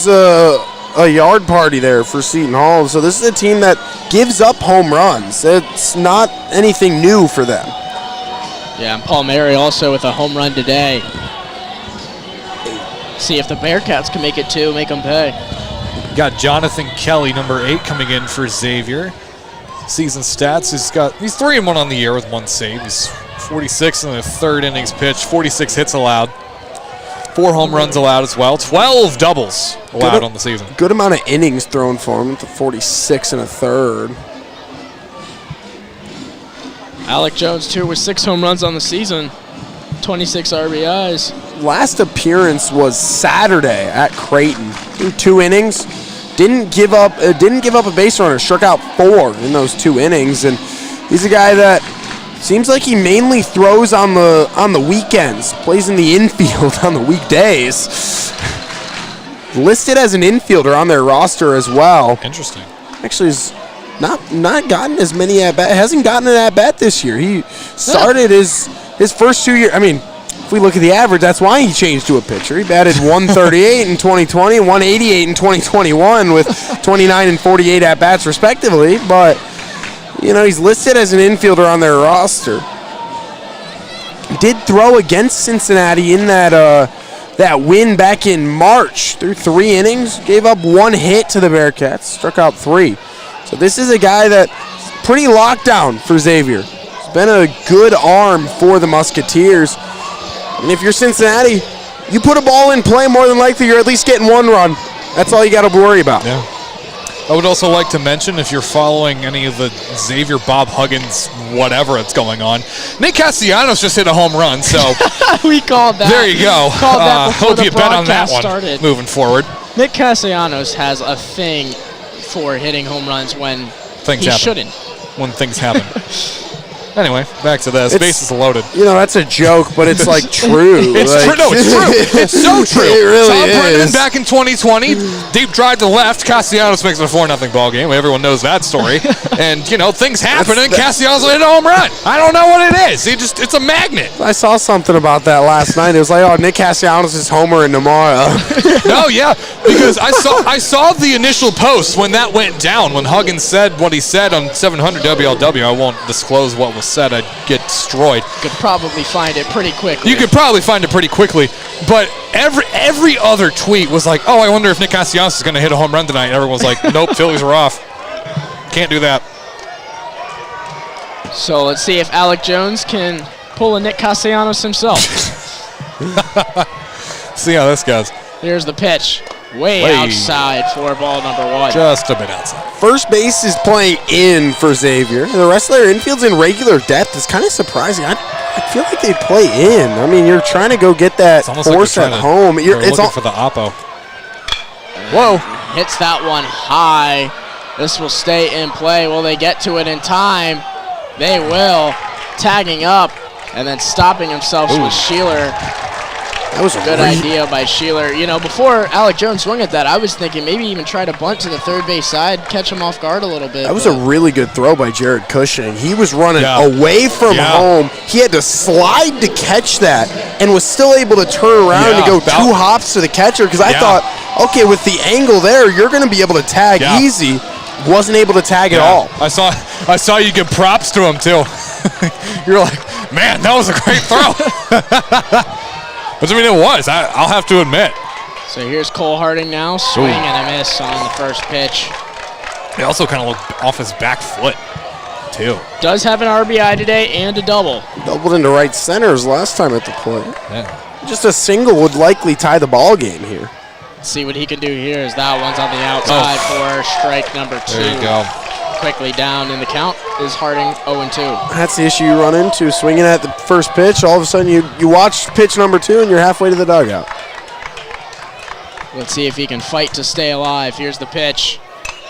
a yard party there for Seton Hall. So this is a team that gives up home runs. It's not anything new for them. Yeah, and Paul Mary also with a home run today. See if the Bearcats can make it 2, make them pay. Got Jonathan Kelly, number 8, coming in for Xavier. Season stats, he's 3-1 on the year with 1 save. He's 46 in the 3rd innings pitched, 46 hits allowed, 4 home runs allowed as well, 12 doubles allowed on the season. Good amount of innings thrown for him, to 46 and a 3rd. Alec Jones, too, with 6 home runs on the season, 26 RBIs. Last appearance was Saturday at Creighton. Threw 2 innings. Didn't give up a base runner. Struck out 4 in those 2 innings, and he's a guy that seems like he mainly throws on the weekends. Plays in the infield on the weekdays. Listed as an infielder on their roster as well. Interesting. Actually, has not gotten as many at bat. Hasn't gotten an at bat this year. He started his first 2 years. I mean, if we look at the average, that's why he changed to a pitcher. He batted 138 in 2020, 188 in 2021 with 29 and 48 at-bats respectively. But, he's listed as an infielder on their roster. He did throw against Cincinnati in that win back in March. Through 3 innings, gave up 1 hit to the Bearcats, struck out 3. So this is a guy that's pretty locked down for Xavier. He's been a good arm for the Musketeers. And if you're Cincinnati, you put a ball in play, more than likely you're at least getting 1 run. That's all you got to worry about. Yeah. I would also like to mention, if you're following any of the Xavier Bob Huggins whatever that's going on, Nick Castellanos just hit a home run, so We called that. there you go. Called that before Hope the you bet on that broadcast one started. moving forward. Nick Castellanos has a thing for hitting home runs when Things he happen. shouldn't. When things happen. Anyway, back to this. Bases loaded. That's a joke, but it's like true. It's true. No, it's true. It's so true. It really Tom Brennan is. back in 2020, deep drive to left. Castellanos makes it a 4-0 ball game. Everyone knows that story. And things happen, and Castellanos hit a home run. I don't know what it is. It's a magnet. I saw something about that last night. It was like, oh, Nick Castellanos is Homer and Namara. No, yeah, because I saw the initial post when that went down, when Huggins said what he said on 700 WLW. I won't disclose what was said. I'd get destroyed. Could probably find it pretty quickly. You could probably find it pretty quickly, but every other tweet was like, oh, I wonder if Nick Castellanos is going to hit a home run tonight. And everyone was like, nope, Phillies are off. Can't do that. So let's see if Alec Jones can pull a Nick Castellanos himself. See how this goes. Here's the pitch. Way outside for ball number 1. Just a bit outside. First base is playing in for Xavier. The rest of their infield's in regular depth. It's kind of surprising. I feel like they play in. I mean, you're trying to go get that force at home. You're looking for the oppo. Whoa. Hits that one high. This will stay in play. Will they get to it in time? They will. Tagging up and then stopping themselves with Sheeler. That was a Good idea by Sheeler. You know, before Alec Jones swung at that, I was thinking maybe even try to bunt to the third base side, catch him off guard a little bit. That was a really good throw by Jared Cushing. He was running away from home. He had to slide to catch that and was still able to turn around and go 2 hops to the catcher because I thought, okay, with the angle there, you're going to be able to tag easy. Wasn't able to tag at all. I saw you give props to him, too. You're like, man, that was a great throw. Which, I mean, it was. I'll have to admit. So here's Cole Harding now. Swing and a miss on the first pitch. He also kind of looked off his back foot, too. Does have an RBI today and a double. Doubled into right center his last time at the plate. Yeah. Just a single would likely tie the ball game here. Let's see what he can do here as that one's on the outside for strike number 2. There you go. Quickly down in the count is Harding 0-2. That's the issue you run into, swinging at the first pitch. All of a sudden, you watch pitch number 2, and you're halfway to the dugout. Let's see if he can fight to stay alive. Here's the pitch.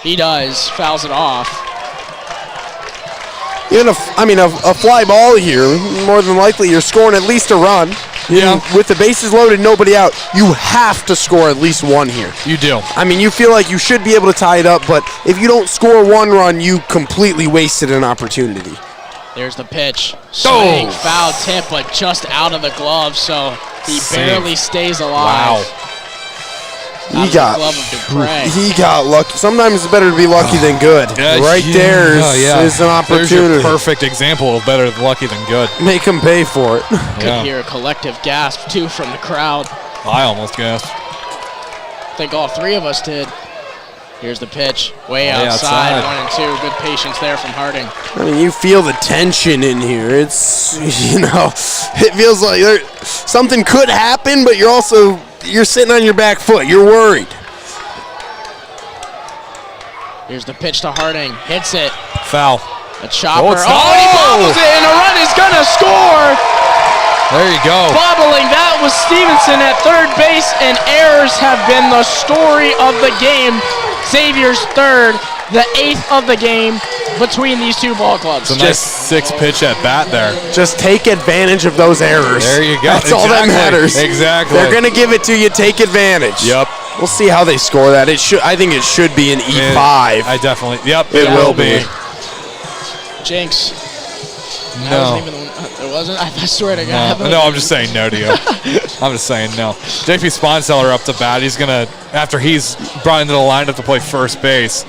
He does. Fouls it off. Even a fly ball here, more than likely you're scoring at least a run. Yeah. With the bases loaded, nobody out, you have to score at least 1 here. You do. I mean, you feel like you should be able to tie it up, but if you don't score 1 run, you completely wasted an opportunity. There's the pitch. Swing, foul tip, but just out of the glove, so he barely stays alive. Wow. He got lucky. Sometimes it's better to be lucky than good. There is an opportunity. There's your perfect example of better lucky than good. Make him pay for it. Could hear a collective gasp, too, from the crowd. I almost gasped. I think all 3 of us did. Here's the pitch. Way outside. 1-2. Good patience there from Harding. I mean, you feel the tension in here. It's, it feels like something could happen, but you're sitting on your back foot. You're worried. Here's the pitch to Harding. Hits it. Foul. A chopper. And he bobbles it, and a run is going to score. There you go. Bobbling. That was Stevenson at third base, and errors have been the story of the game. Xavier's third, the 8th of the game between these 2 ball clubs. It's a nice 6-pitch at bat there. Just take advantage of those errors. There you go. That's all that matters. Exactly. They're going to give it to you. Take advantage. Yep. We'll see how they score that. I think it should be an E5. I definitely. Yep. It will be. Jinx. No. It wasn't? I swear to God. No, I'm just saying no to you. I'm just saying no. JP Sponseller up to bat. He's going to, after he's brought into the lineup to play first base.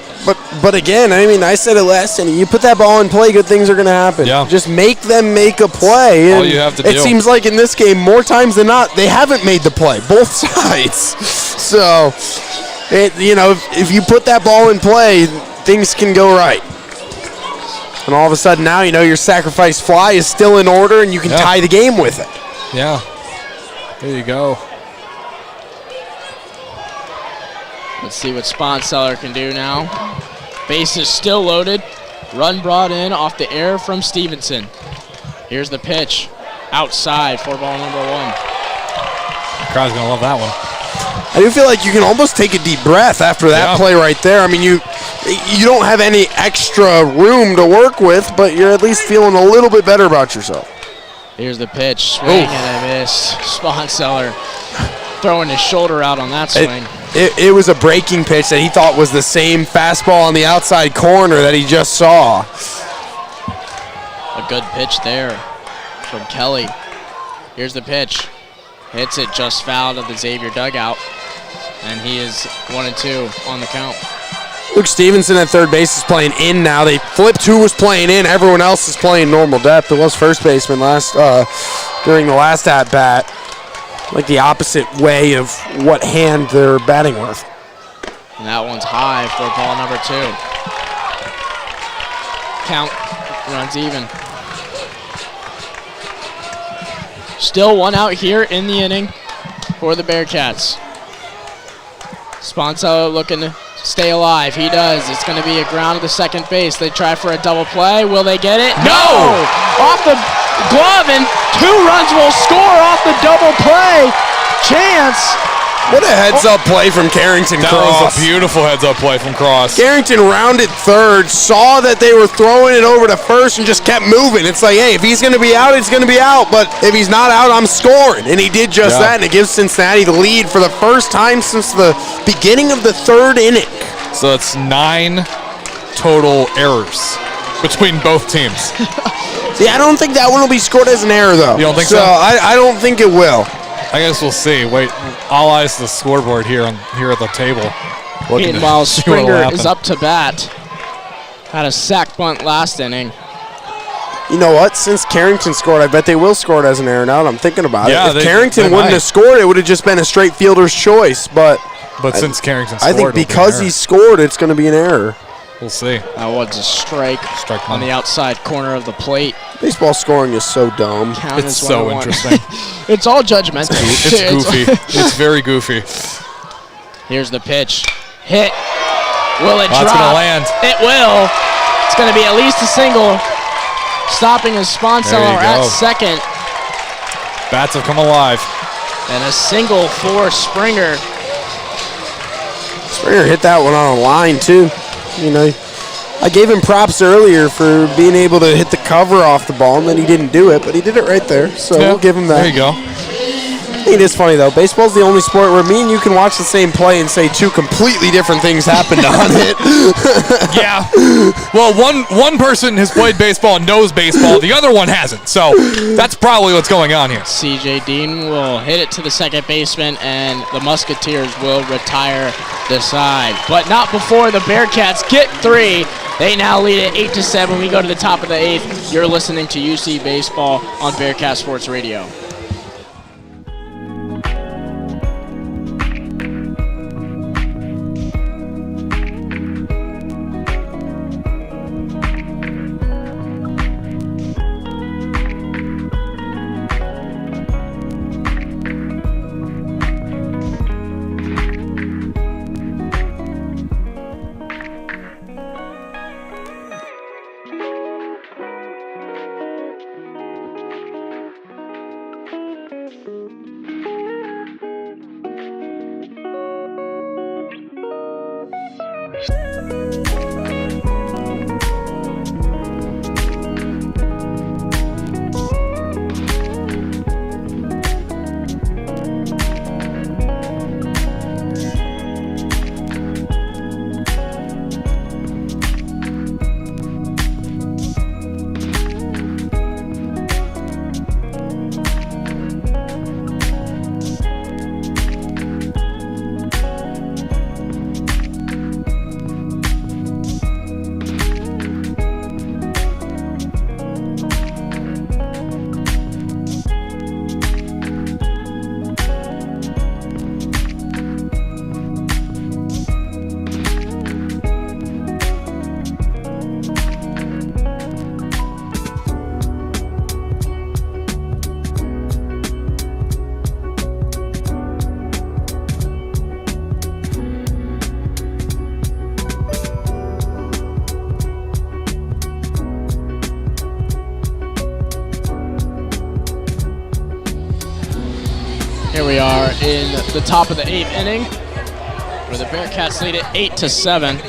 But again, I mean, I said it last inning. You put that ball in play, good things are going to happen. Yeah. Just make them make a play. All you have to do. It seems like in this game, more times than not, they haven't made the play, both sides. So, if you put that ball in play, things can go right. And all of a sudden now, your sacrifice fly is still in order, and you can tie the game with it. Yeah. There you go. Let's see what Sponseller can do now. Base is still loaded. Run brought in off the air from Stevenson. Here's the pitch. Outside for ball number 1. The crowd's going to love that one. I do feel like you can almost take a deep breath after that play right there. I mean, you don't have any extra room to work with, but you're at least feeling a little bit better about yourself. Here's the pitch. Swing and a miss. Sponseller throwing his shoulder out on that swing. It was a breaking pitch that he thought was the same fastball on the outside corner that he just saw. A good pitch there from Kelly. Here's the pitch. Hits it just foul of the Xavier dugout. And he is 1-2 on the count. Luke Stevenson at third base is playing in now. They flipped who was playing in. Everyone else is playing normal depth. It was first baseman during the last at-bat. Like the opposite way of what hand they're batting with. And that one's high for ball number 2. Count runs even. Still 1 out here in the inning for the Bearcats. Sponseller looking to stay alive. He does. It's going to be a ground to the second base. They try for a double play. Will they get it? No! Off the glove, and 2 runs will score off the double play. Chance What a heads-up play from Carrington That Cross. was a beautiful heads-up play from Cross. Carrington rounded third, saw that they were throwing it over to first, and just kept moving. It's like, hey, if he's going to be out, he's going to be out. But if he's not out, I'm scoring. And he did just that, and it gives Cincinnati the lead for the first time since the beginning of the third inning. So that's 9 total errors between both teams. See, I don't think that one will be scored as an error, though. You don't think so? I don't think it will. I guess we'll see. Wait, all eyes to the scoreboard here at the table. Meanwhile, See what'll Springer happen. is up to bat. Had a sack bunt last inning. You know what? Since Carrington scored, I bet they will score it as an error now that I'm thinking about it. If Carrington wouldn't have scored, it would have just been a straight fielder's choice. But since Carrington scored, I think because he scored, it's going to be an error. We'll see. That was a strike on the outside corner of the plate. Baseball scoring is so dumb. Count It's is so 1-1. interesting. It's all judgmental. It's goofy. It's very goofy. Here's the pitch. Hit. Will it drop? That's going to land. It will. It's going to be at least a single. Stopping his sponsor at second. Bats have come alive. And a single for Springer. Springer hit that one on a line, too. You know, I gave him props earlier for being able to hit the cover off the ball, and then he didn't do it, but he did it right there, so we'll give him that. There you go. I think it is funny, though. Baseball's the only sport where me and you can watch the same play and say 2 completely different things happened on it. Yeah. Well, one person has played baseball and knows baseball. The other one hasn't. So that's probably what's going on here. C.J. Dean will hit it to the second baseman, and the Musketeers will retire the side. But not before the Bearcats get 3. They now lead it 8-7. We go to the top of the 8th. You're listening to UC Baseball on Bearcat Sports Radio. Here we are in the top of the 8th inning, where the Bearcats lead it 8-7.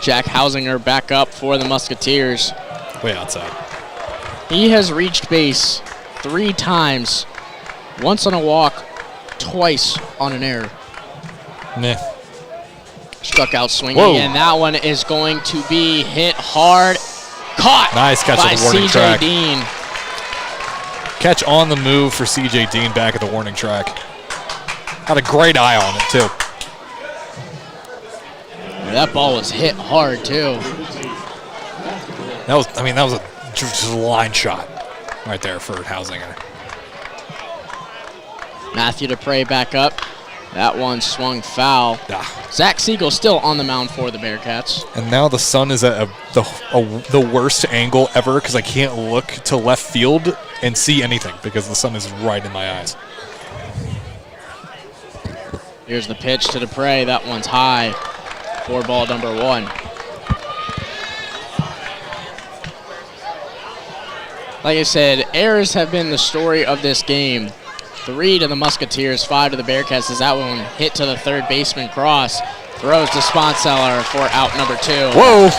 Jack Hausinger back up for the Musketeers. Way outside. He has reached base 3 times, once on a walk, twice on an error. Nah. Struck out swinging, Whoa. and that one is going to be hit hard. Caught Nice catch by at the warning C.J. track. Dean. Catch on the move for C.J. Dean back at the warning track. Had a great eye on it, too. That ball was hit hard, too. That was a just a line shot right there for Hausinger. Matthew Dupre back up. That one swung foul. Zach Siegel still on the mound for the Bearcats. And now the sun is at the worst angle ever because I can't look to left field and see anything because the sun is right in my eyes. Here's the pitch to Dupre. That one's high for ball number 1. Like I said, errors have been the story of this game. 3 to the Musketeers, 5 to the Bearcats as that one hit to the third baseman cross. Throws to Sponseller for out number 2. Whoa!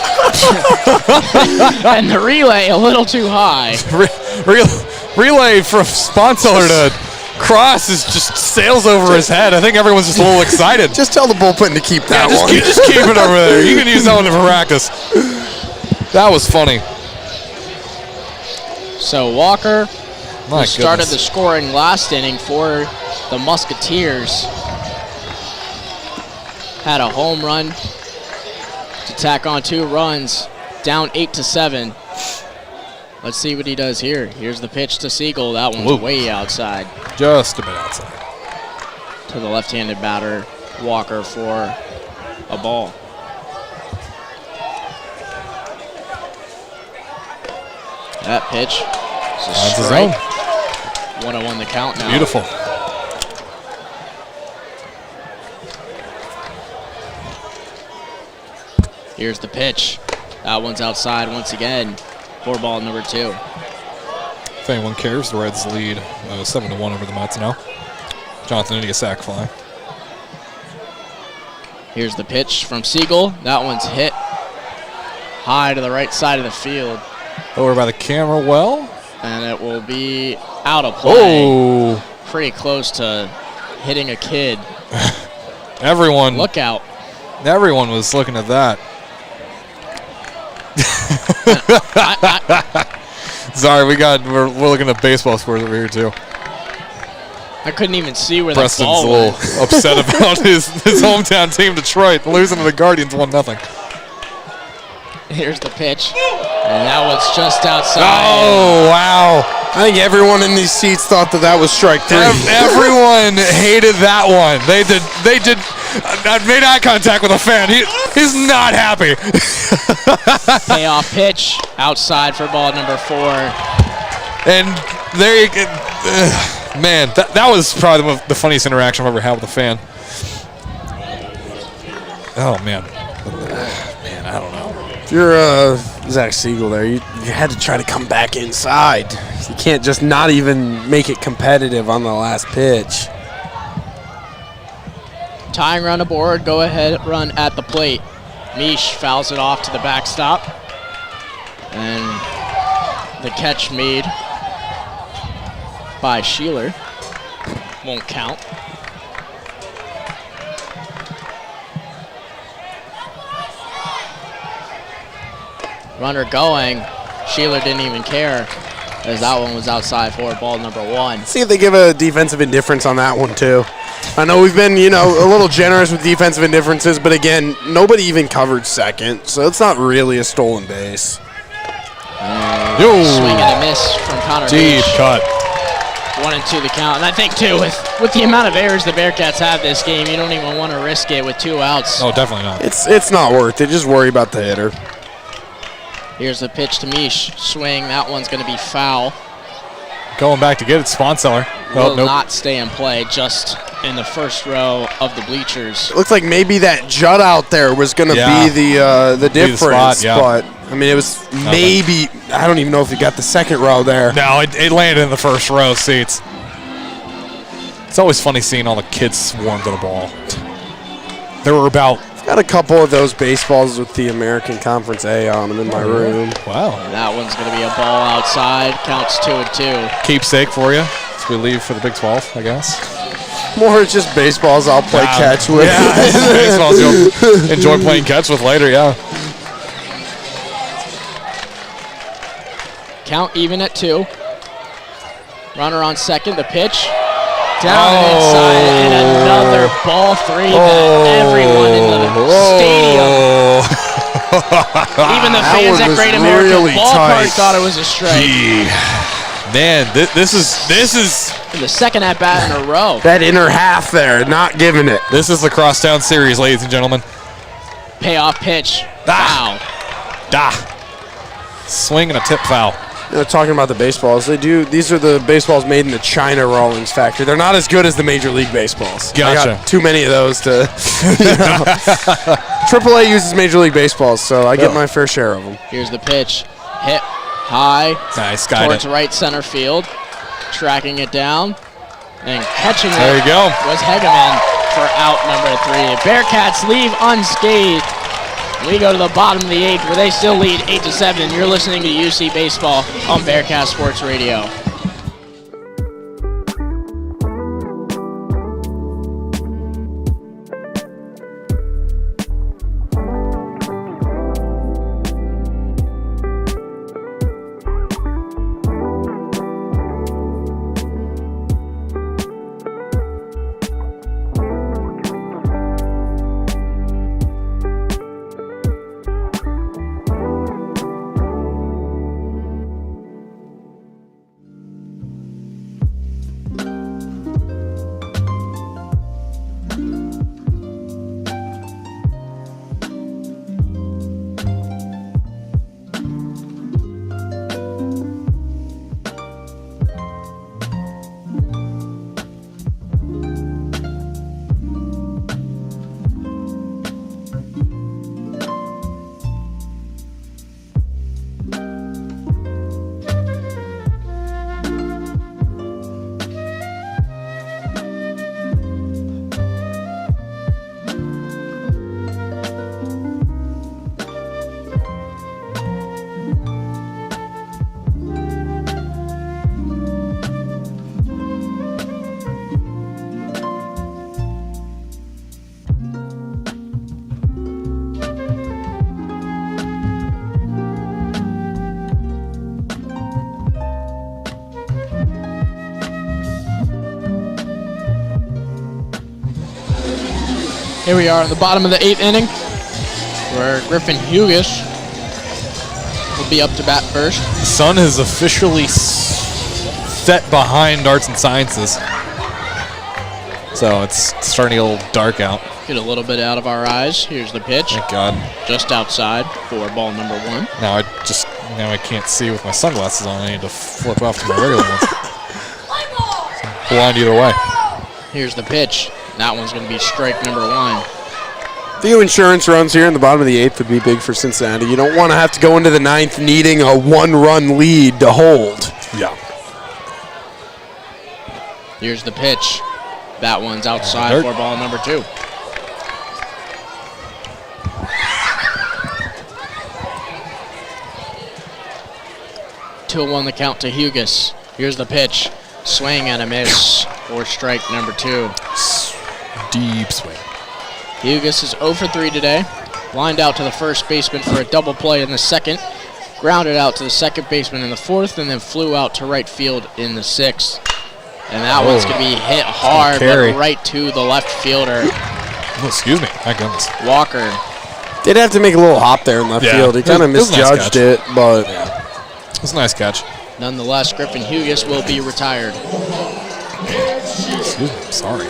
And the relay a little too high. Relay from Sponseller to Cross just sails over his head. I think everyone's just a little excited. Just tell the bullpen to keep that one. Just keep it over there. You can use that one for practice. That was funny. So Walker, My who started goodness. the scoring last inning for the Musketeers, had a home run to tack on 2 runs, down 8-7. Let's see what he does here. Here's the pitch to Siegel. That one's way outside. Just a bit outside. To the left-handed batter, Walker, for a ball. That pitch is a That's his strike. own. 1-0 the count now. Beautiful. Here's the pitch. That one's outside once again for ball number 2. If anyone cares, the Reds lead 7-1 over the Mets now. Jonathan Indy a sac fly. Here's the pitch from Siegel. That one's hit high to the right side of the field. Over by the camera well. And it will be out of play. Oh! Pretty close to hitting a kid. Everyone Look out. Everyone was looking at that. Sorry, we're looking at baseball scores over here too. I couldn't even see where Preston's the a ball little went. upset about his hometown team, Detroit, losing to the Guardians 1-0. Here's the pitch. And that was just outside. Oh, wow. I think everyone in these seats thought that was strike 3. Everyone hated that one. They did. I made eye contact with a fan. He's not happy. Payoff pitch outside for ball number 4. And there you go. Man, that was probably the funniest interaction I've ever had with a fan. Oh, man. Man, I don't know. If you're Zach Siegel there, you had to try to come back inside. You can't just not even make it competitive on the last pitch. Tying run aboard, go ahead run at the plate. Mish fouls it off to the backstop. And the catch made by Sheeler won't count. Runner going. Sheeler didn't even care as that one was outside for ball number 1. See if they give a defensive indifference on that one, too. I know we've been, a little generous with defensive indifferences, but again, nobody even covered second, so it's not really a stolen base. Swing and a miss from Connor Deep Mish. cut. 1-2 the count. And I think, too, with the amount of errors the Bearcats have this game, you don't even want to risk it with 2 outs. Oh, definitely not. It's not worth it. Just worry about the hitter. Here's the pitch to Mish. Swing. That one's going to be foul. Going back to get it, Sponseller. Will not stay in play, just in the first row of the bleachers. It looks like maybe that jut out there was going to be the difference, spot, yeah. but I mean it was maybe I don't even know if you got the second row there. No, it landed in the first row seats. It's always funny seeing all the kids swarm to the ball. There were about Got a couple of those baseballs with the American Conference A on them in my room. wow. That one's going to be a ball outside. Counts 2-2. Keepsake for you as we leave for the Big 12, I guess. More it's just baseballs I'll play catch with. Yeah, baseballs you'll enjoy playing catch with later, yeah. Count even at 2. Runner on second. The pitch. Down and inside, and another ball 3 that everyone in the stadium, even the fans at Great American really Ballpark tight. thought it was a strike. Man, this is In the second at bat in a row. That inner half there, not giving it. this is the Crosstown Series, ladies and gentlemen. Payoff pitch. Ah. Da. Swing and a tip foul. Talking about the baseballs, these are the baseballs made in the China Rawlings factory. They're not as good as the Major League baseballs. Gotcha. I got too many of those to. AAA uses Major League baseballs, so I get my fair share of them. Here's the pitch. Hit high Nice, got towards it. right center field. Tracking it down. And catching it There you go. was Hegeman for out number 3. Bearcats leave unscathed. We go to the bottom of the 8th where they still lead 8-7. You're listening to UC Baseball on Bearcat Sports Radio. Here we are at the bottom of the 8th inning, where Griffin Hughes will be up to bat first. The sun is officially set behind arts and sciences. So it's starting to get a little dark out. Get a little bit out of our eyes. Here's the pitch. Thank God. Just outside for ball number 1. Now I can't see with my sunglasses on. I need to flip off to my regular ones. Blind either way. Here's the pitch. That one's going to be strike number 1. A few insurance runs here in the bottom of the 8th would be big for Cincinnati. You don't want to have to go into the 9th needing a 1-run lead to hold. Yeah. Here's the pitch. That one's outside for ball number 2. Two-1 the count to Hughes. Here's the pitch. Swing and a miss for strike number 2. Deep swing. Hughes is 0 for 3 today. Lined out to the first baseman for a double play in the 2nd. Grounded out to the second baseman in the 4th, and then flew out to right field in the 6th. And that one's going to be hit hard, but right to the left fielder. Oh, excuse me. My goodness. Walker. Did have to make a little hop there in left field. He kind of misjudged it, but it was a nice catch. Nonetheless, Griffin Hughes will be retired. Excuse me. Sorry.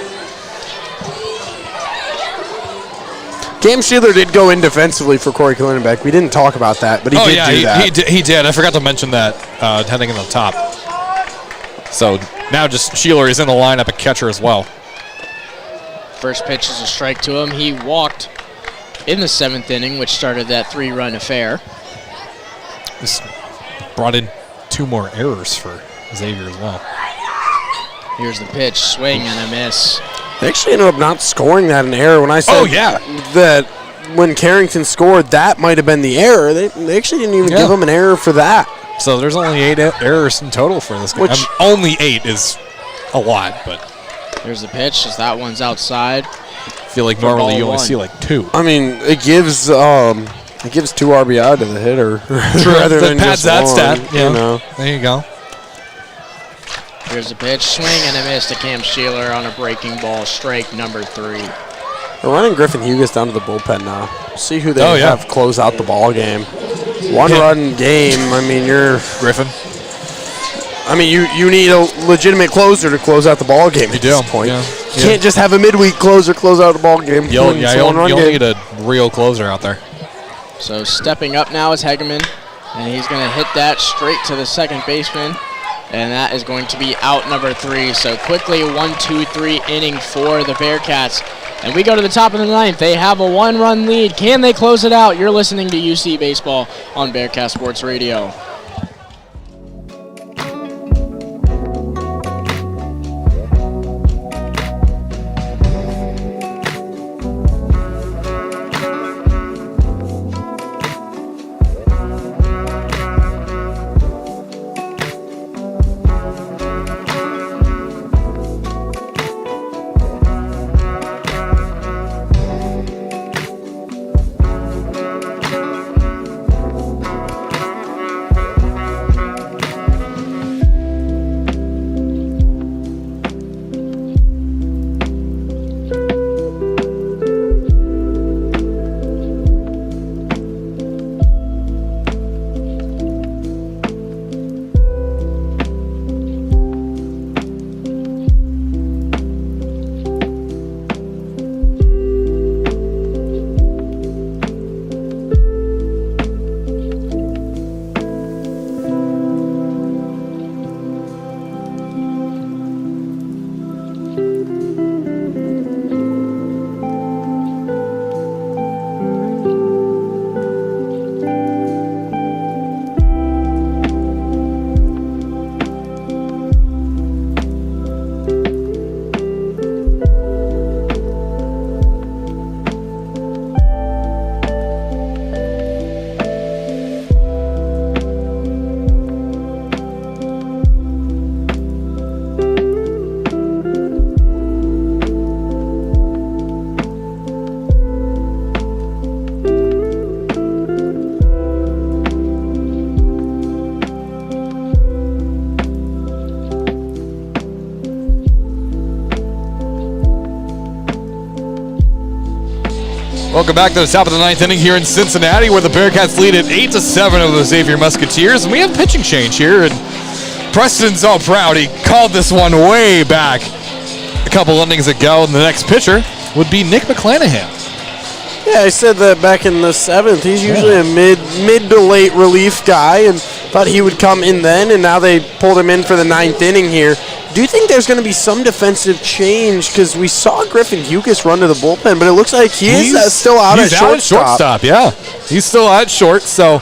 Cam Sheeler did go in defensively for Corey Kalinenbeck. We didn't talk about that, but he did do that. He did. I forgot to mention that heading in the top. So now just Sheeler is in the lineup at catcher as well. First pitch is a strike to him. He walked in the 7th inning, which started that 3-run affair. This brought in 2 more errors for Xavier as well. Here's the pitch. Swing and a miss. They actually ended up not scoring that in error. When I said that when Carrington scored, that might have been the error. They actually didn't even give him an error for that. So there's only 8 errors in total for this game. Only 8 is a lot, but. Here's the pitch. As that one's outside. I feel like normally you only see like 2. I mean, it gives 2 RBI to the hitter rather than just that one. Stat. Yeah. You know. There you go. Here's the pitch. Swing and a miss to Cam Sheeler on a breaking ball. Strike number 3. They're running Griffin Hughes down to the bullpen now. See who they have close out the ball game. 1-run game. I mean, you're Griffin. I mean, you need a legitimate closer to close out the ball game at this point. Yeah. You can't just have a midweek closer close out the ball game. You'll need a real closer out there. So stepping up now is Hegeman, and he's going to hit that straight to the second baseman, and that is going to be out number 3. So quickly 1-2-3 inning for the Bearcats. And we go to the top of the 9th. They have a 1-run lead. Can they close it out? You're listening to UC Baseball on Bearcat Sports Radio. Welcome back to the top of the 9th inning here in Cincinnati, where the Bearcats lead at 8-7 over the Xavier Musketeers. And we have a pitching change here, and Preston's all proud. He called this one way back a couple innings ago, and the next pitcher would be Nick McClanahan. Yeah, I said that back in the 7th. He's usually a mid to late relief guy, and thought he would come in then, and now they pulled him in for the 9th inning here. Do you think there's going to be some defensive change? Because we saw Griffin Hukas run to the bullpen, but it looks like he's still out at shortstop. He's out at shortstop, yeah. He's still out at short, so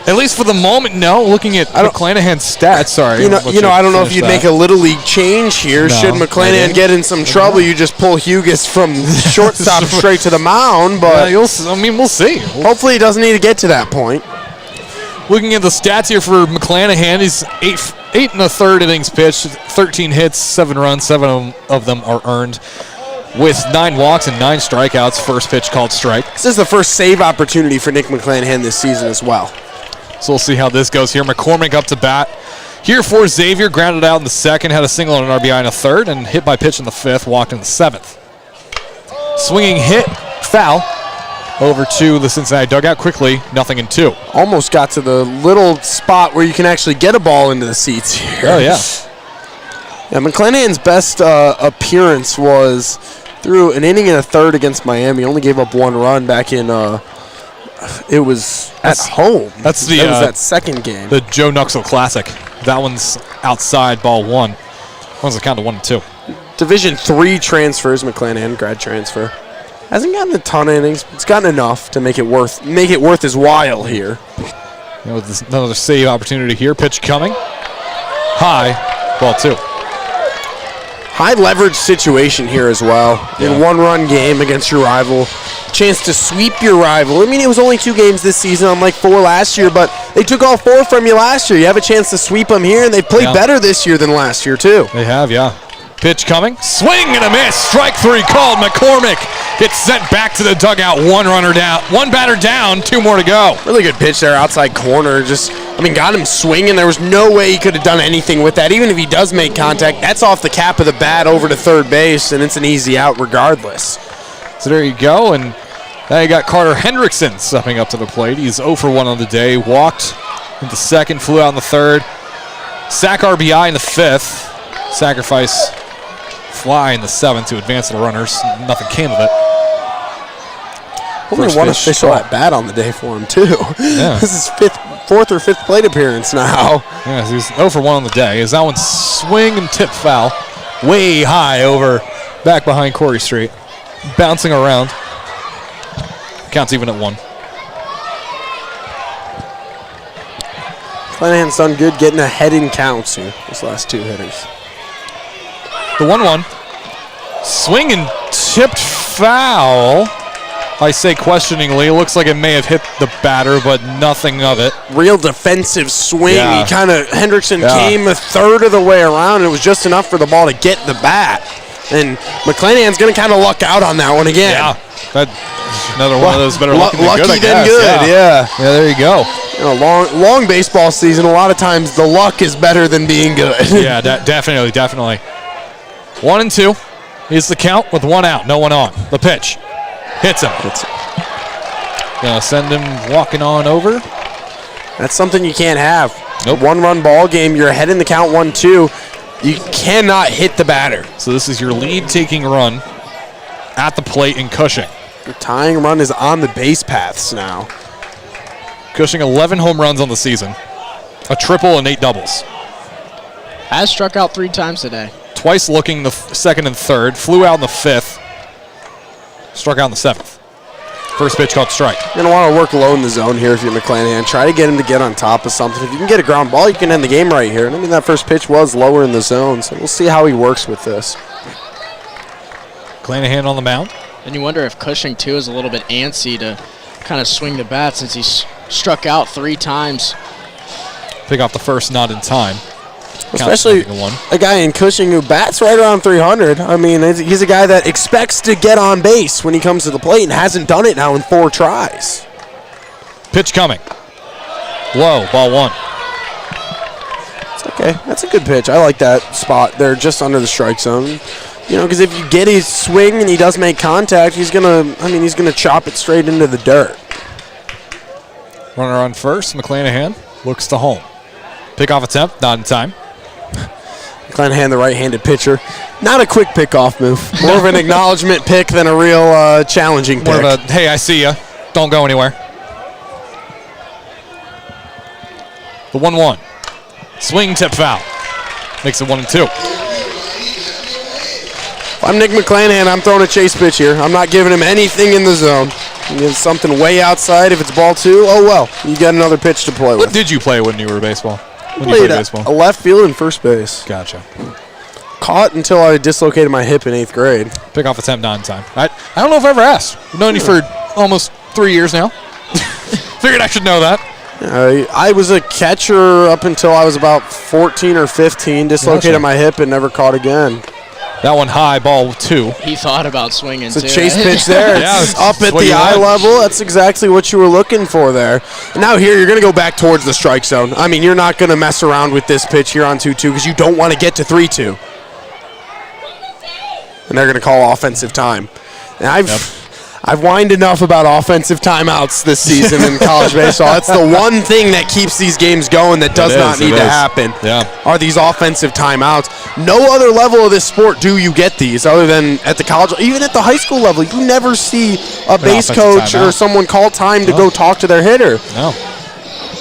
at least for the moment, no. Looking at McClanahan's stats, sorry. I don't know if you'd make a little league change here. No, Should McClanahan get in some trouble, you just pull Hugas from shortstop straight to the mound. But we'll see. Hopefully he doesn't need to get to that point. Looking at the stats here for McClanahan, he's 8 and a third innings pitched, 13 hits, 7 runs, 7 of them are earned, with 9 walks and 9 strikeouts. First pitch called strike. This is the first save opportunity for Nick McClanahan this season as well. So we'll see how this goes here. McCormick up to bat. Here for Xavier, grounded out in the 2nd, had a single and an RBI in the 3rd, and hit by pitch in the 5th, walked in the 7th. Swinging hit, foul, over to the Cincinnati dugout quickly, 0-2. Almost got to the little spot where you can actually get a ball into the seats here. Oh, yeah. Yeah, McClanahan's best appearance was through an inning and a 3rd against Miami. Only gave up 1 run back in, it was at home. That was that 2nd game. The Joe Nuxle Classic. That one's outside, ball 1. One's the count of 1-2. Division III transfers, McClanahan, grad transfer. Hasn't gotten a ton of innings, but it's gotten enough to make it worth his while here. Another save opportunity here. Pitch coming. High, ball 2. High leverage situation here as well. Yeah. In 1-run game against your rival. Chance to sweep your rival. I mean, it was only 2 games this season, unlike 4 last year, but they took all 4 from you last year. You have a chance to sweep them here, and they've played better this year than last year, too. They have, yeah. Pitch coming. Swing and a miss. Strike 3 called. McCormick gets sent back to the dugout. 1 runner down. 1 batter down. 2 more to go. Really good pitch there, outside corner. Got him swinging. There was no way he could have done anything with that. Even if he does make contact, that's off the cap of the bat over to third base, and it's an easy out regardless. So there you go, and now you got Carter Hendrickson stepping up to the plate. He's 0 for 1 on the day. Walked into 2nd, flew out in the 3rd. Sack RBI in the 5th. Sacrifice fly in the 7th to advance the runners. Nothing came of it. Only one official at bat on the day for him, too. Yeah. This is 4th or 5th plate appearance now. Yeah, he's 0 for 1 on the day. Is that one swing and tip foul? Way high over back behind Corey Street. Bouncing around. Counts even at 1. McClanahan's done good getting ahead in counts here, these last 2 hitters. The 1-1. Swing and tipped foul. I say questioningly. It looks like it may have hit the batter, but nothing of it. Real defensive swing. Yeah. Hendrickson came a 1/3 of the way around, and it was just enough for the ball to get the bat. And McClanahan's going to kind of luck out on that one again. Yeah. Another one of those better lucky than good, I than guess. good, yeah. Yeah, there you go. Long baseball season, a lot of times the luck is better than being good. Yeah, definitely. 1-2 is the count with 1 out, no one on. The pitch. Hits him. Gonna send him walking on over. That's something you can't have. Nope. 1-run ball game, you're ahead in the count 1-2. You cannot hit the batter. So this is your lead-taking run at the plate in Cushing. The tying run is on the base paths now. Cushing 11 home runs on the season, a triple and 8 doubles. Has struck out 3 times today. Twice looking the 2nd and 3rd, flew out in the 5th, struck out in the 7th. First pitch called strike. You're going to want to work low in the zone here if you're McClanahan. Try to get him to get on top of something. If you can get a ground ball, you can end the game right here. And that first pitch was lower in the zone, so we'll see how he works with this. McClanahan on the mound. And you wonder if Cushing, too, is a little bit antsy to kind of swing the bat since he's struck out 3 times. Pick off the first, not in time. Especially a guy in Cushing who bats right around 300. I mean, he's a guy that expects to get on base when he comes to the plate and hasn't done it now in 4 tries. Pitch coming. Low, ball 1. It's okay. That's a good pitch. I like that spot there just under the strike zone. You know, because if you get his swing and he does make contact, he's gonna chop it straight into the dirt. Runner on first. McClanahan looks to home. Pickoff attempt, not in time. McClanahan, the right-handed pitcher. Not a quick pickoff move. More of an acknowledgement pick than a real challenging pick. More of a, hey, I see ya. Don't go anywhere. The 1-1. Swing, tip, foul. Makes it 1-2. If I'm Nick McClanahan, I'm throwing a chase pitch here. I'm not giving him anything in the zone. He gives something way outside. If it's ball 2, oh well. You got another pitch to play with. What did you play when you were baseball? When you played played baseball? a left field and first base. Gotcha. Caught until I dislocated my hip in 8th grade. Pickoff attempt, not in time. I don't know if I ever asked. I've known you for almost 3 years now. Figured I should know that. I was a catcher up until I was about 14 or 15. Dislocated Gotcha. my hip and never caught again. That one high, ball 2. He thought about swinging, It's a too. chase pitch there. Yeah, It's it's up at what the you eye want. level. That's exactly what you were looking for there. And now here, you're going to go back towards the strike zone. I mean, you're not going to mess around with this pitch here on 2-2 because you don't want to get to 3-2. And they're going to call offensive time. And I've whined enough about offensive timeouts this season in college baseball. That's the one thing that keeps these games going that does not need to happen. Yeah. Are these offensive timeouts. No other level of this sport do you get these other than at the college, even at the high school level. You never see a base offensive coach timeout. or someone call time to go talk to their hitter No.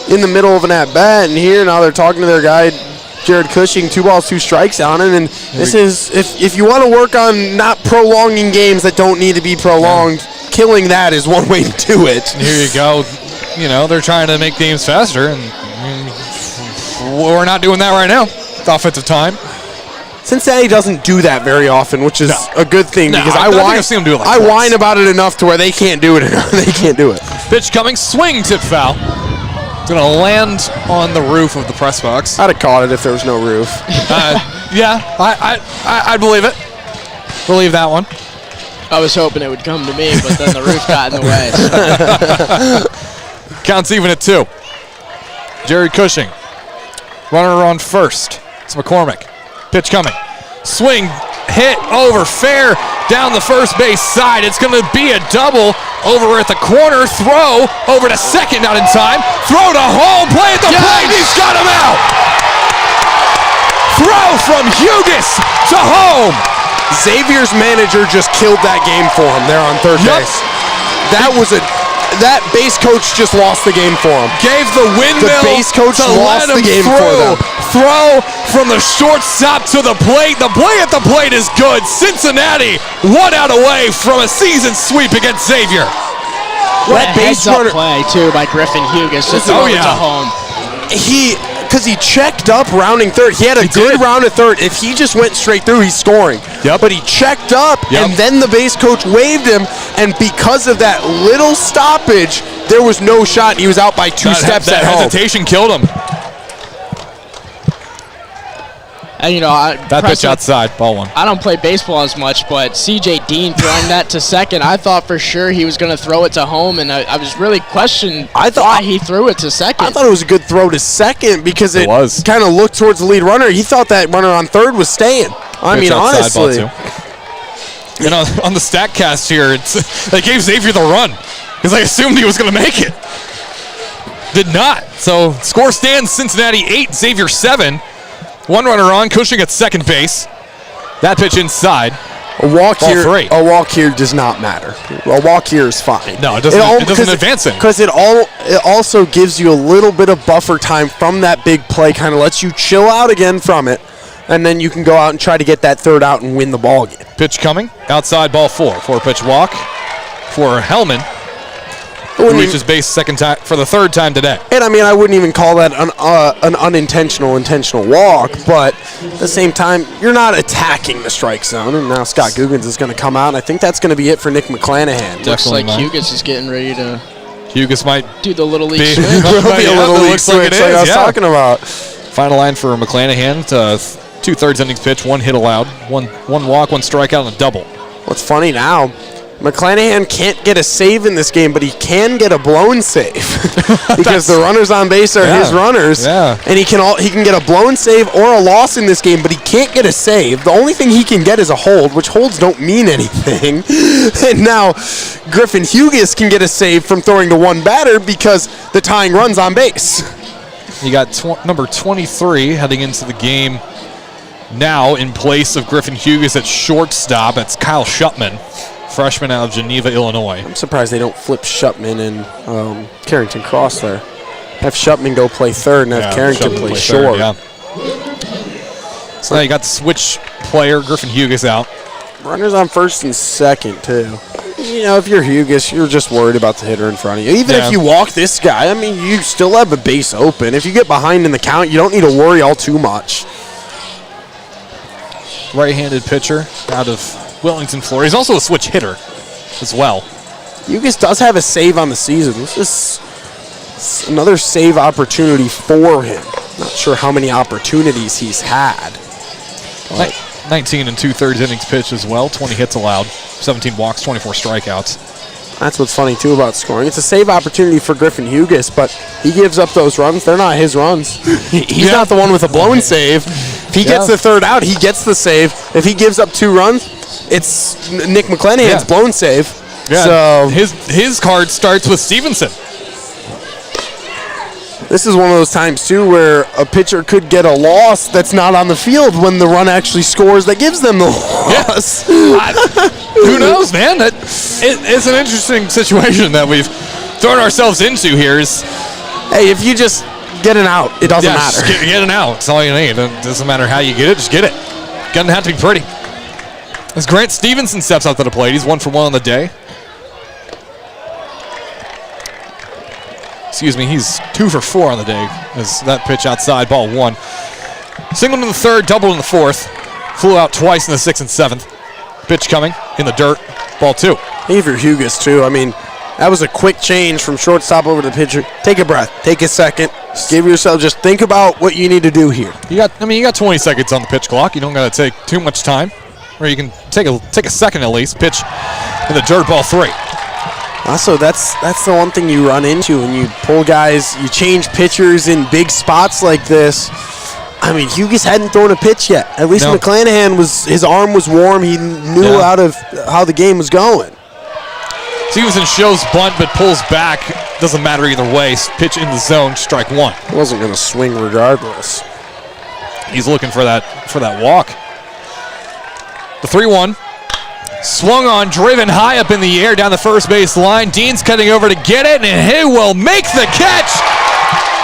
in the middle of an at-bat. And here now they're talking to their guy, Jared Cushing, 2 balls, 2 strikes on it. And this is, if you want to work on not prolonging games that don't need to be prolonged, killing that is one way to do it. And here you go. You know, they're trying to make games faster, and we're not doing that right now. It's offensive time. Cincinnati doesn't do that very often, which is a good thing No, because I think I've seen them do it like I twice. whine about it enough to where they can't do it. They can't do it. Pitch coming, swing, tip, foul. It's going to land on the roof of the press box. I'd have caught it if there was no roof. Yeah, I believe it. Believe that one. I was hoping it would come to me, but then the roof got in the way. Counts even at 2. Jared Cushing. Runner on first. It's McCormick. Pitch coming. Swing, hit, over, fair, down the first base side. It's going to be a double over at the corner. Throw over to second, not in time. Throw to home, play at the plate. He's got him out. Throw from Hughes to home. Xavier's manager just killed that game for him there on third Yep. base. That base coach just lost the game for him. Gave the windmill The base coach to lost let him the game for them. Throw from the shortstop to the plate. The play at the plate is good. Cincinnati 1 out away from a season sweep against Xavier. That base heads-up runner- play, too, by Griffin Hughes to throw it to home. Because he checked up rounding third. He had a good round at third. If he just went straight through, he's scoring. Yep. But he checked up, Yep. and then the base coach waved him, and because of that little stoppage, there was no shot, and he was out by 2 steps that at home. hesitation killed him. And, you know, That pitch outside, ball 1. I don't play baseball as much, but C.J. Dean throwing that to second, I thought for sure he was going to throw it to home, and I was really questioning why he threw it to second. I thought it was a good throw to second because it was. kind of looked towards the lead runner. He thought that runner on third was staying. I mean, Pitch outside, ball honestly. 2. You know, on the StatCast here, they gave Xavier the run because I assumed he was going to make it. Did not. So score stands Cincinnati 8, Xavier 7. 1 runner on, Cushing at second base. That pitch inside. A walk Ball here. 3. A walk here does not matter. A walk here is fine. No, it doesn't advance it. Because it also gives you a little bit of buffer time from that big play. Kind of lets you chill out again from it, and then you can go out and try to get that third out and win the ball game. Pitch coming, outside, ball 4. 4-pitch walk for Hellman, who reaches base second time for the 3rd time today. And I mean, I wouldn't even call that an intentional walk, but at the same time, you're not attacking the strike zone. And now Scott Guggens is going to come out, and I think that's going to be it for Nick McClanahan. Looks like Definitely Hughes is getting ready to Hughes might do the Little League be, swing. It'll be a little league switch like I was talking about. Final line for McClanahan, 2/3 innings pitch, 1 hit allowed, one walk, 1 strikeout, and a double. What's funny now, McClanahan can't get a save in this game, but he can get a blown save because the runners on base are his runners. Yeah. And he can get a blown save or a loss in this game, but he can't get a save. The only thing he can get is a hold, which holds don't mean anything. And now Griffin Hughes can get a save from throwing to one batter because the tying run's on base. You got number 23 heading into the game now in place of Griffin Hughes at shortstop. That's Kyle Shupman, freshman out of Geneva, Illinois. I'm surprised they don't flip Shupman and Carrington Cross there. Have Shupman go play third and have Carrington Shupman play short. Third, so now you got the switch player, Griffin Hughes out. Runners on first and second, too. You know, if you're Hughes, you're just worried about the hitter in front of you. Even if you walk this guy, I mean, you still have a base open. If you get behind in the count, you don't need to worry all too much. Right-handed pitcher out of Wellington, Florida. He's also a switch hitter as well. Hughes does have a save on the season. This is another save opportunity for him. Not sure how many opportunities he's had. 19 and 2/3 innings pitched as well. 20 hits allowed. 17 walks, 24 strikeouts. That's what's funny, too, about scoring. It's a save opportunity for Griffin Hughes, but he gives up those runs. They're not his runs. He's not the one with a blown save. If he gets the third out, he gets the save. If he gives up 2 runs, it's Nick McClanahan's blown save. Yeah. So his card starts with Stevenson. this is one of those times, too, where a pitcher could get a loss that's not on the field when the run actually scores that gives them the loss. Who knows, man? It's an interesting situation that we've thrown ourselves into here. Hey, if you just get an out, it doesn't matter. Just get an out. That's all you need. It doesn't matter how you get it, just get it. Doesn't have to be pretty. As Grant Stevenson steps up to the plate, he's 1 for 1 on the day. Excuse me, he's 2 for 4 on the day. As that pitch outside, ball 1. Single in the third, double in the fourth. Flew out twice in the 6th and 7th. Pitch coming in the dirt, ball 2. Xavier Hughes, too. I mean, that was a quick change from shortstop over to the pitcher. Take a breath. Take a second. Give yourself, just think about what you need to do here. You got 20 seconds on the pitch clock. You don't got to take too much time. Or you can take a second at least. Pitch in the dirt, ball 3. Also, that's the one thing you run into when you pull guys, you change pitchers in big spots like this. I mean, Hughes hadn't thrown a pitch yet. At least McClanahan his arm was warm. He knew out of how the game was going. Stevenson shows bunt but pulls back. Doesn't matter either way. Pitch in the zone, strike 1. He wasn't going to swing regardless. He's looking for that walk. The 3-1. Swung on, driven high up in the air down the first base line. Dean's cutting over to get it, and he will make the catch.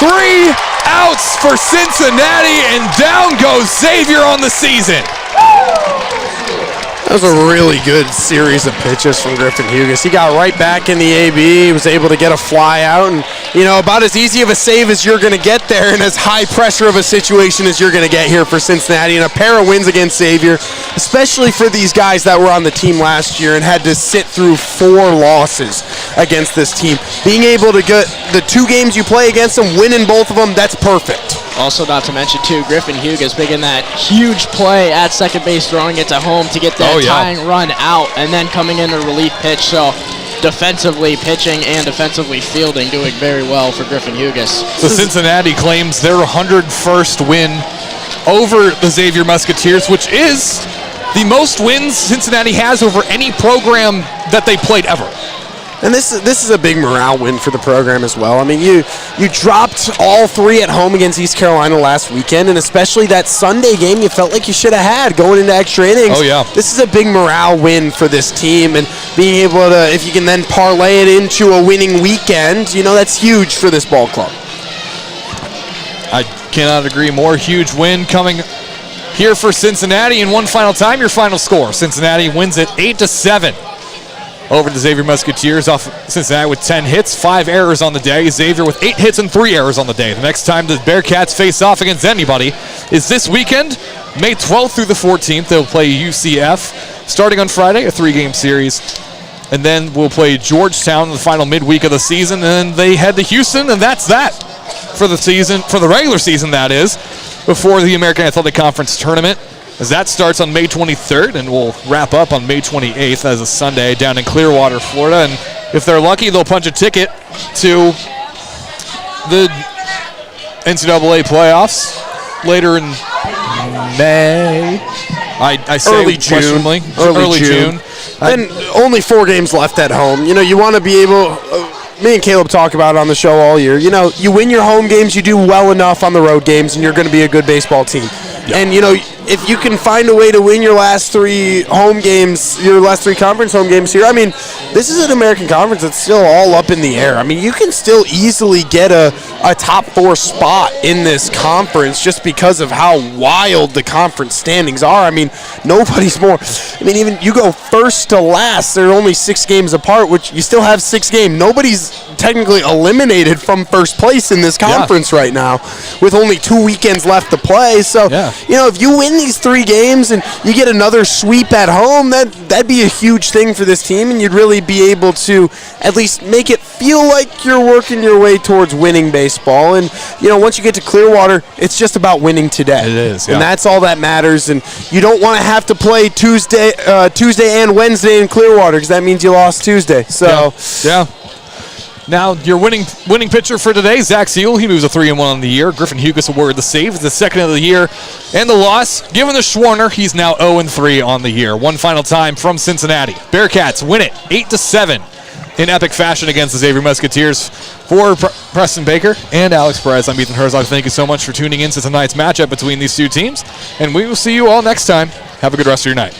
3 outs for Cincinnati, and down goes Xavier on the season. That was a really good series of pitches from Griffin Hughes. He got right back in the AB. He was able to get a fly out, and about as easy of a save as you're going to get there, and as high pressure of a situation as you're going to get here for Cincinnati, and a pair of wins against Xavier, especially for these guys that were on the team last year and had to sit through 4 losses against this team. Being able to get the 2 games you play against them, winning both of them, that's perfect. Also, not to mention, too, Griffin Hughes making that huge play at second base, throwing it to home to get that tying run out, and then coming in a relief pitch. So defensively pitching and defensively fielding, doing very well for Griffin Hughes. So Cincinnati claims their 101st win over the Xavier Musketeers, which is the most wins Cincinnati has over any program that they played ever. And this is a big morale win for the program as well. I mean, you dropped all 3 at home against East Carolina last weekend, and especially that Sunday game you felt like you should have had going into extra innings. Oh, yeah. This is a big morale win for this team, and being able to, if you can then parlay it into a winning weekend, that's huge for this ball club. I cannot agree more. Huge win coming here for Cincinnati. And one final time, your final score. Cincinnati wins it 8-7. Over the Xavier Musketeers off Cincinnati with 10 hits, 5 errors on the day. Xavier with 8 hits and 3 errors on the day. The next time the Bearcats face off against anybody is this weekend, May 12th through the 14th. They'll play UCF starting on Friday, a 3-game series. And then we'll play Georgetown in the final midweek of the season. And then they head to Houston, and that's that for the season, for the regular season, that is, before the American Athletic Conference tournament as that starts on May 23rd and will wrap up on May 28th as a Sunday down in Clearwater, Florida. And if they're lucky, they'll punch a ticket to the NCAA playoffs later in May. I say Early June. questionably. Early June. And only 4 games left at home. You know, you want to be able. Me and Caleb talk about it on the show all year. You know, you win your home games, you do well enough on the road games, and you're going to be a good baseball team. Yeah. And, you know, if you can find a way to win your last 3 home games, your last 3 conference home games here, I mean, this is an American Conference that's still all up in the air. I mean, you can still easily get a top 4 spot in this conference just because of how wild the conference standings are. I mean, nobody's more. I mean, even you go first to last, they're only 6 games apart, which you still have 6 games. Nobody's technically eliminated from first place in this conference right now with only 2 weekends left to play. So, you know, if you win these 3 games and you get another sweep at home, that'd be a huge thing for this team, and you'd really be able to at least make it feel like you're working your way towards winning baseball. And, you know, once you get to Clearwater, it's just about winning today. It is, and that's all that matters. And you don't want to have to play Tuesday and Wednesday in Clearwater because that means you lost Tuesday. So, Now, your winning pitcher for today, Zach Seal. He moves a 3-1 on the year. Griffin Hugas awarded the save, the second of the year, and the loss. Given the Schwarner, he's now 0-3 on the year. One final time from Cincinnati. Bearcats win it 8-7 in epic fashion against the Xavier Musketeers. For Preston Baker and Alex Perez, I'm Ethan Herzog. Thank you so much for tuning in to tonight's matchup between these 2 teams, and we will see you all next time. Have a good rest of your night.